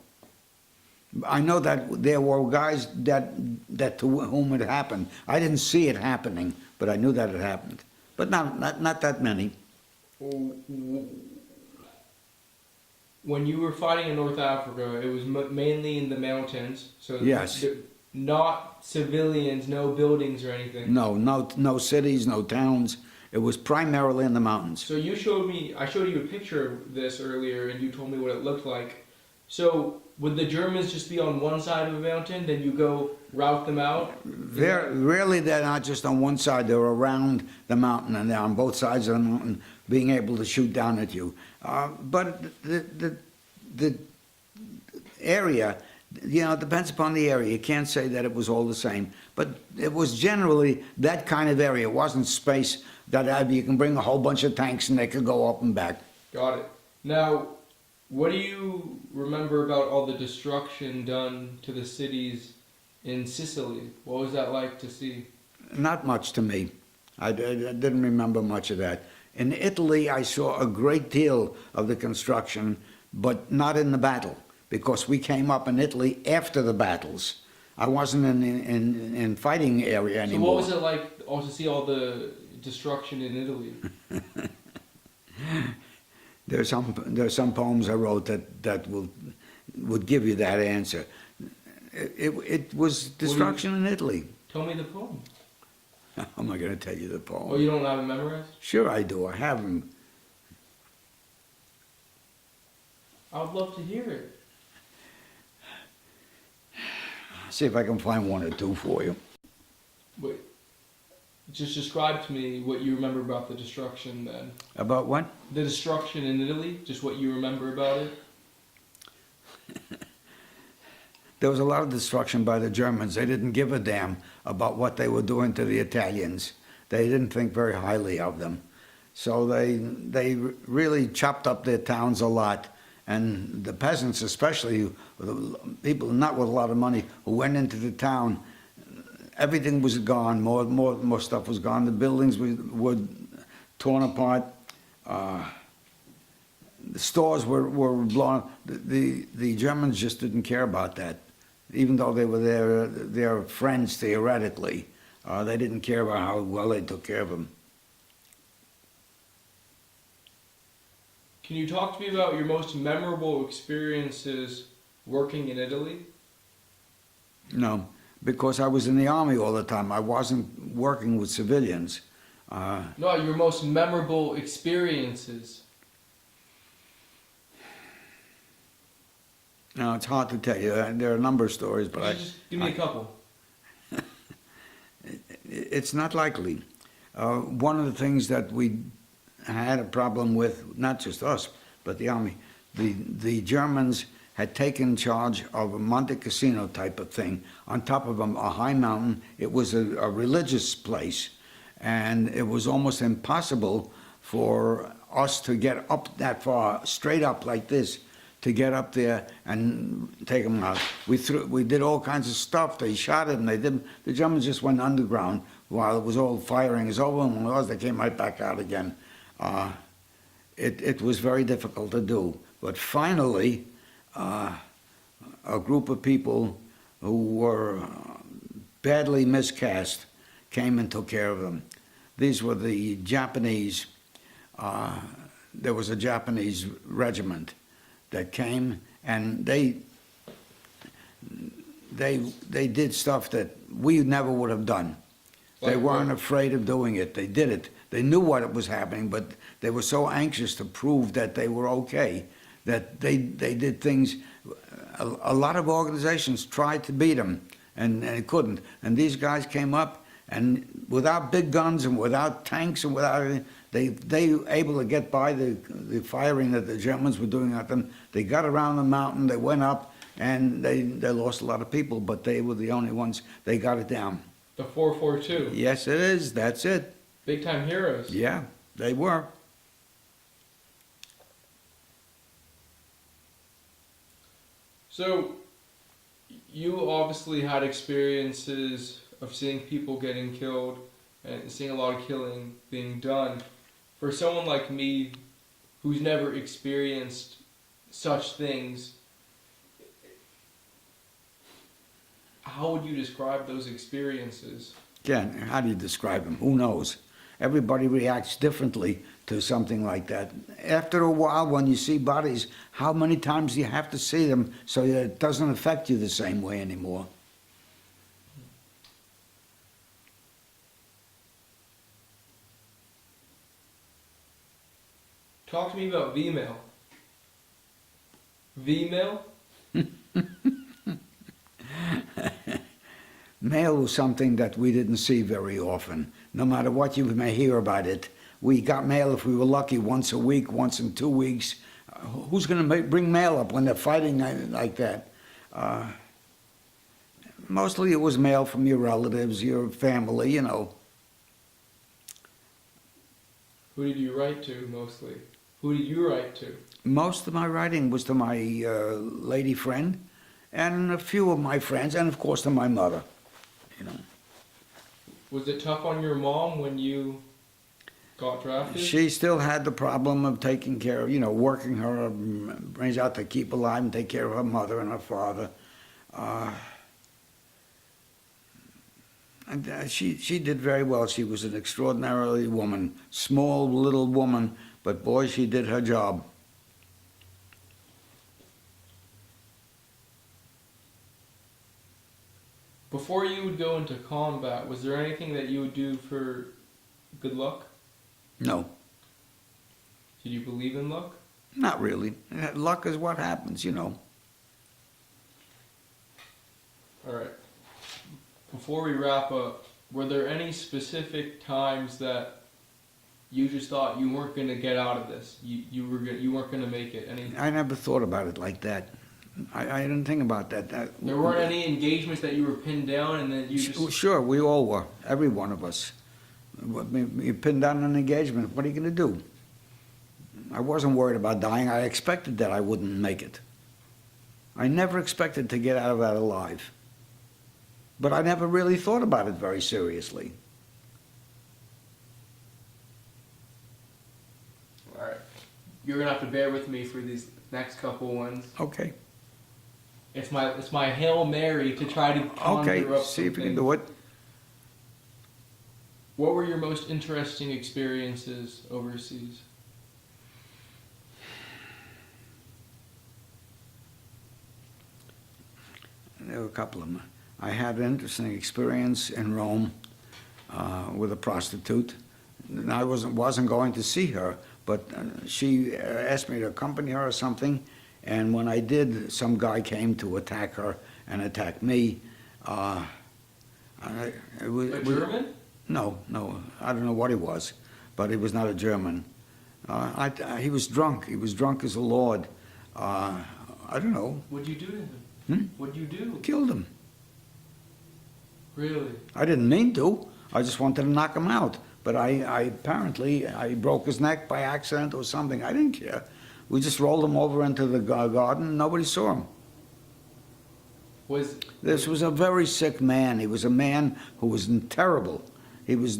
I know that there were guys that to whom it happened. I didn't see it happening, but I knew that it happened. But not that many. When you were fighting in North Africa, it was mainly in the mountains. So Yes. Not civilians, no buildings or anything. No cities, no towns. It was primarily in the mountains. So I showed you a picture of this earlier, and you told me what it looked like. So would the Germans just be on one side of a mountain, then you go rout them out? They're not just on one side, they're around the mountain, and they're on both sides of the mountain, being able to shoot down at you. But the area, it depends upon the area. You can't say that it was all the same. But it was generally that kind of area. It wasn't space that you can bring a whole bunch of tanks and they could go up and back. Got it. Now, what do you remember about all the destruction done to the cities in Sicily? What was that like to see? Not much to me. I didn't remember much of that. In Italy, I saw a great deal of the construction, but not in the battle, because we came up in Italy after the battles. I wasn't in fighting area anymore. So what was it like to see all the destruction in Italy? There's some poems I wrote that would give you that answer. It was destruction in Italy. Tell me the poem. I'm not going to tell you the poem. Oh, you don't have it memorized? Sure I do. I have them. I would love to hear it. See if I can find one or two for you. Wait. Just describe to me what you remember about the destruction then. About what? The destruction in Italy, just what you remember about it. There was a lot of destruction by the Germans. They didn't give a damn about what they were doing to the Italians. They didn't think very highly of them. So they really chopped up their towns a lot. And the peasants, especially, people not with a lot of money, who went into the town, everything was gone. More stuff was gone. The buildings were torn apart. The stores were blown up. The Germans just didn't care about that. Even though they were their friends theoretically, they didn't care about how well they took care of them. Can you talk to me about your most memorable experiences working in Italy? No, because I was in the army all the time. I wasn't working with civilians. No, your most memorable experiences. No, it's hard to tell you. There are a number of stories, but Just give me a couple. It's not likely. One of the things that we had a problem with, not just us, but the army, the Germans had taken charge of a Monte Cassino type of thing on top of a high mountain. It was a religious place, and it was almost impossible for us to get up that far, straight up like this, to get up there and take them out. We did all kinds of stuff. They shot it, and the Germans just went underground while it was all firing is over, and when it was, they came right back out again. It was very difficult to do. But finally, a group of people who were badly miscast came and took care of them. These were the Japanese. There was a Japanese regiment that came, and they did stuff that we never would have done. They weren't afraid of doing it. They did it. They knew what was happening, but they were so anxious to prove that they were okay that they did things. A lot of organizations tried to beat them, and they couldn't. And these guys came up, and without big guns and without tanks and without anything, they were able to get by the firing that the Germans were doing at them. They got around the mountain, they went up, and they lost a lot of people, but they were the only ones, they got it down. The 442. Yes, it is, that's it. Big time heroes. Yeah, they were. So, you obviously had experiences of seeing people getting killed and seeing a lot of killing being done. For someone like me who's never experienced such things, how would you describe those experiences? Again, how do you describe them? Who knows? Everybody reacts differently to something like that. After a while, when you see bodies, how many times do you have to see them so that it doesn't affect you the same way anymore? Talk to me about V-mail. V-mail? Mail was something that we didn't see very often. No matter what you may hear about it, we got mail if we were lucky once a week, once in 2 weeks. Who's going to bring mail up when they're fighting like that? Mostly it was mail from your relatives, your family, you know. Who did you write to mostly? Who did you write to? Most of my writing was to my lady friend and a few of my friends, and of course to my mother, you know. Was it tough on your mom when you got drafted? She still had the problem of taking care of, you know, working her brains out to keep alive and take care of her mother and her father. She did very well. She was an extraordinarily woman, small little woman, but boy, she did her job. Before you would go into combat, was there anything that you would do for good luck? No, Did you believe in luck? not really. Luck is what happens, you know. Alright. Before we wrap up, were there any specific times that you just thought you weren't going to get out of this? You weren't going to make it? I never thought about it like that. I didn't think about that. There weren't any engagements that you were pinned down and then you just... Sure, we all were. Every one of us. You pinned down an engagement. What are you going to do? I wasn't worried about dying. I expected that I wouldn't make it. I never expected to get out of that alive. But I never really thought about it very seriously. Alright. You're going to have to bear with me for these next couple ones. Okay. It's my Hail Mary to try to conjure Okay, up see if you something. can do it. What were your most interesting experiences overseas? There were a couple of them. I had an interesting experience in Rome with a prostitute. And I wasn't going to see her, but she asked me to accompany her or something. And when I did, some guy came to attack her and attack me. A German? No, I don't know what he was, but he was not a German. He was drunk. He was drunk as a lord. I don't know. What'd you do to him? What'd you do? Killed him. Really? I didn't mean to. I just wanted to knock him out. But apparently I broke his neck by accident or something. I didn't care. We just rolled him over into the garden. Nobody saw him. This was a very sick man. He was a man who was terrible. He was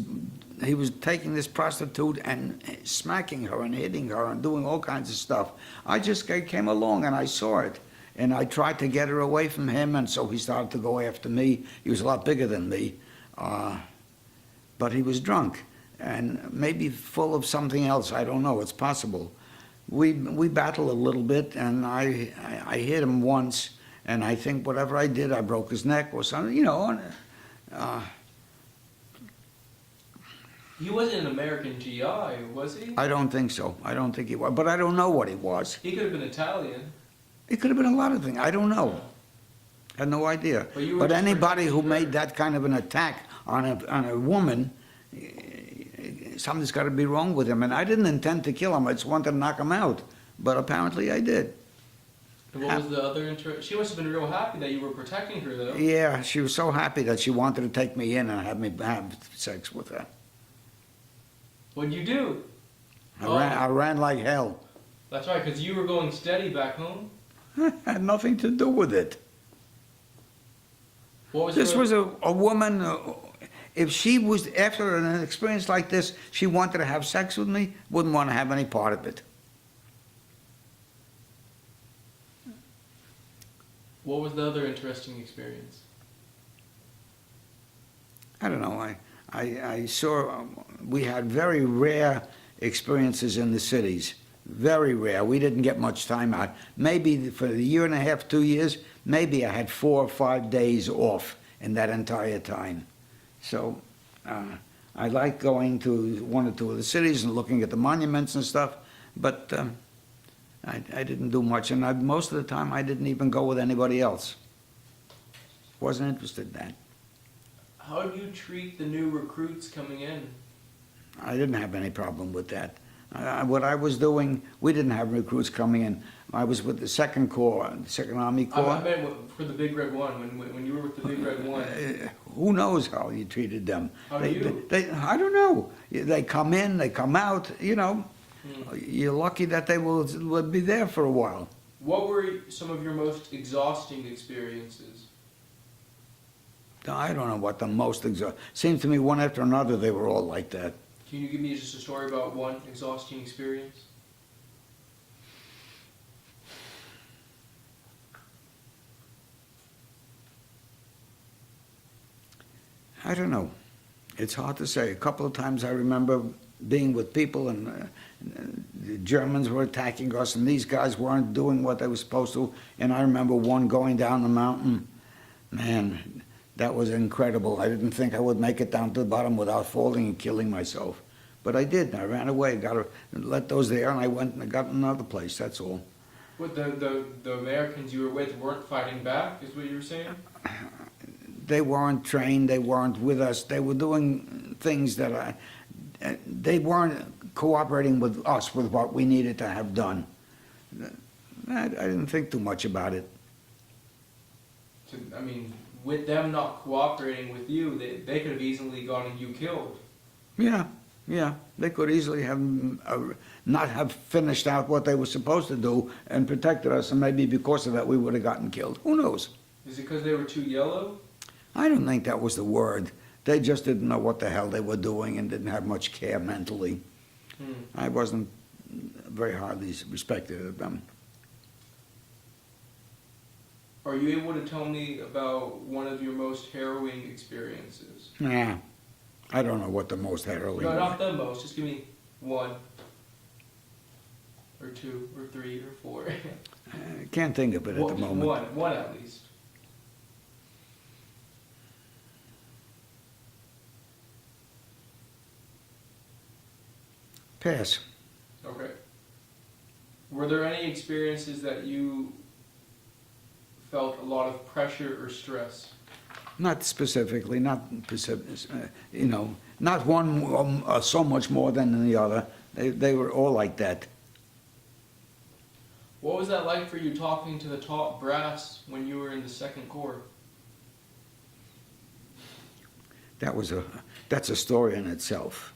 taking this prostitute and smacking her and hitting her and doing all kinds of stuff. I just came along and I saw it. And I tried to get her away from him, and so he started to go after me. He was a lot bigger than me. But he was drunk and maybe full of something else. I don't know. It's possible. We battled a little bit, and I hit him once, and I think whatever I did, I broke his neck or something, you know. He wasn't an American GI, was he? I don't think so. I don't think he was. But I don't know what he was. He could have been Italian. It could have been a lot of things. I don't know. I had no idea. But anybody who made that kind of an attack on a woman, something's got to be wrong with him. And I didn't intend to kill him. I just wanted to knock him out. But apparently I did. And what was the other interest? She must have been real happy that you were protecting her, though. Yeah, she was so happy that she wanted to take me in and have me have sex with her. What'd you do? I ran like hell. That's right, because you were going steady back home. Had nothing to do with it. What was This her- was a woman, if she was, after an experience like this, she wanted to have sex with me, wouldn't want to have any part of it. What was the other interesting experience? I don't know, I saw, we had very rare experiences in the cities. Very rare. We didn't get much time out. Maybe for the year and a half, 2 years, maybe I had 4 or 5 days off in that entire time. So I like going to 1 or 2 of the cities and looking at the monuments and stuff, but I didn't do much. And most of the time, I didn't even go with anybody else. Wasn't interested in that. How do you treat the new recruits coming in? I didn't have any problem with that. What I was doing, we didn't have recruits coming in. I was with the Second Corps, the Second Army I Corps. meant for the Big Red One, when you were with the Big Red One. Who knows how you treated them? How do you? I don't know. They come in, they come out, you know. You're lucky that they will be there for a while. What were some of your most exhausting experiences? I don't know what the most seems to me one after another they were all like that. Can you give me just a story about one exhausting experience? I don't know. It's hard to say. A couple of times I remember being with people and the Germans were attacking us and these guys weren't doing what they were supposed to. And I remember one going down the mountain. Man, that was incredible. I didn't think I would make it down to the bottom without falling and killing myself. But I did. I ran away, let those there, and I went and I got another place, that's all. What, the Americans you were with weren't fighting back, is what you were saying? They weren't trained, they weren't with us, they were doing things that they weren't cooperating with us with what we needed to have done. I didn't think too much about it. I mean, with them not cooperating with you, they could have easily gotten you killed. Yeah, they could easily have not have finished out what they were supposed to do and protected us, and maybe because of that we would have gotten killed. Who knows? Is it because they were too yellow? I don't think that was the word. They just didn't know what the hell they were doing and didn't have much care mentally. I wasn't very hardly respected of them. Are you able to tell me about one of your most harrowing experiences? Nah, I don't know what the most harrowing No, was. not the most. Just give me 1, or 2, or 3, or 4. I can't think of it at the moment. One at least. Pass. Okay. Were there any experiences that you felt a lot of pressure or stress? Not specifically, not not one so much more than the other. They were all like that. What was that like for you talking to the top brass when you were in the Second Corps? That's a story in itself.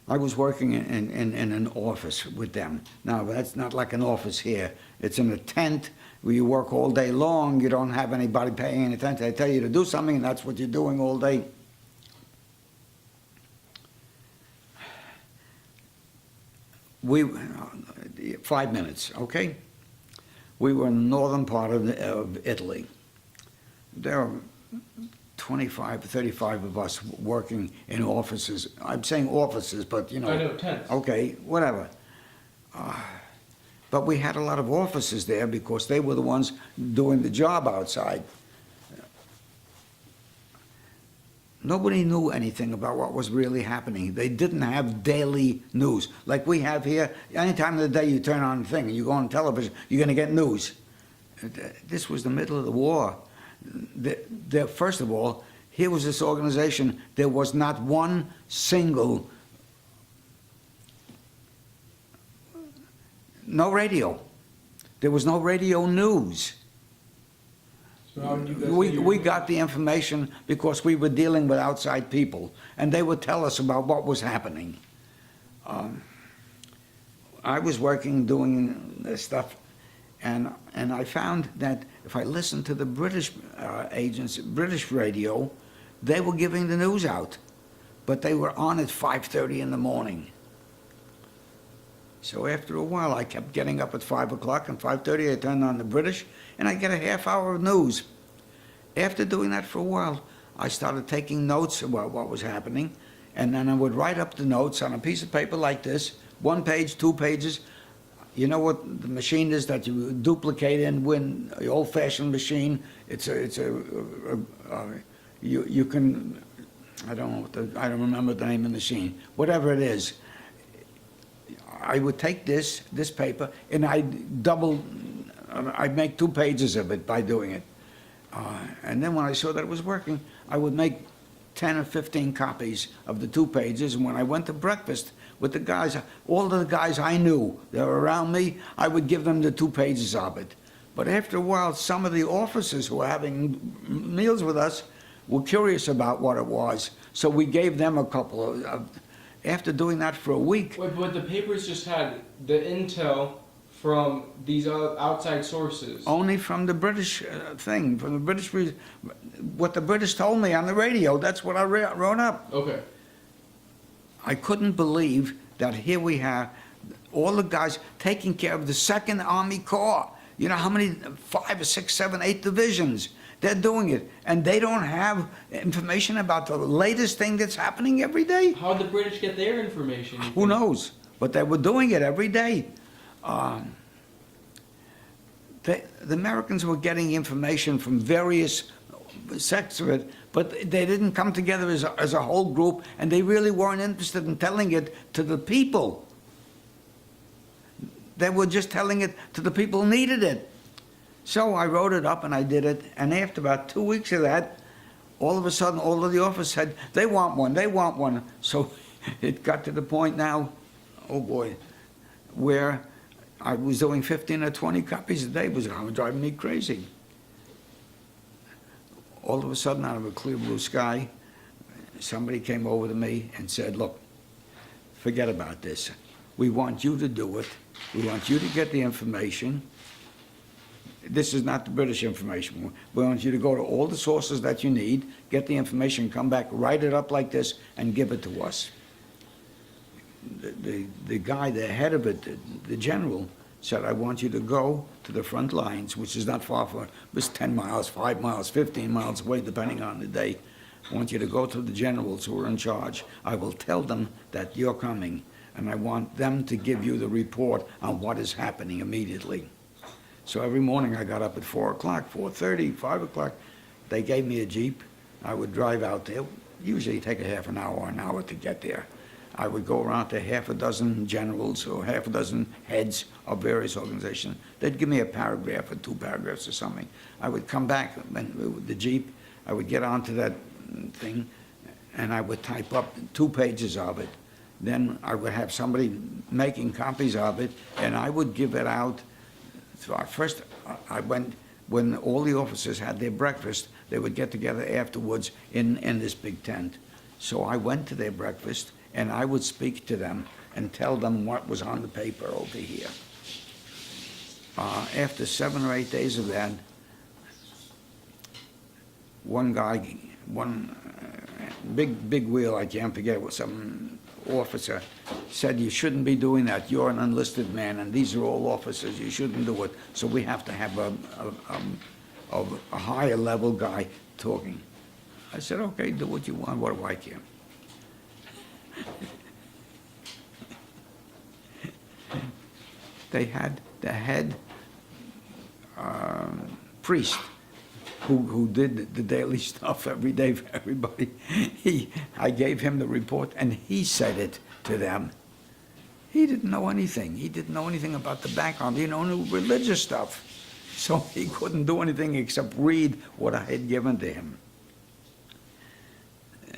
I was working in an office with them. Now, that's not like an office here. It's in a tent where you work all day long. You don't have anybody paying any attention. They tell you to do something, and that's what you're doing all day. We 5 minutes, okay? We were in the northern part of Italy. There are 25, 35 of us working in offices. I'm saying offices, but you know. I know, tents. Okay, whatever. But we had a lot of officers there because they were the ones doing the job outside. Nobody knew anything about what was really happening. They didn't have daily news like we have here. Any time of the day you turn on the thing and you go on television, you're going to get news. This was the middle of the war. First of all, here was this organization. There was not one No radio. There was no radio news. So how did you guys We got the information because we were dealing with outside people, and they would tell us about what was happening. I was working doing this stuff, and I found that if I listened to the British agents, British radio, they were giving the news out, but they were on at 5:30 in the morning. So after a while, I kept getting up at 5 o'clock, and 5:30 I turned on the British, and I get a half hour of news. After doing that for a while, I started taking notes about what was happening, and then I would write up the notes on a piece of paper like this, 1 page, 2 pages. You know what the machine is that you duplicate in when the old-fashioned machine? You can, I don't remember the name of the machine. Whatever it is, I would take this paper and I'd make 2 pages of it by doing it. And then when I saw that it was working, I would make 10 or 15 copies of the 2 pages, and when I went to breakfast with the guys, all of the guys I knew that were around me, I would give them the 2 pages of it. But after a while, some of the officers who were having meals with us were curious about what it was, so we gave them a couple of after doing that for a week. Wait, but the papers just had the intel from these outside sources. Only from the British thing, from the British, what the British told me on the radio, that's what I wrote up. Okay. I couldn't believe that here we have all the guys taking care of the Second Army Corps. You know how many, 5 or 6, 7, 8 divisions? They're doing it, and they don't have information about the latest thing that's happening every day. How'd the British get their information? Who knows? But they were doing it every day. The Americans were getting information from various sects of it, but they didn't come together as a whole group, and they really weren't interested in telling it to the people. They were just telling it to the people who needed it. So I wrote it up and I did it, and after about 2 weeks of that, all of a sudden all of the officers said, they want one, they want one. So it got to the point now, oh boy, where I was doing 15 or 20 copies a day. It was driving me crazy. All of a sudden, out of a clear blue sky, somebody came over to me and said, look, forget about this. We want you to do it. We want you to get the information. This is not the British information. We want you to go to all the sources that you need, get the information, come back, write it up like this, and give it to us. The guy, the head of it, the general, said, I want you to go to the front lines, which is not far from, it was 10 miles, 5 miles, 15 miles away, depending on the day. I want you to go to the generals who are in charge. I will tell them that you're coming, and I want them to give you the report on what is happening immediately. So every morning I got up at 4 o'clock, 4:30, 5 o'clock. They gave me a Jeep. I would drive out there. Usually take a half an hour to get there. I would go around to half a dozen generals or half a dozen heads of various organizations. They'd give me a paragraph or 2 paragraphs or something. I would come back with the Jeep. I would get onto that thing, and I would type up 2 pages of it. Then I would have somebody making copies of it, and I would give it out. So first, I went, when all the officers had their breakfast, they would get together afterwards in this big tent. So I went to their breakfast, and I would speak to them and tell them what was on the paper over here. After 7 or 8 days of that, one guy, big wheel, I can't forget, was some officer, said, you shouldn't be doing that. You're an enlisted man, and these are all officers. You shouldn't do it. So we have to have a higher level guy talking. I said, okay, do what you want. What do I care? They had the head priest who did the daily stuff every day for everybody. I gave him the report, and he said it to them. He didn't know anything. He didn't know anything about the background. He didn't know religious stuff. So he couldn't do anything except read what I had given to him.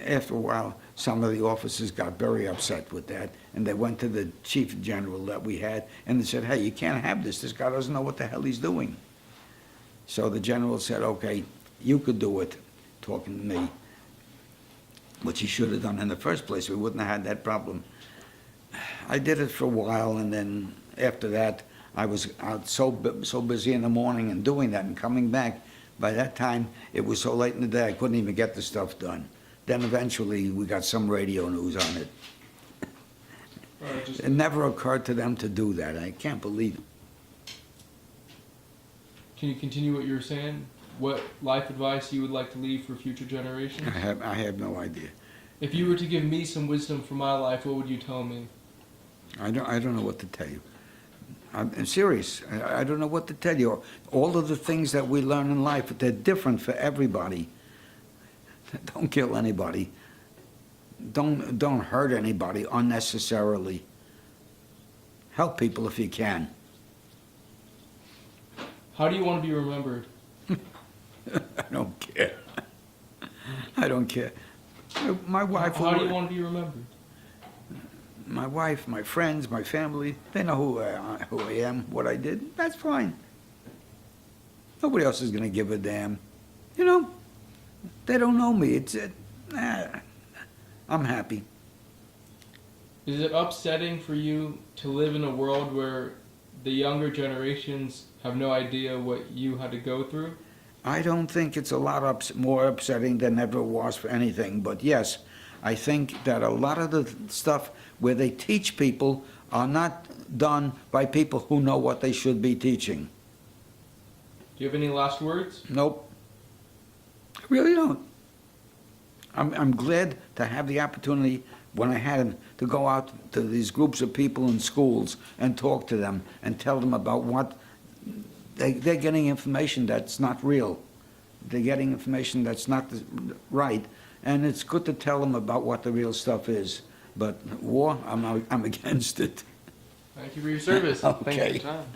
After a while, some of the officers got very upset with that, and they went to the chief general that we had, and they said, hey, you can't have this. This guy doesn't know what the hell he's doing. So the general said, okay, you could do it, talking to me, which he should have done in the first place. We wouldn't have had that problem. I did it for a while, and then after that, I was out so busy in the morning and doing that and coming back. By that time, it was so late in the day, I couldn't even get the stuff done. Then eventually, we got some radio news on it. It never occurred to them to do that. I can't believe it. Can you continue what you were saying? What life advice you would like to leave for future generations? I have no idea. If you were to give me some wisdom for my life, what would you tell me? I don't know what to tell you. I'm serious. I don't know what to tell you. All of the things that we learn in life, they're different for everybody. Don't kill anybody. Don't hurt anybody unnecessarily. Help people if you can. How do you want to be remembered? I don't care. I don't care. My wife. How do you want to be remembered? My wife, my friends, my family, they know who I am, what I did. That's fine. Nobody else is going to give a damn. You know, they don't know me. I'm happy. Is it upsetting for you to live in a world where the younger generations have no idea what you had to go through? I don't think it's a lot more upsetting than ever was for anything. But yes, I think that a lot of the stuff where they teach people are not done by people who know what they should be teaching. Do you have any last words? Nope. I really don't. I'm glad to have the opportunity, when I had them, to go out to these groups of people in schools and talk to them and tell them about what they're getting information that's not real. They're getting information that's not right. And it's good to tell them about what the real stuff is. But war, I'm against it. Thank you for your service. Thank you for Okay. your time.